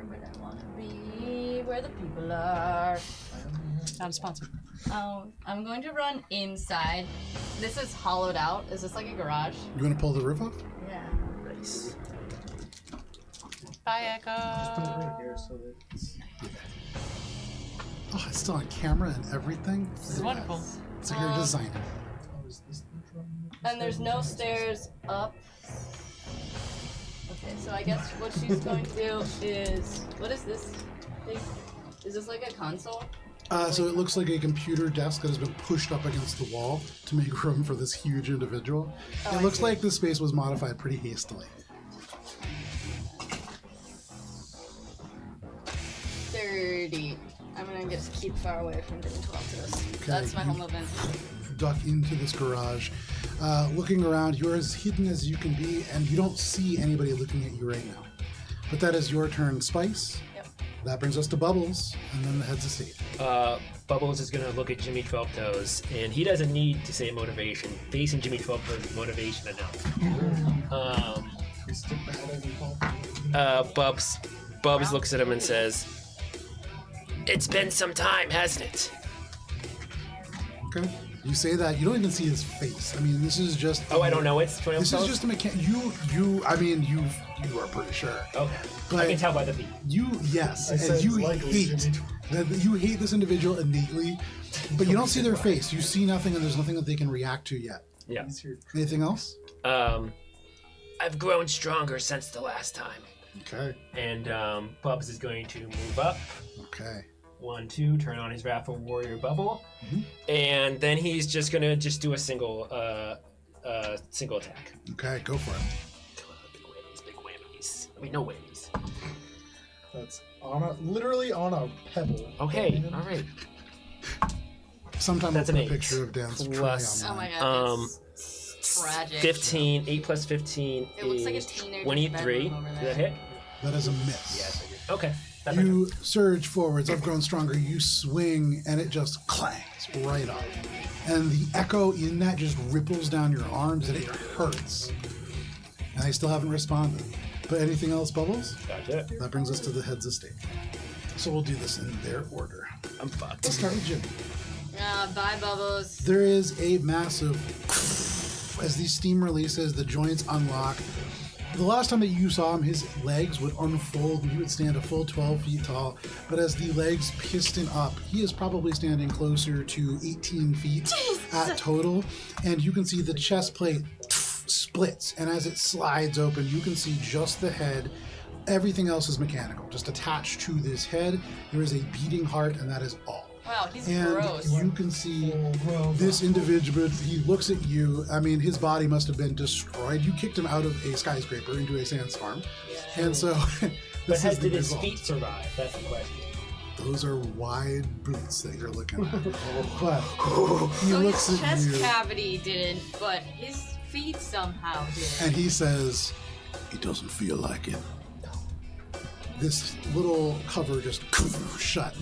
where I want to be, where the people are. Not a sponsor. I'm going to run inside. This is hollowed out. Is this like a garage? You want to pull the roof off? Yeah. Nice. Bye, Put it right Echo. here so that it's... Oh, it's still on camera and everything. This is wonderful. So you're a designer. Oh, is this the drum? And there's no stairs up. Okay, so I guess what she's going to do is, what is this thing? Is this like a console? So it looks like a computer desk that has been pushed up against the wall to make room for this huge individual. Oh, It I looks see. like this space was modified pretty hastily. 30. I'm gonna just keep far away from getting 12 to this. Okay, That's my whole movement. Duck into this garage. Looking around, you're as hidden as you can be, and you don't see anybody looking at you right now. But that is your turn, Spice. Yep. That brings us to Bubbles, and then the heads of state. Bubbles is gonna look at Jimmy 12 Toes, and he doesn't need to say motivation. Facing Jimmy 12 Toes is motivation enough. We stick the head in the hole. Bubs looks at him and says, It's been some time, hasn't it? Okay. You say that, you don't even see his face. I mean, this is just. "Oh, I don't know. It's 12 This Toes." is just a mechanic. You are pretty sure. Okay. But I can tell by the feet. Yes, I said and you it's likely hate Jimmy. that you hate this individual innately, but you don't see their face. You see nothing, and there's nothing that they can react to yet. Yeah. He's here. Anything else? I've grown stronger since the last time. Okay. And Bubs is going to move up. Okay. 1, 2, turn on his Wrathful Warrior bubble, Mhm. and then he's just gonna do a single attack. Okay. Go for it. Big whammies. I mean, no whammies. That's literally on a pebble. Okay, all right. Sometime That's I'll put an a picture 8. of Dan's tray Plus- Oh my online. god, it's tragic. 15. 8 plus 15 It looks like a is teenager's 23. bedroom over Does there. that hit? That is a miss. Yes. Okay. That You surge forwards. I've grown stronger. You swing, and it just clangs right off. And the echo in that just ripples down your arms, and it hurts. And I still haven't responded. But anything else, Bubbles? Gotcha. That brings us to the heads of state. So we'll do this in their order. I'm fucked. Let's start with Jimmy. Bye, Bubbles. There is a massive, as the steam releases, the joints unlock. The last time that you saw him, his legs would unfold and he would stand a full 12 feet tall. But as the legs piston up, he is probably standing closer to 18 feet at total. And you can see the chest plate splits. And as it slides open, you can see just the head. Everything else is mechanical. Just attached to this head, there is a beating heart, and that is all. Wow, he's And gross. you can see this individual, he looks at you. I mean, his body must have been destroyed. You kicked him out of a skyscraper into a sandstorm. And so, But this is the did his result. feet survive? That's the question. Those are wide boots that you're looking at. But he So looks his at chest you cavity didn't, but his feet somehow did. and he says, "It doesn't feel like it." This little cover just shut.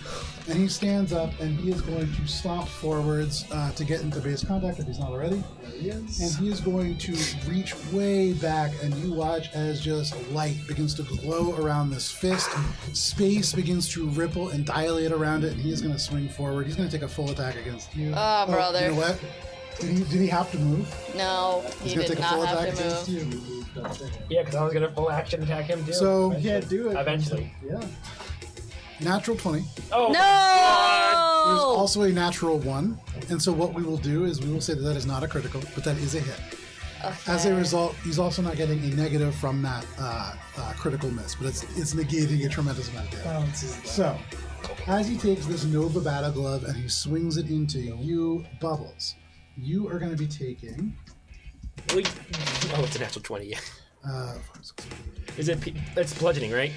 And he stands up and he is going to stomp forwards to get into base contact if he's not already. There he is. And he is going to reach way back, and you watch as just light begins to glow around this fist. Space begins to ripple and dilate around it, and he is going to swing forward. He's going to take a full attack against you. Oh, brother. You know what? Did he have to move? No, He's he going to did take a full not attack have to against move. you. Yeah, because I was gonna full action attack him too. So, Yeah, do it. Eventually. Yeah. natural 20. Oh. There's No! also a natural 1. And so what we will do is we will say that that is not a critical, but that is a hit. As a result, he's also not getting a negative from that critical miss, but it's negating a tremendous amount of damage. Bounces that. So, as he takes this Nova Battle Glove and he swings it into you, Bubbles, you are going to be taking... Wait. Oh, it's a natural 20. Uh, Is it? That's bludgeoning, right?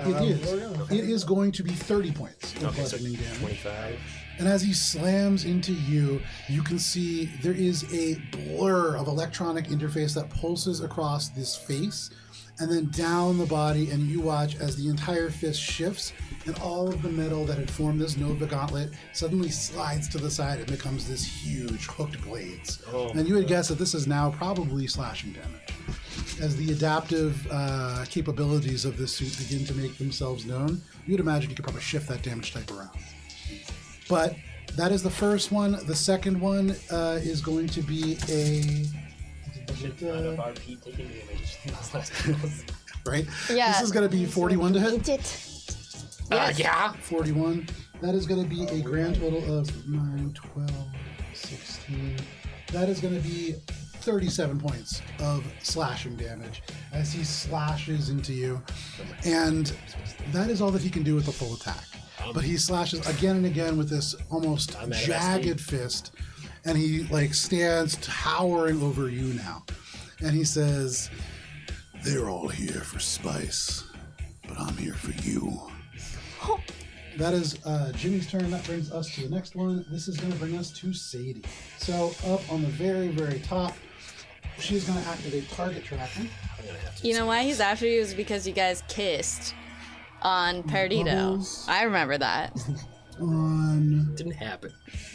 It is going to be 30 points of Okay, so bludgeoning damage. 25. And as he slams into you, you can see there is a blur of electronic interface that pulses across this face and then down the body, and you watch as the entire fist shifts and all of the metal that had formed this Nova Gauntlet suddenly slides to the side and becomes this huge hooked blades. And you would guess that this is now probably slashing damage. As the adaptive capabilities of this suit begin to make themselves known, you would imagine you could probably shift that damage type around. But that is the first one. The second one is going to be a... RP taking damage. right? Yeah. This is going to be 41 to hit. Yes. Yeah. 41. That is going to be a grand total of 9, 12, 16. That is going to be 37 points of slashing damage as he slashes into you. And that is all that he can do with the full attack. But he slashes again and again with this almost jagged fist. And he like stands towering over you now. And he says, "They're all here for spice, but I'm here for you." That is Jimmy's turn. That brings us to the next one. This is going to bring us to Sadie. So up on the very, very top, she's going to activate target tracking. You know why he's after you is because you guys kissed on Perdido. Bubbles. I remember that. On... Didn't happen.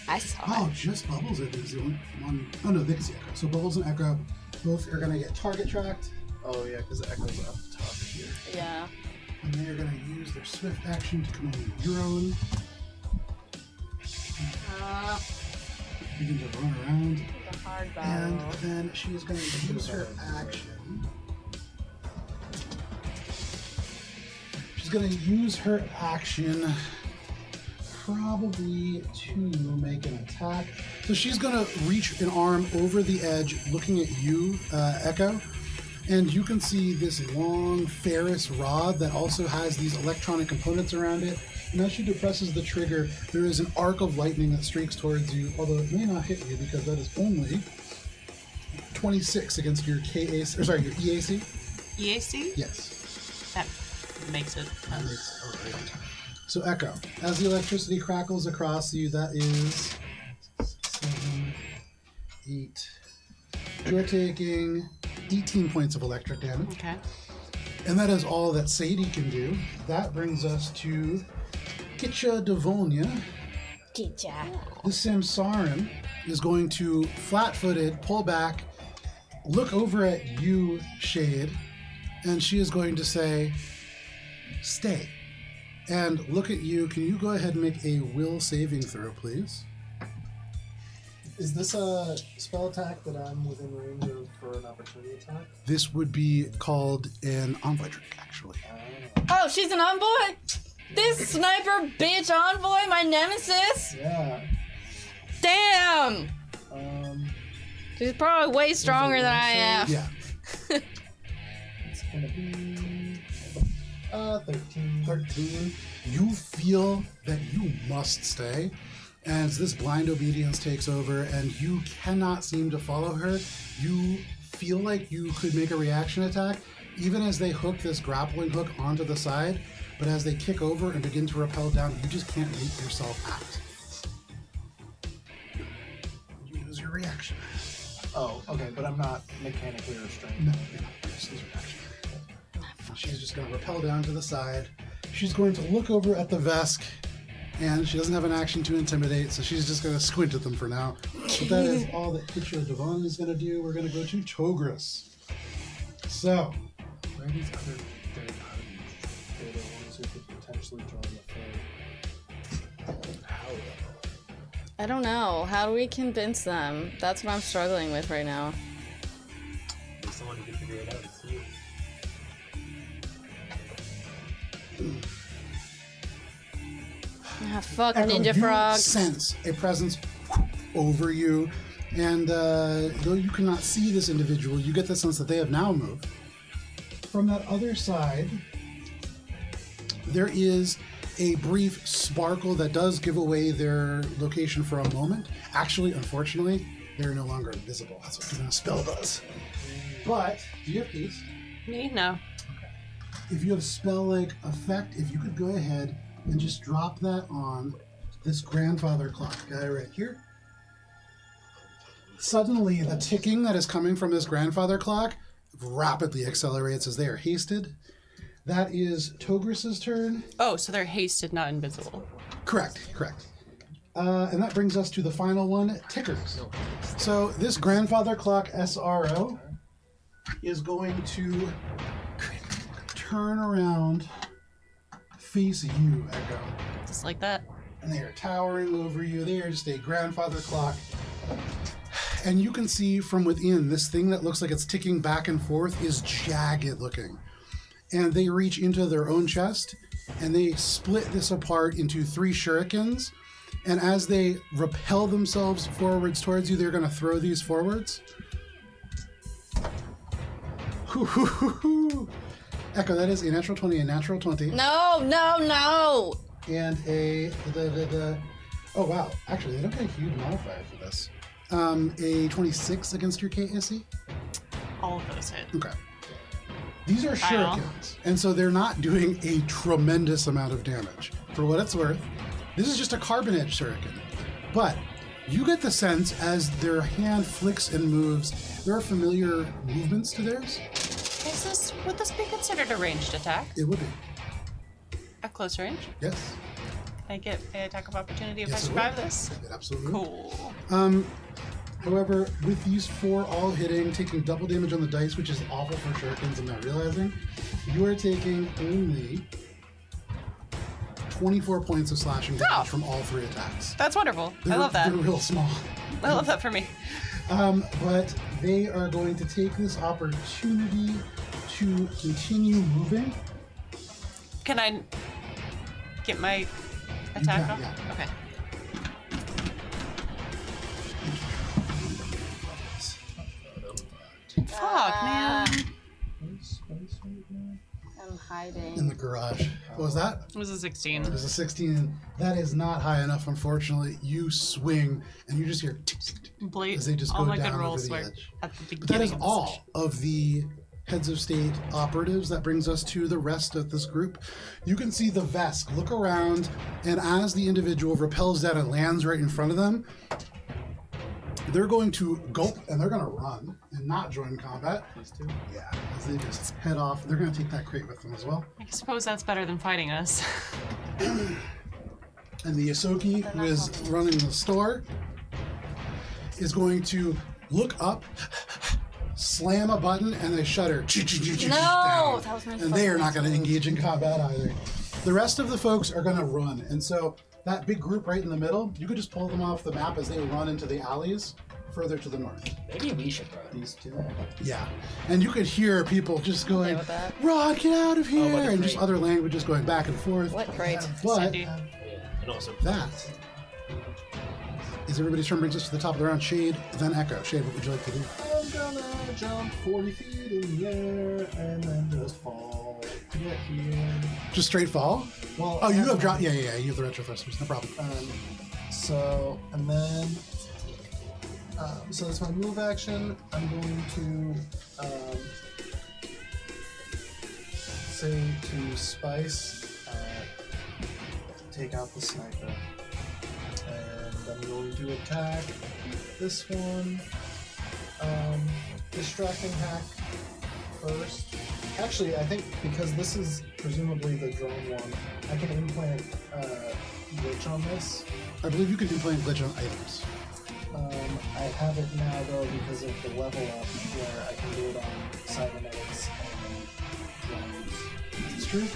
I saw Oh, it. just Bubbles, I think, is the only one. Oh, no, they can see Echo. So Bubbles and Echo both are going to get target tracked. Oh yeah, because Echo's up top here. Yeah. And they are going to use their swift action to come over your own. Begin to run around. The hard And battle. then she is going to use her action. She's going to use her action probably to make an attack. So she's going to reach an arm over the edge looking at you, Echo. And you can see this long ferrous rod that also has these electronic components around it. And as she depresses the trigger, there is an arc of lightning that streaks towards you, although it may not hit you because that is only 26 against your KAC, or sorry, your EAC? EAC? Yes. That makes it. So Echo, as the electricity crackles across you, that is 7, 8. You're taking 18 points of electric damage. Okay. And that is all that Sadie can do. That brings us to Kitcha Devonia. The Samsarin is going to flat-footed pull back, look over at you, Shade, and she is going to say, "Stay." And look at you. Can you go ahead and make a will saving throw, please? Is this a spell attack that I'm within range of for an opportunity attack? This would be called an envoy trick, actually. Oh, she's an envoy? This sniper bitch envoy, my nemesis? Yeah. Damn! She's probably way stronger than I am. Yeah. It's gonna be 13. 13. You feel that you must stay. As this blind obedience takes over and you cannot seem to follow her, you feel like you could make a reaction attack, even as they hook this grappling hook onto the side, but as they kick over and begin to rappel down, you just can't make yourself act. You use your reaction. Oh, okay, but I'm not mechanically restrained. No, you're not. This is your action. She's just going to rappel down to the side. She's going to look over at the Vesk, and she doesn't have an action to intimidate, so she's just going to squint at them for now. But that is all that Kitcha Devon is going to do. We're going to go to Togris. So, Where are these other third parties? They're the ones who could potentially join the fray. I don't know. How do we convince them? That's what I'm struggling with right now. There's someone who can figure it out. It's you. Ah, fuck Echo, Ninja you Frog. sense a presence over you, and though you cannot see this individual, you get the sense that they have now moved. From that other side, there is a brief sparkle that does give away their location for a moment. Actually, unfortunately, they're no longer invisible. That's what giving a spell does. But, do you have peace? Me? No. if you have spell-like effect, if you could go ahead and just drop that on this grandfather clock guy right here. Suddenly, the ticking that is coming from this grandfather clock rapidly accelerates as they are hasted. That is Togris's turn. Oh, so they're hasted, not invisible. Correct. And that brings us to the final one, tickers. So this grandfather clock SRO is going to turn around, face you, Echo. Just like that. And they are towering over you. They are just a grandfather clock. And you can see from within, this thing that looks like it's ticking back and forth is jagged looking. And they reach into their own chest, and they split this apart into 3 shurikens. And as they repel themselves forwards towards you, they're going to throw these forwards. Echo, that is a natural 20, a natural 20. No. And a... Oh, wow. Actually, they don't get a huge modifier for this. A 26 against your KSE? All of those hit. Okay. These are shurikens, and so they're not doing a tremendous amount of damage. For what it's worth, this is just a carbon edge shuriken. But you get the sense as their hand flicks and moves, there are familiar movements to theirs. Would this be considered a ranged attack? It would be. A close range? Yes. Can I get an attack of opportunity if Yes, I it survive would. this? It absolutely. Cool. However, with these 4 all hitting, taking double damage on the dice, which is awful for shurikens, I'm not realizing, you are taking only 24 points of slashing damage from all 3 attacks. That's wonderful. I love that. They're real small. I love that for me. But they are going to take this opportunity to continue moving. Can I get my attack can, off? yeah. Okay. Fuck, man. I'm hiding. In the garage. What was that? It was a 16. It was a 16. That is not high enough, unfortunately. You swing, and you just hear tick, tick, tick, as they just all go my good down over rolls the were edge. at the beginning. But that is of the all session. of the heads of state operatives. That brings us to the rest of this group. You can see the Vesk look around, and as the individual repels down and lands right in front of them, they're going to gulp and they're going to run and not join combat. These 2? Yeah, as they just head off. They're going to take that crate with them as well. I suppose that's better than fighting us. And the Yosoki, who is running the store, is going to look up, slam a button, and they shudder. No, that was my and they are not going to engage in combat either. The rest of the folks are going to run, and so that big group right in the middle, you could just pull them off the map as they run into the alleys further to the north. Maybe we should run. These 2. Yeah, and you could hear people just going, with that. "Rod, get out of here!" but the and just crate. other languages going back and forth. What crate? But Cindy. Yeah, and also that is everybody's turn. Brings us to the top of the round. Shade, then Echo. Shade, what would you like to do? I'm gonna jump 40 feet in the air and then just fall to get here. Just straight fall? Well, Oh, you have dropped. Yeah. You have the retro thrusters. No problem. So, and then, so that's my move action. I'm going to say to Spice, take out the sniper. And I'm going to attack this one. Distracting hack first. Actually, I think because this is presumably the drone one, I can implant glitch on this. I believe you can implant glitch on items. I have it now though because of the level up where I can do it on cybernetics and drones. It's true.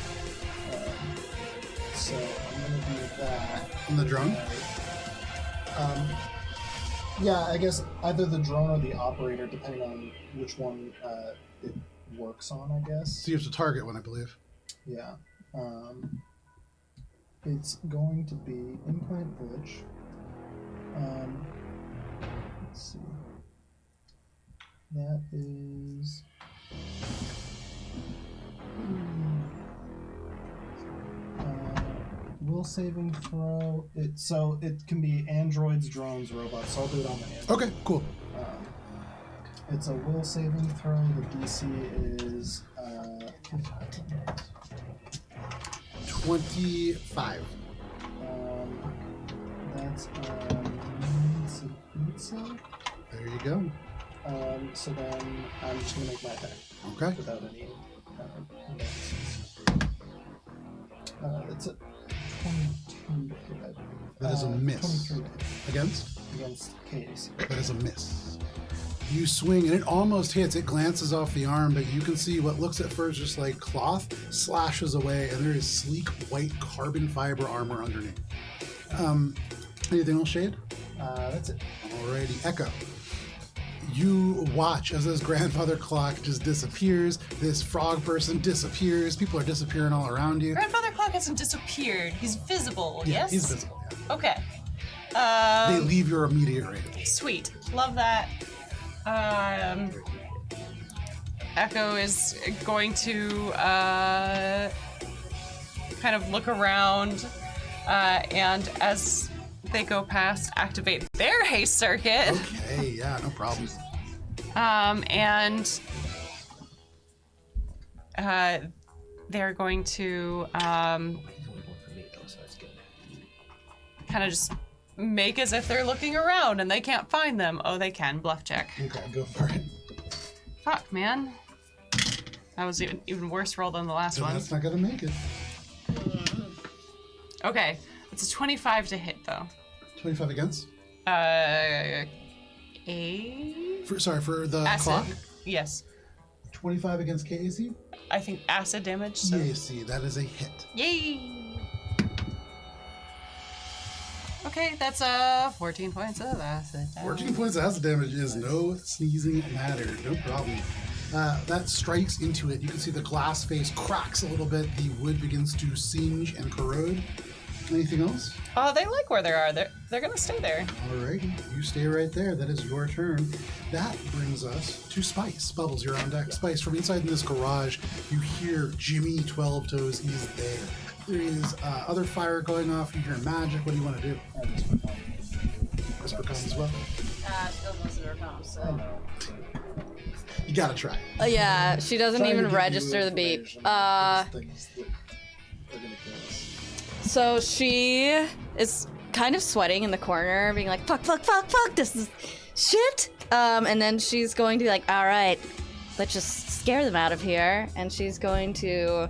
So I'm gonna do that. On the drone? Yeah, I guess either the drone or the operator, depending on which one it works on, I guess. So you have to target one, I believe. Yeah. It's going to be implant glitch. Let's see. That is. Will saving throw. So it can be androids, drones, robots. So I'll do it on the android. Okay, cool. It's a will saving throw. The DC is 25. That's pizza. There you go. So then I'm just gonna make my attack Okay. without any. It's a 22 to hit, I believe. That is a miss. 23 to hit Against? against Casey. That is a miss. You swing and it almost hits. It glances off the arm, but you can see what looks at first just like cloth slashes away, and there is sleek white carbon fiber armor underneath. Anything else, Shade? That's it. Alrighty, Echo. You watch as this grandfather clock just disappears. This frog person disappears. People are disappearing all around you. Grandfather Clock hasn't disappeared. He's visible, Yeah, yes? he's visible. Yeah. Okay. They leave your immediate range. Sweet. Love that. Echo is going to kind of look around and as they go past, activate their haste circuit. Okay, yeah, no problem. And they're going to kind of just make as if they're looking around and they can't find them. Oh, they can. Bluff check. Okay, go for it. Fuck, man. That was even worse roll than the last So one. that's not gonna make it. Okay, it's a 25 to hit though. 25 against? A For the acid. clock? Yes, 25 against KAC? I think acid damage. So. KAC, that is a hit. Yay! Okay, that's 14 points of acid. 14 points of acid damage is no sneezing matter, no problem. That strikes into it. You can see the glass face cracks a little bit. The wood begins to singe and corrode. Anything else? Oh, they like where they are. They're gonna stay there. Alrighty, you stay right there. That is your turn. That brings us to Spice. Bubbles, you're on deck. Spice, from inside in this garage, you hear Jimmy 12 Toes is there. There is other fire going off. You hear magic. What do you want to do? Whisper comes as well. She doesn't listen to her comms, so. You gotta try. Yeah, she doesn't Trying to even give you register the beep. information about these things that are gonna kill us. So she is kind of sweating in the corner, being like, fuck, fuck, fuck, fuck, this is shit. And then she's going to be like, all right, let's just scare them out of here. And she's going to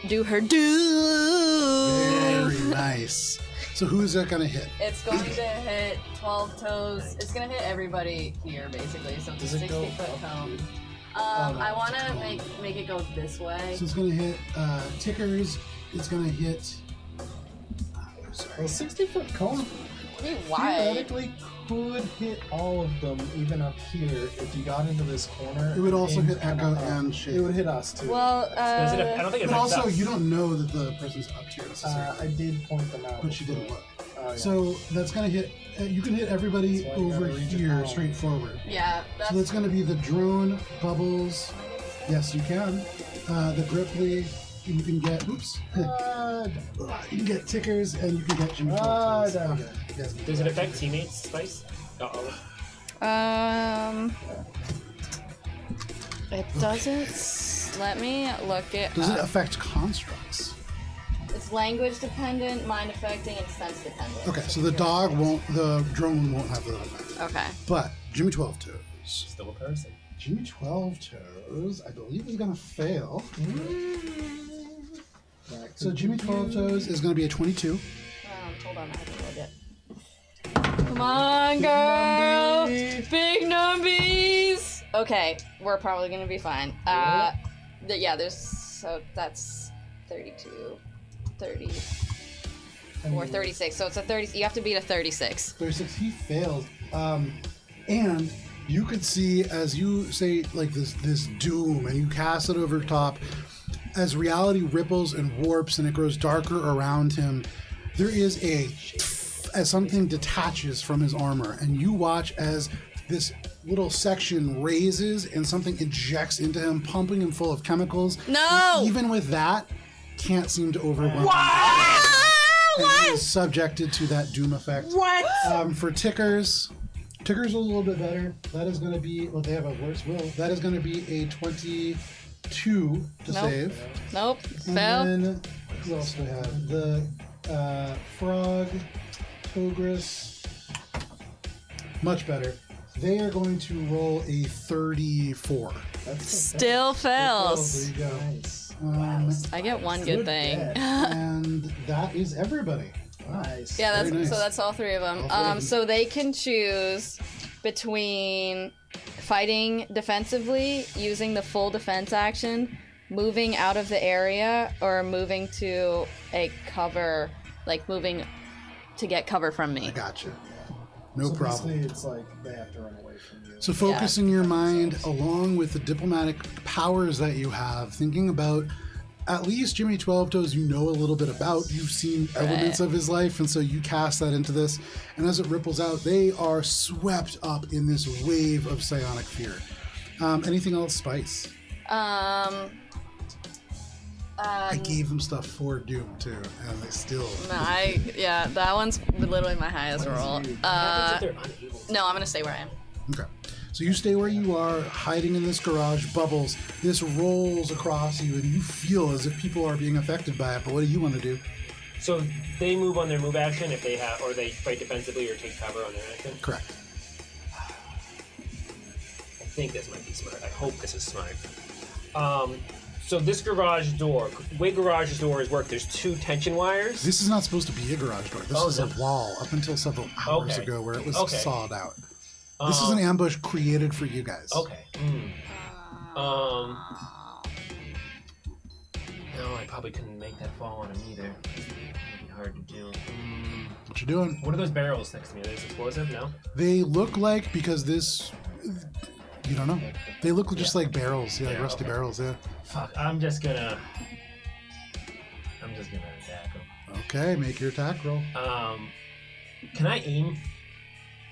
do her do. Very nice. So who's that gonna hit? It's going to hit 12 Toes. It's going to hit everybody here, basically. So it's Does a it go 60-foot up? cone. no, I want it's to a make it go this way. So it's gonna hit Tickers. It's gonna hit. Well, 60-foot cone Pretty wide. theoretically could hit all of them, even up here, if you got into this corner. It would also and hit Echo up. and Shade. It would hit us too. Well, I don't think it But affects also, us. you don't know that the person's up here necessarily. I did point them out. But she didn't before. look. Oh, yeah. So that's gonna hit. You can hit everybody That's why you over gotta read your here, column. straight forward. yeah, So that's gonna be the drone, Bubbles. Yes, you can. The Gripply. You can get. Oops. You can get Tickers, and you can get Jimmy. Twelve Toes. there we go. Yes. Does it affect teammates, Spice? Uh-oh. It doesn't. Let me look it Does it up. affect constructs? It's language dependent, mind affecting, and sense dependent. Okay, so the dog won't. The drone won't have that effect. Okay. But Jimmy 12 Toes. Still a person. Jimmy 12 Toes, I believe, is gonna fail. So Jimmy 12 Toes is gonna be a 22. Hold on, I have to look it. Come on, girl! Big numbies! Okay, we're probably gonna be fine. Yeah, there's. So that's 32, 34, 36. So it's a 30. You have to beat a 36. 36, he fails. And you could see as you say like this doom and you cast it over top, as reality ripples and warps and it grows darker around him, there is as something detaches from his armor, and you watch as this little section raises and something ejects into him, pumping him full of chemicals. No! Even with that, can't seem to overwhelm him. And he is subjected to that doom effect. What? For Tickers a little bit better. That is going to be, well, they have a worse will. That is going to be a 23 2 to Nope. save. Nope. And Fail. then, who else do we have? The frog, Togris. Much better. They are going to roll a 34. Still fails. There you go. Nice. I get one good thing. And that is everybody. Nice. Yeah, that's Very nice. so that's all three of them. All three of them. So they can choose between fighting defensively, using the full defense action, moving out of the area, or moving to a cover, like moving to get cover from I me. gotcha. No So problem. basically, it's like they have to run away from you. So focusing your mind along with the diplomatic powers that you have, thinking about at least Jimmy 12 Toes you know a little bit about. You've seen elements of his life, and so you cast that into this. And as it ripples out, they are swept up in this wave of psionic fear. Anything else, Spice? I gave them stuff for Doom too, and they still. Yeah, that one's literally my highest roll. If they're unable. No, I'm gonna stay where I am. Okay. So you stay where you are, hiding in this garage. Bubbles. This rolls across you, and you feel as if people are being affected by it. But what do you want to do? So they move on their move action if they have, or they fight defensively or take cover on their action. Correct. I think this might be smart. I hope this is smart. So this garage door, the way garage doors work, there's 2 tension wires. This is not supposed to be a garage door. This Oh, is a no. wall up until several hours Okay. ago where it was Okay. sawed out. This is an ambush created for you guys. Okay. No, I probably couldn't make that fall on him either. It'd be hard to do. What you doing? What are those barrels next to me? Are those explosive? No? They look like, because this, you don't know. They look just like barrels. Yeah, Yeah, rusty okay. barrels, yeah. Fuck, I'm just gonna attack him. Okay, make your attack roll. Can I aim?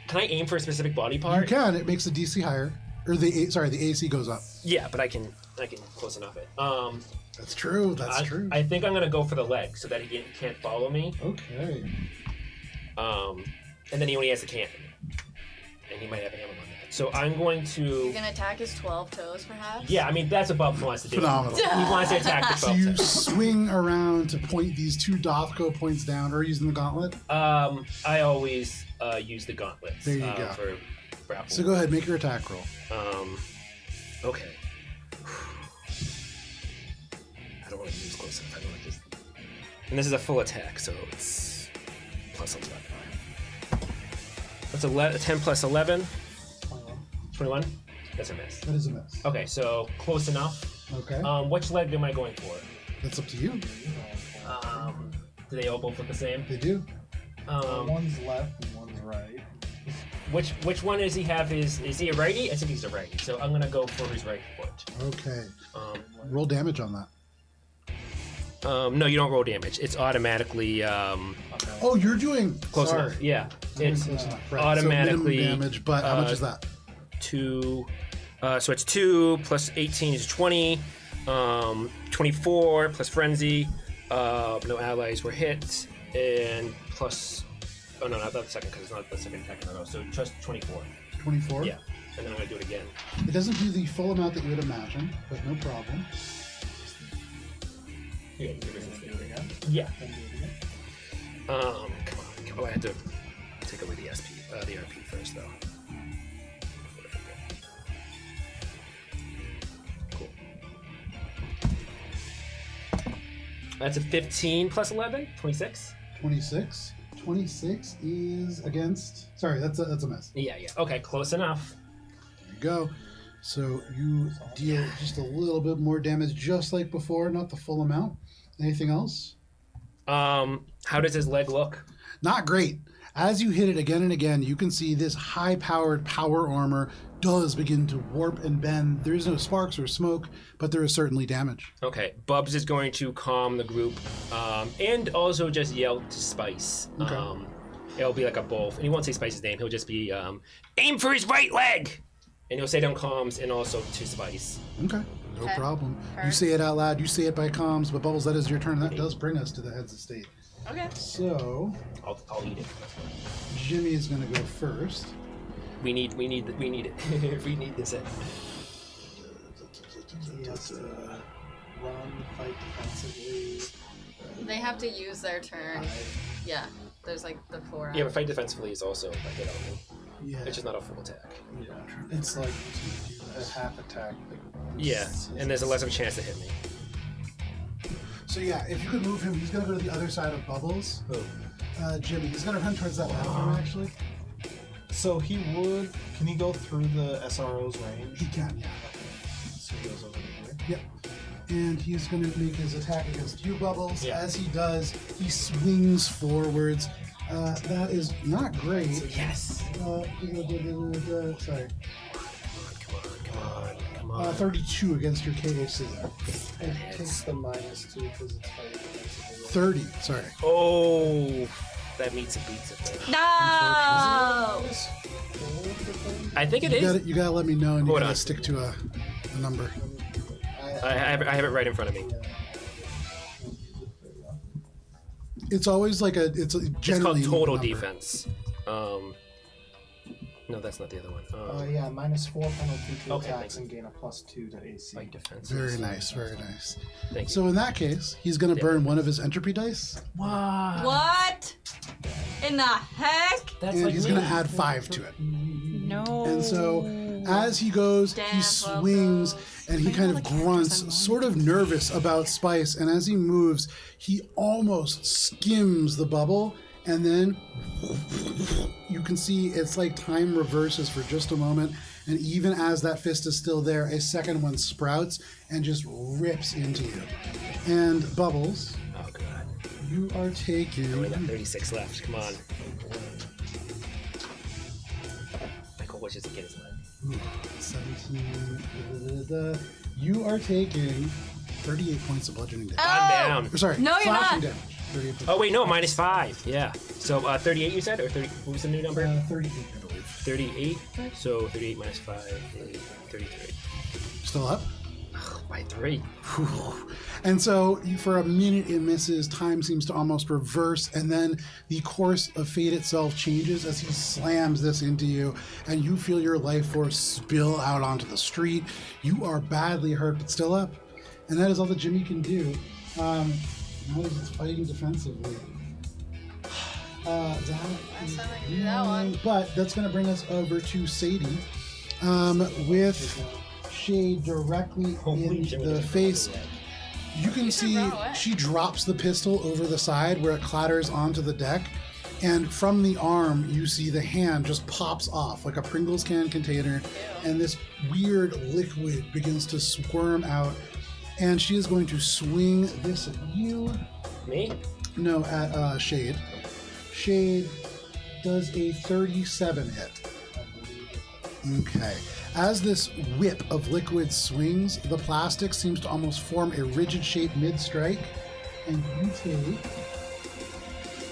Can I aim for a specific body You part? can. It makes the DC higher. Or the AC goes up. Yeah, but I can close enough it. That's true. That's true. I think I'm gonna go for the leg so that he can't follow me. Okay. And then he only has the cannon, and he might have an ammo on that. So I'm going to. You're gonna attack his 12 toes, perhaps? Yeah, I mean that's what Bob wants to do. Phenomenal. He wants to attack the So you 12 swing around to point these 2 Dothko points down, or using the gauntlet. I always use the gauntlets. There you go. For grapple. So go ahead, make your attack roll. Okay. I don't want to use close enough. I don't want to just. And this is a full attack, so it's plus 11. That's 10 plus 11. 21. That's a miss. That is a miss. Okay, so close enough. Okay. Which leg am I going for? That's up to you. Do they all both look the same? They do. One's left and one's right. Which one does he have? Is he a righty? I think he's a righty. So I'm gonna go for his right foot. Okay. Roll damage on that. No, you don't roll damage. It's automatically Oh, you're doing close sorry. enough. Yeah, You're it's close enough. Right. automatically so minimum damage. But how much is that? 2. So it's 2 plus 18 is 20. 24 plus frenzy. No allies were hit, and plus. Oh no, not the second because it's not the second attack in a row. So just 24. 24. Yeah, and then I'm gonna do it again. It doesn't do the full amount that you would imagine, but no problem. Yeah, yeah. Come on. Oh, I had to take away the the RP first though. Cool. That's a 15 plus 11, 26. 26. 26 is against. Sorry, that's a miss. Yeah. Okay, close enough. There you go. So you deal just a little bit more damage, just like before, not the full amount. Anything else? How does his leg look? Not great. As you hit it again and again, you can see this high-powered power armor does begin to warp and bend. There is no sparks or smoke, but there is certainly damage. Okay, Bubs is going to calm the group, and also just yell to Spice. Okay. It'll be like a both, and he won't say Spice's name. He'll just be aim for his right leg, and he'll say it on comms and also to Spice. Okay, no Okay. problem. Her. You say it out loud, you say it by comms, but Bubbles, that is your turn. That does bring us to the heads of state. Okay. So, I'll eat it. Jimmy is going to go first. We need it. We need this. He has to run, fight defensively. They have to use their turn. Yeah, there's like the 4. Yeah, but fight defensively is also a hit on me. Yeah. It's just not a full attack. Yeah. It's like a half attack. Yeah, and there's a less of a chance to hit me. So yeah, if you could move him, he's gonna go to the other side of Bubbles. Oh. Jimmy, he's gonna run towards that platform actually. So he would. Can he go through the SRO's range? He can, yeah. So he goes over to here. Yep. And he's going to make his attack against you, Bubbles. Yeah. As he does, he swings forwards. That is not great. Yes. Sorry. Come on. 32 against your KAC. It takes the -2 because it's fighting defensively. 30, sorry. Oh, that meets it beats it. Then. No! I think it is. You gotta let me know, and you Hold gotta on. stick to a number. I have it right in front of me. It's always like it's It's called generally total number. defense. No, that's not the other one. Yeah, -4 penalty to Okay, attacks thank and gain a +2 to AC. Fight defense. Very nice, very nice. Thank you. So in that case, he's gonna burn one of his entropy dice, What? In the heck? That's and like he's me. gonna add 5 to it. No. And so, as he goes, he Damn, swings and he kind of grunts, sort of nervous about Spice. And as he moves, he almost skims the bubble. And then you can see it's like time reverses for just a moment. And even as that fist is still there, a second one sprouts and just rips into you. And Bubbles, Oh god. you are taking. I only got 36 left. Come on. Michael wishes to get his leg. 17. You are taking 38 points of bludgeoning damage. I'm down. Or, sorry, No, you're slashing not. damage. 38 points. Oh wait, no, -5. Yeah. So 38 you said, or 30? What was the new number? 38, I believe. 38. So 38 minus 5 is 33. Still up? By 3. Whew. And so for a minute it misses, time seems to almost reverse, and then the course of fate itself changes as he slams this into you, and you feel your life force spill out onto the street. You are badly hurt, but still up. And that is all that Jimmy can do. Now that it's fighting defensively. That's how I do that one. But that's going to bring us over to Sadie, with Shade directly in the face. You can see run away. she drops the pistol over the side where it clatters onto the deck, and from the arm you see the hand just pops off like a Pringles can container, and this weird liquid begins to squirm out, and she is going to swing this at you. Me? No, at Shade. Shade does a 37 hit. Okay. As this whip of liquid swings, the plastic seems to almost form a rigid shape mid-strike, and you take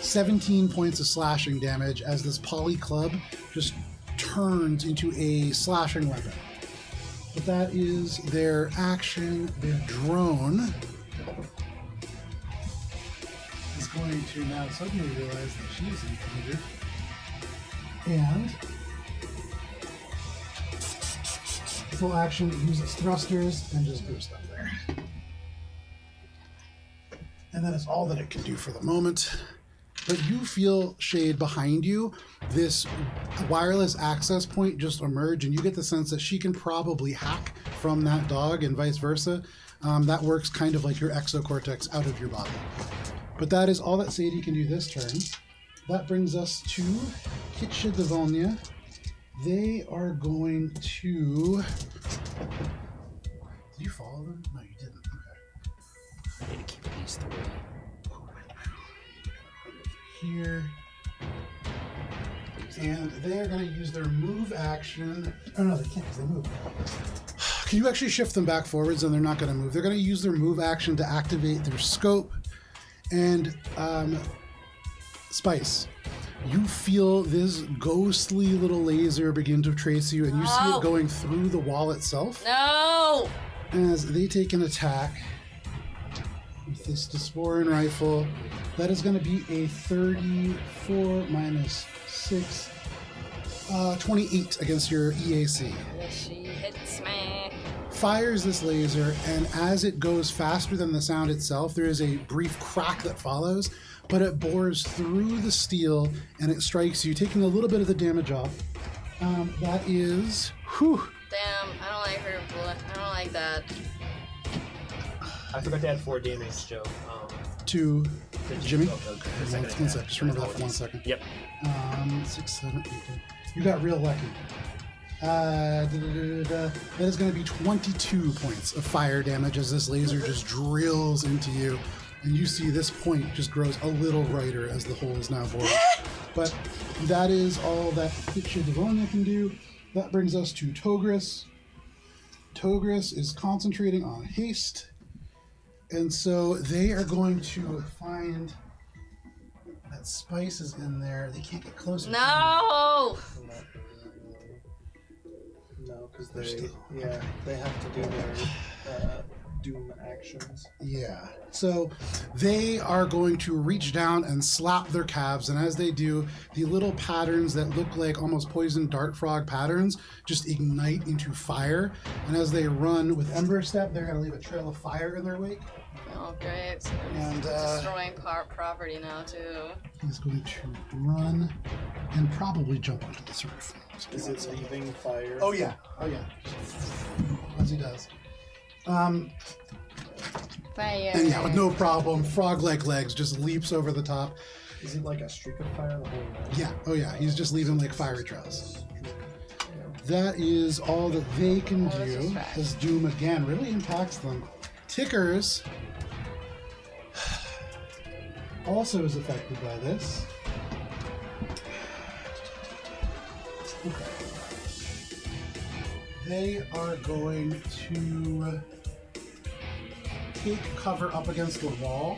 17 points of slashing damage as this poly club just turns into a slashing weapon. But that is their action. Their drone is going to now suddenly realize that she is injured. And full action, use its thrusters and just boost up there. And that is all that it can do for the moment. But you feel, Shade, behind you, this wireless access point just emerge, and you get the sense that she can probably hack from that dog and vice versa. That works kind of like your exocortex out of your body. But that is all that Sadie can do this turn. That brings us to Kitcha Devonia. They are going to... Did you follow them? No, you didn't. Okay. I need to keep these 3. Here. And they're going to use their move action. Oh, no, they can't because they move. Can you actually shift them back forwards and they're not going to move? They're going to use their move action to activate their scope. And Spice, you feel this ghostly little laser begin to trace you, and you see No. it going through the wall itself. No! As they take an attack with this Dysporan rifle. That is going to be a 34 minus 6, 28 against your EAC. She hits me. fires this laser, and as it goes faster than the sound itself, there is a brief crack that follows, but it bores through the steel and it strikes you, taking a little bit of the damage off. That is, whew, Damn, I don't like her. I don't like that. I forgot to add 4 damage, Joe. to The Jimmy. oh, okay. The One second second, attack. just remember that for 1 second. Yep. 6, 7, 8, 9. You got real lucky. That is going to be 22 points of fire damage as this laser just drills into you. And you see this point just grows a little brighter as the hole is now bored. But that is all that Hitcha Devonia can do. That brings us to Togris. Togris is concentrating on haste. And so they are going to find that Spice is in there. They can't get closer. No! No, because They're they still- they have to do their doom actions. Yeah. So they are going to reach down and slap their calves, and as they do, the little patterns that look like almost poison dart frog patterns just ignite into fire. And as they run with Ember Step, they're going to leave a trail of fire in their wake. Oh, great. So And destroying property now, too. he's going to run and probably jump onto this roof. Is it leaving fire? Oh yeah. Oh yeah. As he does. Fire. And yeah, with no problem, frog-like legs just leaps over the top. Is it like a streak of fire the whole way? Yeah, oh yeah, he's just leaving like fiery trails. That is all that they can Oh, this is do, fast. as Doom again really impacts them. Tickers also is affected by this. Okay. They are going to take cover up against the wall.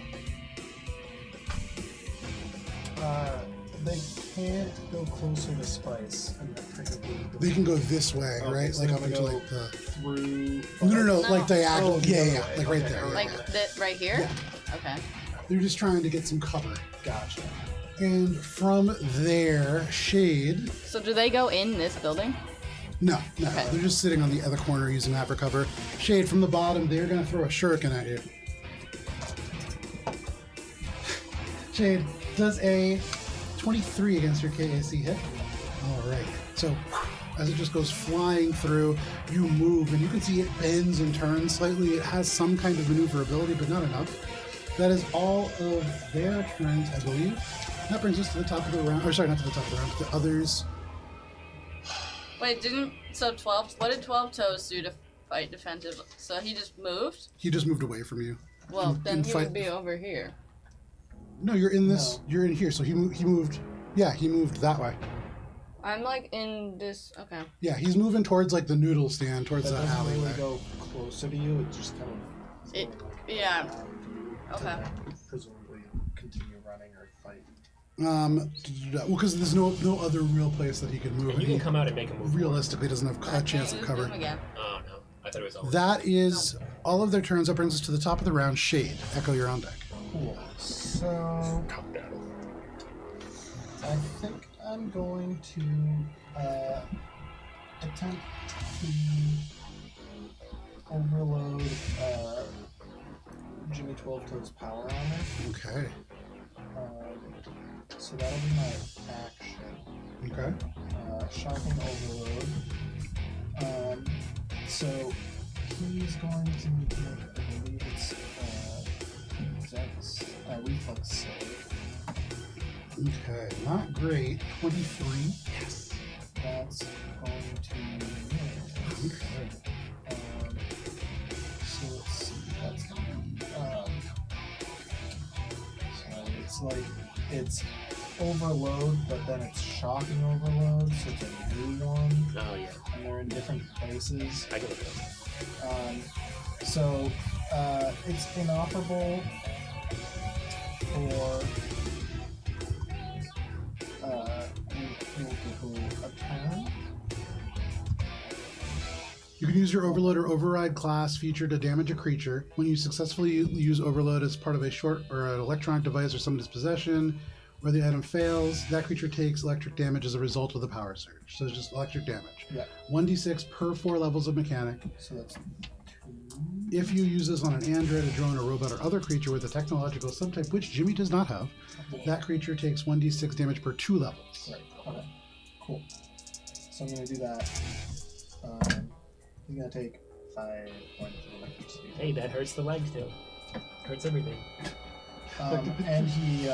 They can't go closer to Spice. And technically They can go this way, Okay, right? so Like they up can into go like the. through. No, No. like diagonal. Oh, the yeah, other yeah, way. like right Okay, there. okay. Like right here? Okay. They're just trying to get some cover. Gotcha. And from there, Shade. So do they go in this building? No, Okay. they're just sitting on the other corner using that for cover. Shade from the bottom, they're going to throw a shuriken at you. Shade does a 23 against your KAC hit. All right. So as it just goes flying through, you move, and you can see it bends and turns slightly. It has some kind of maneuverability, but not enough. That is all of their turns, I believe. That brings us to the top of the round. Or sorry, not to the top of the round, to the others. Wait, what did 12 Toes do to fight defensive? So he just moved? He just moved away from you. Well, And- then and he fight- would be over here. No, you're in this. No. You're in here. So he moved. Yeah, he moved that way. I'm like in this. Okay. Yeah, he's moving towards like the noodle stand, towards That the doesn't alley really there. go closer to you. It just kind of. It- sort of like yeah. around you to Okay. then presumably continue running or fight. Well, because there's no other real place that he could move. And you He can come out and make a move. realistically doesn't have a chance of Use cover. them again. Oh no, I thought it was all. That is all of their turns. That brings us to the top of the round. Shade, Echo, you're on deck. Cool. So I think I'm going to attempt to overload Jimmy 12 Toes power armor. Okay. So that'll be my action. Okay. Shocking overload. So he's going to make, I believe it's reflex save. Okay. Not great. 23. Yes. That's going to miss. Okay. So let's see. That's gonna be. So it's like it's overload, but then it's shocking overload. So it's a new one, Oh yeah, and they're in different places. I can look it up. So it's inoperable for a turn. You can use your Overload or Override class feature to damage a creature. When you successfully use Overload as part of a short or an electronic device or somebody's possession, or the item fails, that creature takes electric damage as a result of the power surge. So it's just electric damage. Yeah. 1d6 per 4 levels of mechanic. So that's 2. If you use this on an android, a drone, a robot, or other creature with a technological subtype, which Jimmy does not have, that creature takes 1d6 damage per 2 levels. Right. Okay. Cool. So I'm going to do that. He's going to take 5 points of electricity. Hey, that hurts the legs too. Hurts everything. And he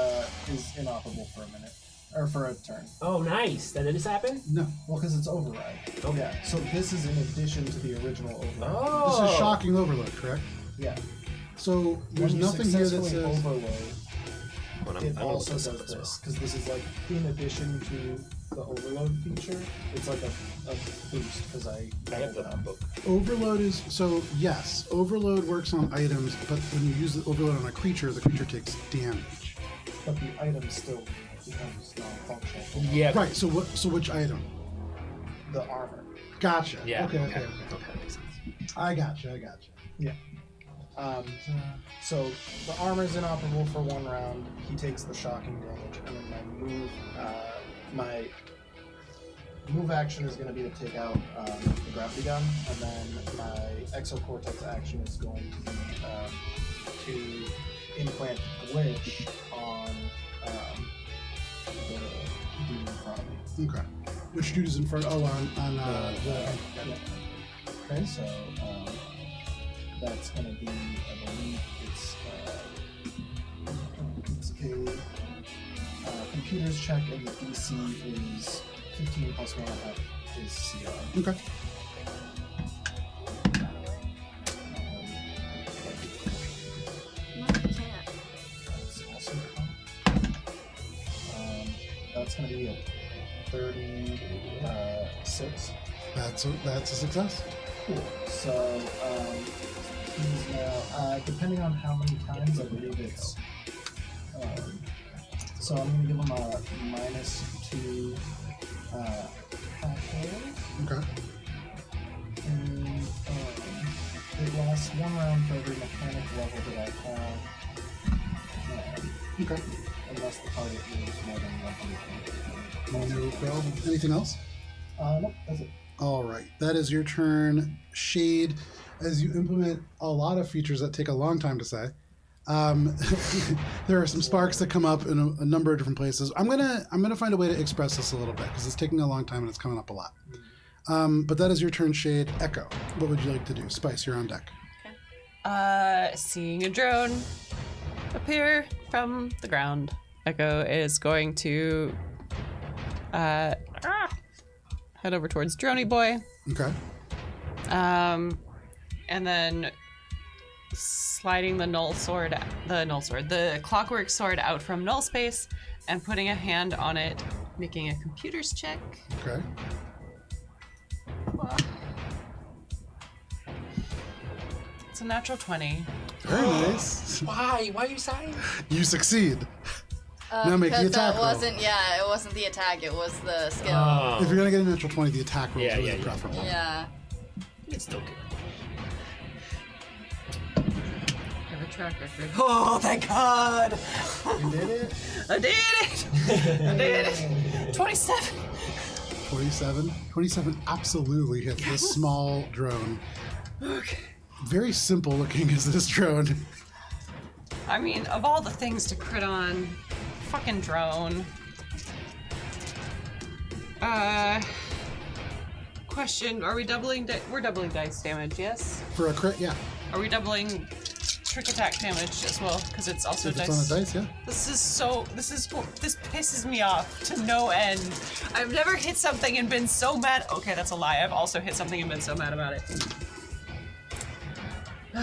is inoperable for a minute. Or for a turn. Oh, nice. That did this happen? No. Well, because it's override. Okay. Yeah. So this is in addition to the original override. Oh. This is shocking overload, correct? Yeah. So there's When you nothing here that successfully says. overload, Hold on, it I'm also almost does up as well. this. Because this is like, in addition to the overload feature, it's like a boost because I have leveled the up. book. Overload is so yes, overload works on items, but when you use the overload on a creature, the creature takes damage. But the item still becomes non-functional. Yeah. Right. So what? So which item? The armor. Gotcha. Yeah. Okay. Okay. Okay. Makes sense. I gotcha. Yeah. So the armor's inoperable for 1 round. He takes the shocking damage, and then my move action is going to be to take out the gravity gun, and then my exocortex action is going to be to implant glitch on the dude in front of me. Okay. Which dude is in front? Oh, on the. Okay, so that's going to be, I believe, it's a computer's check, and the DC is 15 plus 1.5 is CR. Okay. No, you can't. That's also that's going to be a 36. That's a success. Cool. So he's now, depending on how many times, I believe it's. So I'm going to give him a -2 attack roll. Okay. And it lasts 1 round for every mechanic level that I have. Okay. Unless the target moves more than 100 points. No problem. Anything else? Nope, that's it. All right. That is your turn, Shade. As you implement a lot of features that take a long time to say, there are some sparks that come up in a number of different places. I'm gonna find a way to express this a little bit because it's taking a long time and it's coming up a lot. But that is your turn, Shade. Echo, what would you like to do? Spice, you're on deck. Seeing a drone appear from the ground, Echo is going to head over towards Droney Boy, Okay. and then sliding the clockwork sword out from null space and putting a hand on it, making a computer's check. Okay. It's a natural 20. Very nice. Why? Why are you sighing? You succeed. Now make the Because attack that roll. wasn't, it wasn't the attack, it was the skill. Oh. If you're gonna get a natural 20, the attack roll is Yeah, really yeah. preferable. Yeah. It's still good. I have a track record. Oh, thank God! You did it? I did it! I did it! 27. 27 absolutely hits this small drone. Okay. Very simple looking is this drone. I mean, of all the things to crit on, fucking drone. Question, are we doubling we're doubling dice damage, yes? For a crit, yeah. Are we doubling trick attack damage as well? Because it's also If dice. it's on a dice, yeah. This pisses me off to no end. I've never hit something and been so mad. Okay, that's a lie. I've also hit something and been so mad about it. I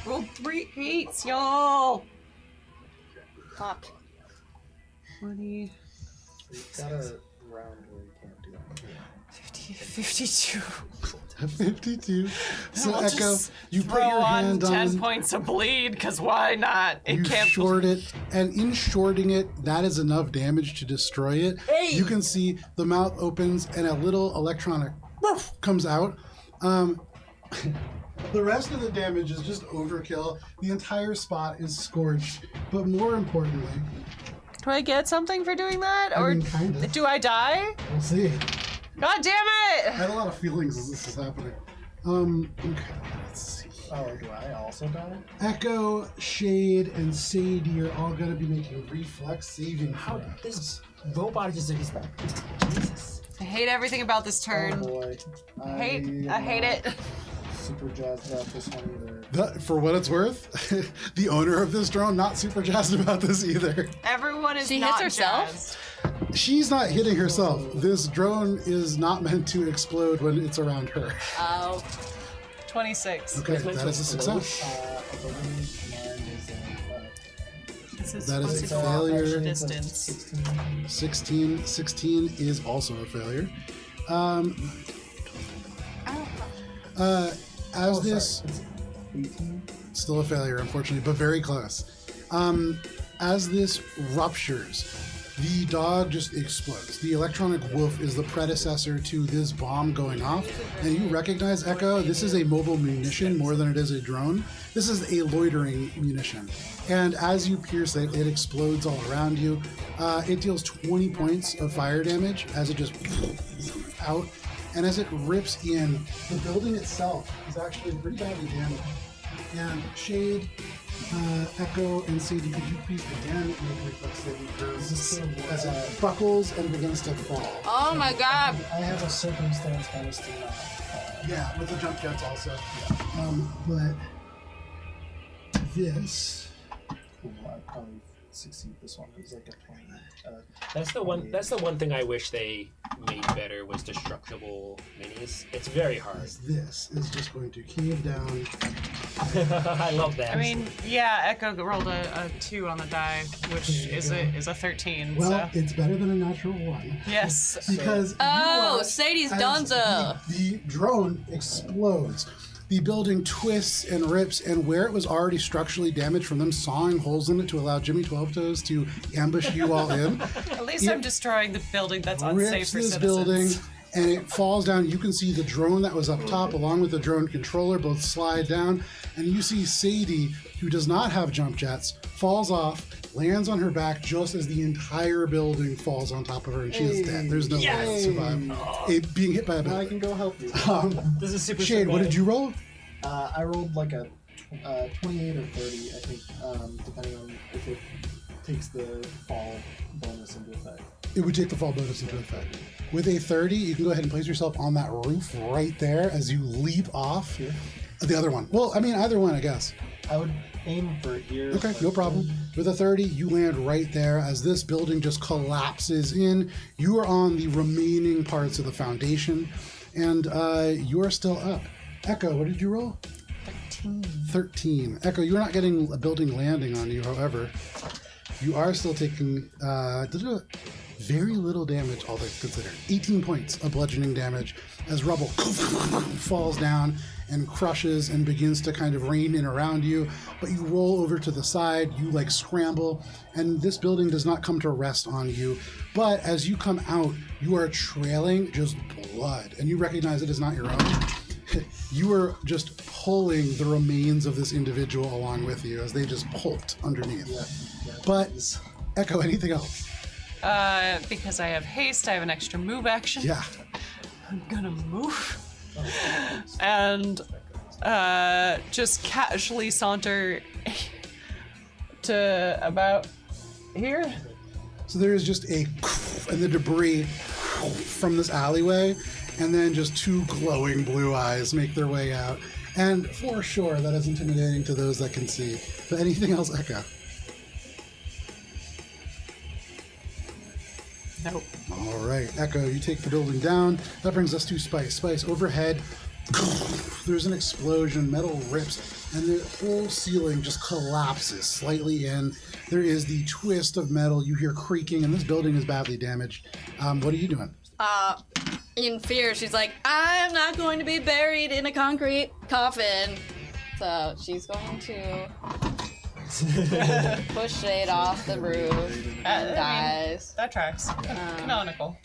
rolled 3 8s, y'all. Fuck. 20, You've got a round where you can't do that. 50, 52. 52. So I'll Echo, just you put throw your on hand 10 on, points of bleed, because why not? It you can't. short it, and in shorting it, that is enough damage to destroy it. Hey! You can see the mouth opens and a little electronic comes out. The rest of the damage is just overkill. The entire spot is scorched. But more importantly, Do I get something for doing that? Or kinda. do I die? We'll see. God damn I it! had a lot of feelings as this is happening. Okay, let's see. Oh, do I also die? Echo, Shade, and Sadie are all going to be making reflex saving How throws. this robot is just Jesus. I hate everything about this Oh turn. boy. I hate it. Super jazzed about this one either. For what it's worth, the owner of this drone not super jazzed about this either. Everyone is She not hits herself? jazzed. She's not hitting herself. This drone is not meant to explode when it's around her. Oh. 26. Okay, that is a success. 11, mine is This is That is supposed a to go failure. off distance. 16. 16 is also a failure. As this, It's 18. still a failure, unfortunately, but very close. As this ruptures, the dog just explodes. The electronic wolf is the predecessor to this bomb going off, and you recognize, Echo, this is a mobile munition more than it is a drone. This is a loitering munition. And as you pierce it, it explodes all around you. It deals 20 points of fire damage as it just out. And as it rips in, the building itself is actually pretty badly damaged. And Shade, Echo, and Sadie, could you please again make reflex saving throws as it buckles and begins to fall? Oh my god. I have a circumstance bonus to not. Yeah, with the jump jets also. But this, Cool, I probably succeed this one. It was like a 20. That's the one. That's the one thing I wish they made better was destructible minis. It's very hard. this is just going to cave down. I love that. I mean, yeah, Echo rolled a 2 on the die, which is a 13. Well, so. it's better than a natural 1. Yes. Because Oh, you watch Sadie's as Donza. The drone explodes. The building twists and rips, and where it was already structurally damaged from them sawing holes in it to allow Jimmy 12 Toes to ambush you all in, At least it I'm destroying the building that's unsafe rips for this citizens. building, and it falls down. You can see the drone that was up top, along with the drone controller, both slide down, and you see Sadie, who does not have jump jets, falls off, lands on her back just as the entire building falls on top of her, and she is dead. There's no way to survive being hit by a Now I building. can go help you. this is super. Shade, what did you roll? I rolled like a 28 or 30, I think, depending on if it takes the fall bonus into effect. It would take the fall bonus into effect. With a 30, you can go ahead and place yourself on that roof right there as you leap off. Here. The other one. Well, I mean, either one, I guess. I would aim for here. Okay, no problem. With a 30, you land right there as this building just collapses in. You are on the remaining parts of the foundation, and you are still up. Echo, what did you roll? 13. Echo, you're not getting a building landing on you, however. You are still taking very little damage, all things considered. 18 points of bludgeoning damage as rubble falls down and crushes and begins to kind of rain in around you. But you roll over to the side, you like scramble, and this building does not come to rest on you. But as you come out, you are trailing just blood, and you recognize it is not your own. You are just pulling the remains of this individual along with you as they just pulped underneath. But, Echo, anything else? Because I have haste, I have an extra move action. Yeah. I'm gonna move. And just casually saunter to about here. So there is just a and the debris from this alleyway, and then just two glowing blue eyes make their way out. And for sure, that is intimidating to those that can see. But anything else, Echo? Nope. All right, Echo, you take the building down. That brings us to Spice. Spice, overhead, there's an explosion, metal rips, and the whole ceiling just collapses slightly in. There is the twist of metal. You hear creaking, and this building is badly damaged. What are you doing? In fear, she's like, I'm not going to be buried in a concrete coffin. So she's going to push Shade off the roof and dies. That tracks. Canonical.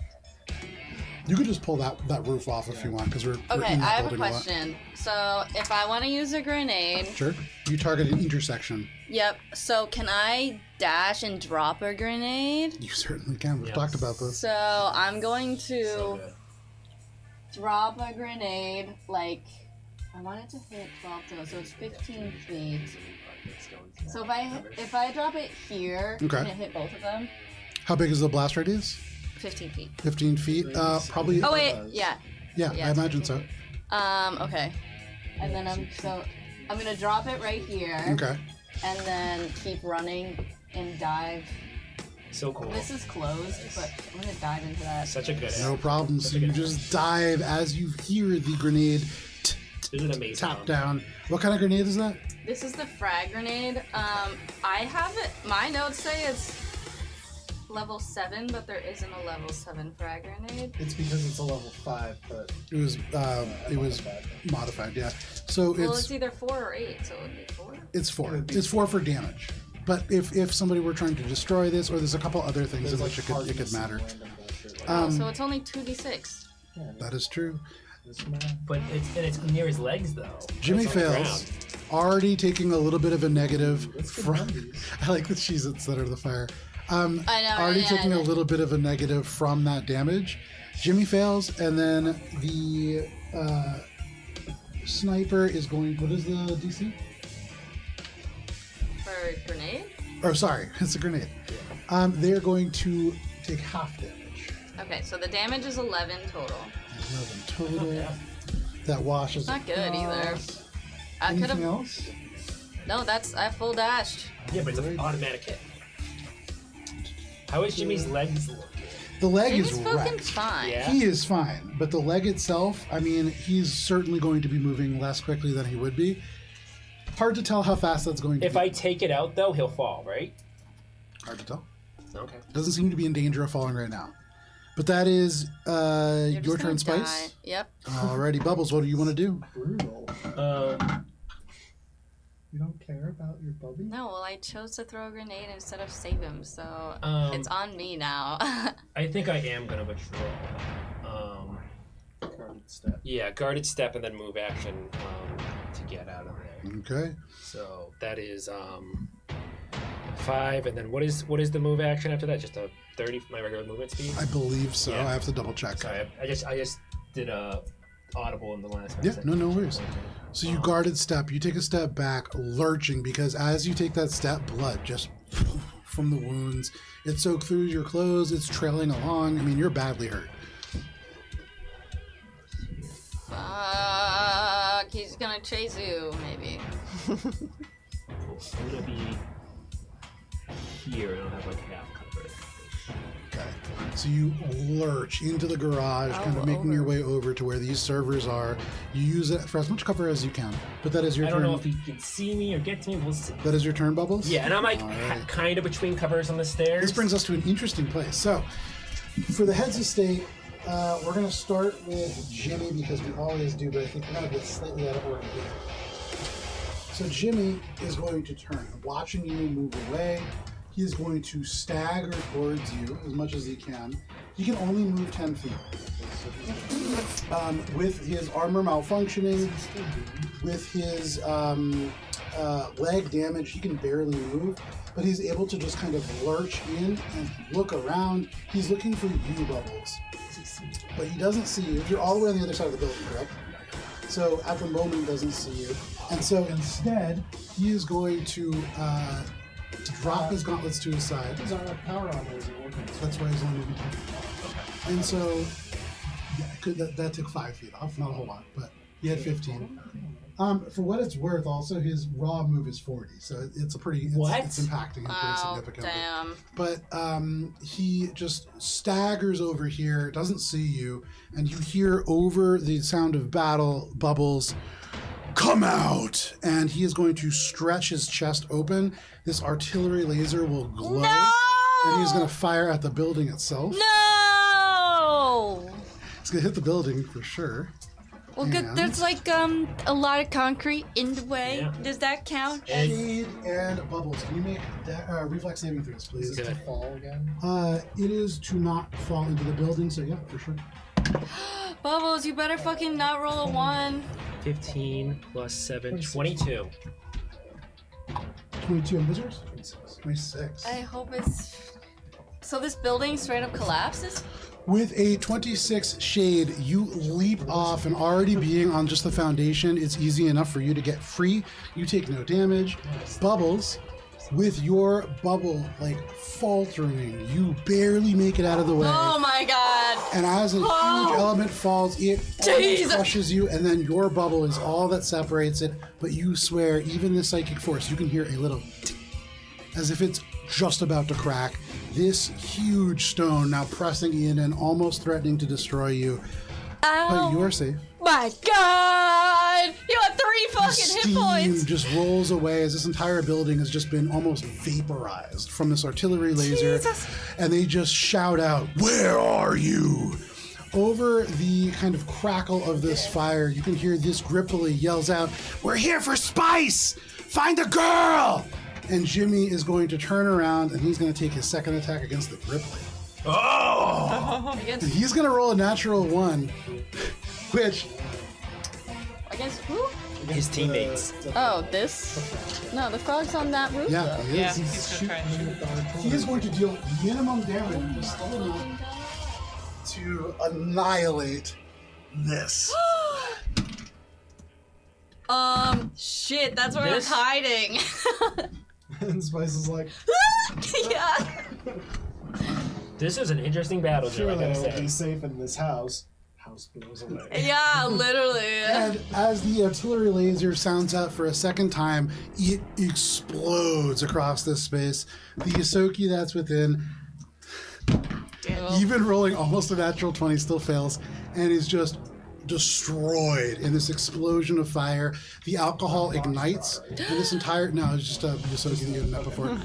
You could just pull that roof off if you want, because we're Okay, in that I have a building lot. question. So, if I want to use a grenade, Sure. You target an intersection. yep. So, can I dash and drop a grenade? You certainly can. We've talked about this. So, I'm going to drop a grenade, like, I want it to hit 12 toes, so it's 15 feet. So if I drop it here, Okay. can it hit both of them? How big is the blast radius? 15 feet. 15 feet. Probably. Oh wait, yeah. Yeah, yeah, I it's imagine so. 15. Okay. And then I'm gonna drop it right here. Okay. And then keep running and dive. So cool. This is closed, but I'm gonna dive into that. Such a good. No problem. So you just dive as you hear the grenade This is amazing. tap down. What kind of grenade is that? This is the frag grenade. I have it. My notes say it's level 7, but there isn't a level 7 frag grenade. It's because it's a level 5, but It was modified. Yeah. So Well, it's it's either 4 or 8, so it would be 4. it's 4. It's 4 for damage. But if somebody were trying to destroy this, or there's a couple other things in which it could matter. So it's only 2d6. That is true. But it's near his legs though. Jimmy It's on the fails. Already taking a little bit of a negative from. I like the Cheez-Its that are the fire. I know. Already yeah, taking I a know. little bit of a negative from that damage. Jimmy fails, and then the sniper is going. What is the DC? For grenade? Oh, sorry, it's a grenade. They're going to take half damage. Okay, so the damage is 11 total. 11 total. That washes. Not good either. across. I could Anything have. else? No, I full dashed. Yeah, but it's an automatic hit. How is Jimmy's legs looking? The leg Jimmy's is fucking wrecked. fine. Yeah. He is fine, but the leg itself, I mean, he's certainly going to be moving less quickly than he would be. Hard to tell how fast that's going to If be. I take it out though, he'll fall, right? Hard to tell. Okay. Doesn't seem to be in danger of falling right now. But that is You're just your turn, gonna Spice. die. Yep. Alrighty, Bubbles, what do you want to do? brutal. You don't care about your bubby? No, well, I chose to throw a grenade instead of save him, so Um, it's on me now. I think I am gonna withdraw. Guarded step. Yeah, guarded step and then move action to get out of there. Okay. So that is 5, and then what is the move action after that? Just a 30 my regular movement speed. I believe so. Yeah. I have to double check. Sorry, I just did a audible in the last. Yeah, second. no worries. So you guarded step. You take a step back, lurching, because as you take that step, blood just from the wounds. It soaked through your clothes. It's trailing along. I mean, you're badly hurt. Fuck, he's gonna chase you, maybe. I'm gonna be here. I don't have like half cover. Okay. So you lurch into the garage, kind of making your way over to where these servers are. You use it for as much cover as you can. But that is your I turn. don't know if he can see me or get to me. We'll see. That is your turn, Bubbles? Yeah, and I'm like Alright. kind of between covers on the stairs. This brings us to an interesting place. So, for the heads of state, we're going to start with Jimmy because we always do, but I think we're going to get slightly out of order here. So, Jimmy is going to turn, watching you move away. He is going to stagger towards you as much as he can. He can only move 10 feet. With his armor malfunctioning, with his leg damage, he can barely move, but he's able to just kind of lurch in and look around. He's looking for you, Bubbles. But he doesn't see you. You're all the way on the other side of the building, correct? So at the moment, he doesn't see you. And so instead, he is going to drop his gauntlets to his side. His power armor isn't working. That's why he's only moving 10. And so, yeah, that took 5 feet off, not a whole lot, but he had 15. For what it's worth, also his raw move is 40, so it's a pretty. It's impacting him pretty Oh, significantly. damn. But he just staggers over here, doesn't see you, and you hear over the sound of battle, Bubbles, "Come out!" And he is going to stretch his chest open. This artillery laser will glow, and he's going to fire at the building itself. No! It's going to hit the building for sure. Well, good. And- There's like a lot of concrete in the way. Yeah. Does that count? Shade and Bubbles, can you make reflex saving throws, please? Good. Fall again. It is to not fall into the building, so yeah, for sure. Bubbles, you better fucking not roll a 1. 15 plus 7, 22. 22 on Wizards? 26. I hope it's... So this building straight up collapses? With a 26 shade, you leap off, and already being on just the foundation, it's easy enough for you to get free. You take no damage. Bubbles, with your bubble like faltering, you barely make it out of the way. Oh my god! And as a huge element falls, it Jesus. crushes you, and then your bubble is all that separates it. But you swear, even the psychic force, you can hear a little tick, as if it's just about to crack. This huge stone now pressing in and almost threatening to destroy you. But you're safe. My god! You have 3 fucking hit Steam points! just rolls away as this entire building has just been almost vaporized from this artillery laser. Jesus. And they just shout out, "Where are you?" Over the kind of crackle of this fire, you can hear this Grippoli yells out, "We're here for spice! Find a girl!" And Jimmy is going to turn around and he's going to take his second attack against the Grippoli. And he's going to roll a natural 1, which... Against who? His teammates. Oh, this? No, the frog's on that roof? Yeah, he Yeah, is. he's gonna try and shoot. He is going to deal minimum damage, just still enough to annihilate this. Shit, that's where This? I'm hiding. And Spice is like, Yeah. This is an interesting battle, Joe, I surely gotta I'll be say. safe in this house. House blows away. Yeah, literally. And as the artillery laser sounds out for a second time, it explodes across this space. The Yosoki that's within, even rolling almost a natural 20, still fails and is just destroyed in this explosion of fire. The alcohol ignites, and this entire... No, it's just a Yosoki you hadn't met before.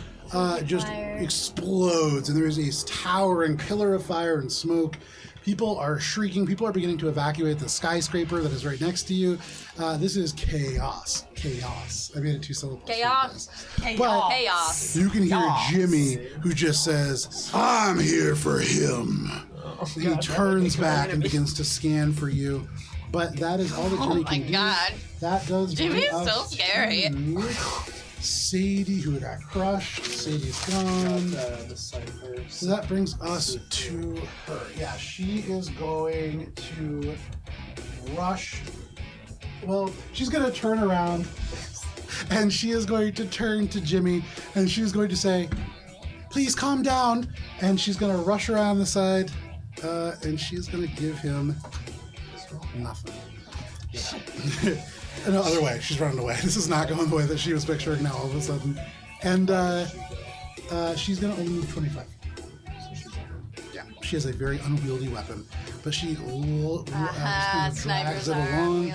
Just explodes, and there is a towering pillar of fire and smoke. People are shrieking. People are beginning to evacuate the skyscraper that is right next to you. This is chaos. Chaos. I made it 2 syllables. Chaos. But Chaos. you can hear Jimmy, who just says, "I'm here for him." And he turns back and begins to scan for you. But that is all that Jimmy my can do. God. That does bring Jimmy is us so scary. to Sadie, who got crushed. Sadie's gone. The cipher. So that brings us to her. Yeah, she is going to rush. Well, she's going to turn around and she is going to turn to Jimmy and she's going to say, "Please calm down." And she's going to rush around the side and she's going to give him nothing. No, other way. She's running away. This is not going the way that she was picturing now all of a sudden. And she's going to only move 25. Yeah, she has a very unwieldy weapon, but she just kind of drags it along.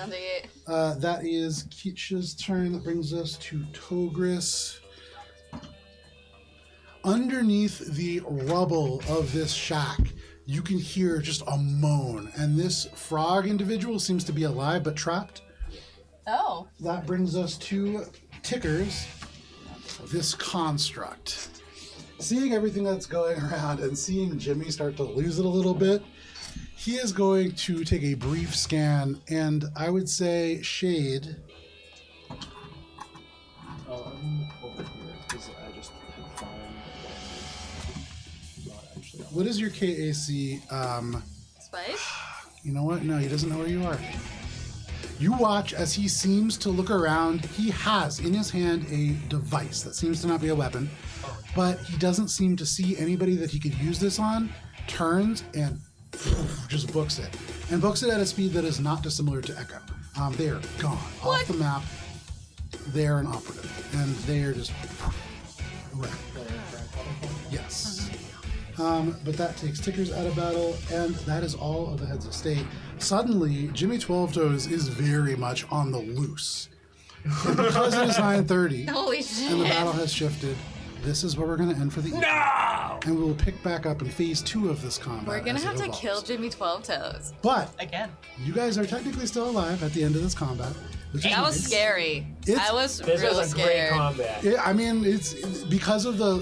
That is Keech's turn. That brings us to Togris. Underneath the rubble of this shack, you can hear just a moan, and this frog individual seems to be alive but trapped. Oh. That brings us to Tickers, this construct. Seeing everything that's going around and seeing Jimmy start to lose it a little bit, he is going to take a brief scan, and I would say Shade. I'm over here because I just found not actually. What is your KAC? Spice? You know what? No, he doesn't know where you are. You watch as he seems to look around. He has in his hand a device that seems to not be a weapon, but he doesn't seem to see anybody that he could use this on. Turns and just books it. And books it at a speed that is not dissimilar to Echo. They are gone off the map. They are an operative. And they are just wrecked. Yes. But that takes Tickers out of battle, and that is all of the heads of state. Suddenly, Jimmy 12 Toes is very much on the loose. And because it is 9:30 Holy shit. and the battle has shifted, this is where we're going to end for the evening. No! And we will pick back up in phase 2 of this combat. We're gonna as it have to evolves. kill Jimmy 12 Toes. But Again. you guys are technically still alive at the end of this combat. which is That was nice. scary. It's- I was This real was a great scared. combat. I mean, it's because of the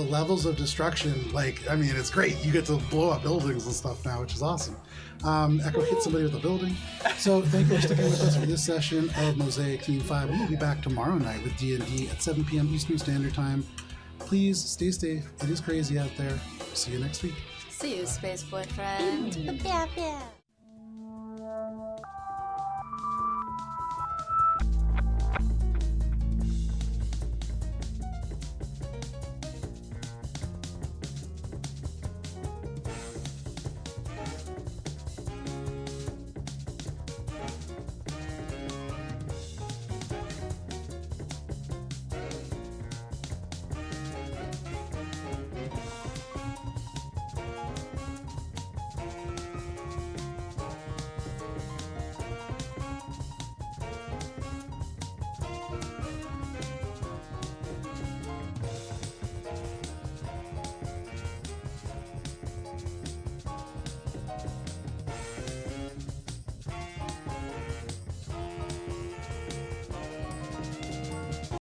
levels of destruction. Like, I mean, it's great. You get to blow up buildings and stuff now, which is awesome. Echo hit somebody with a building. So thank you for sticking with us for this session of Mosaic Team 5. We will be back tomorrow night with D&D at 7 p.m. Eastern Standard Time. Please stay safe. It is crazy out there. See you next week. See you, space boyfriend.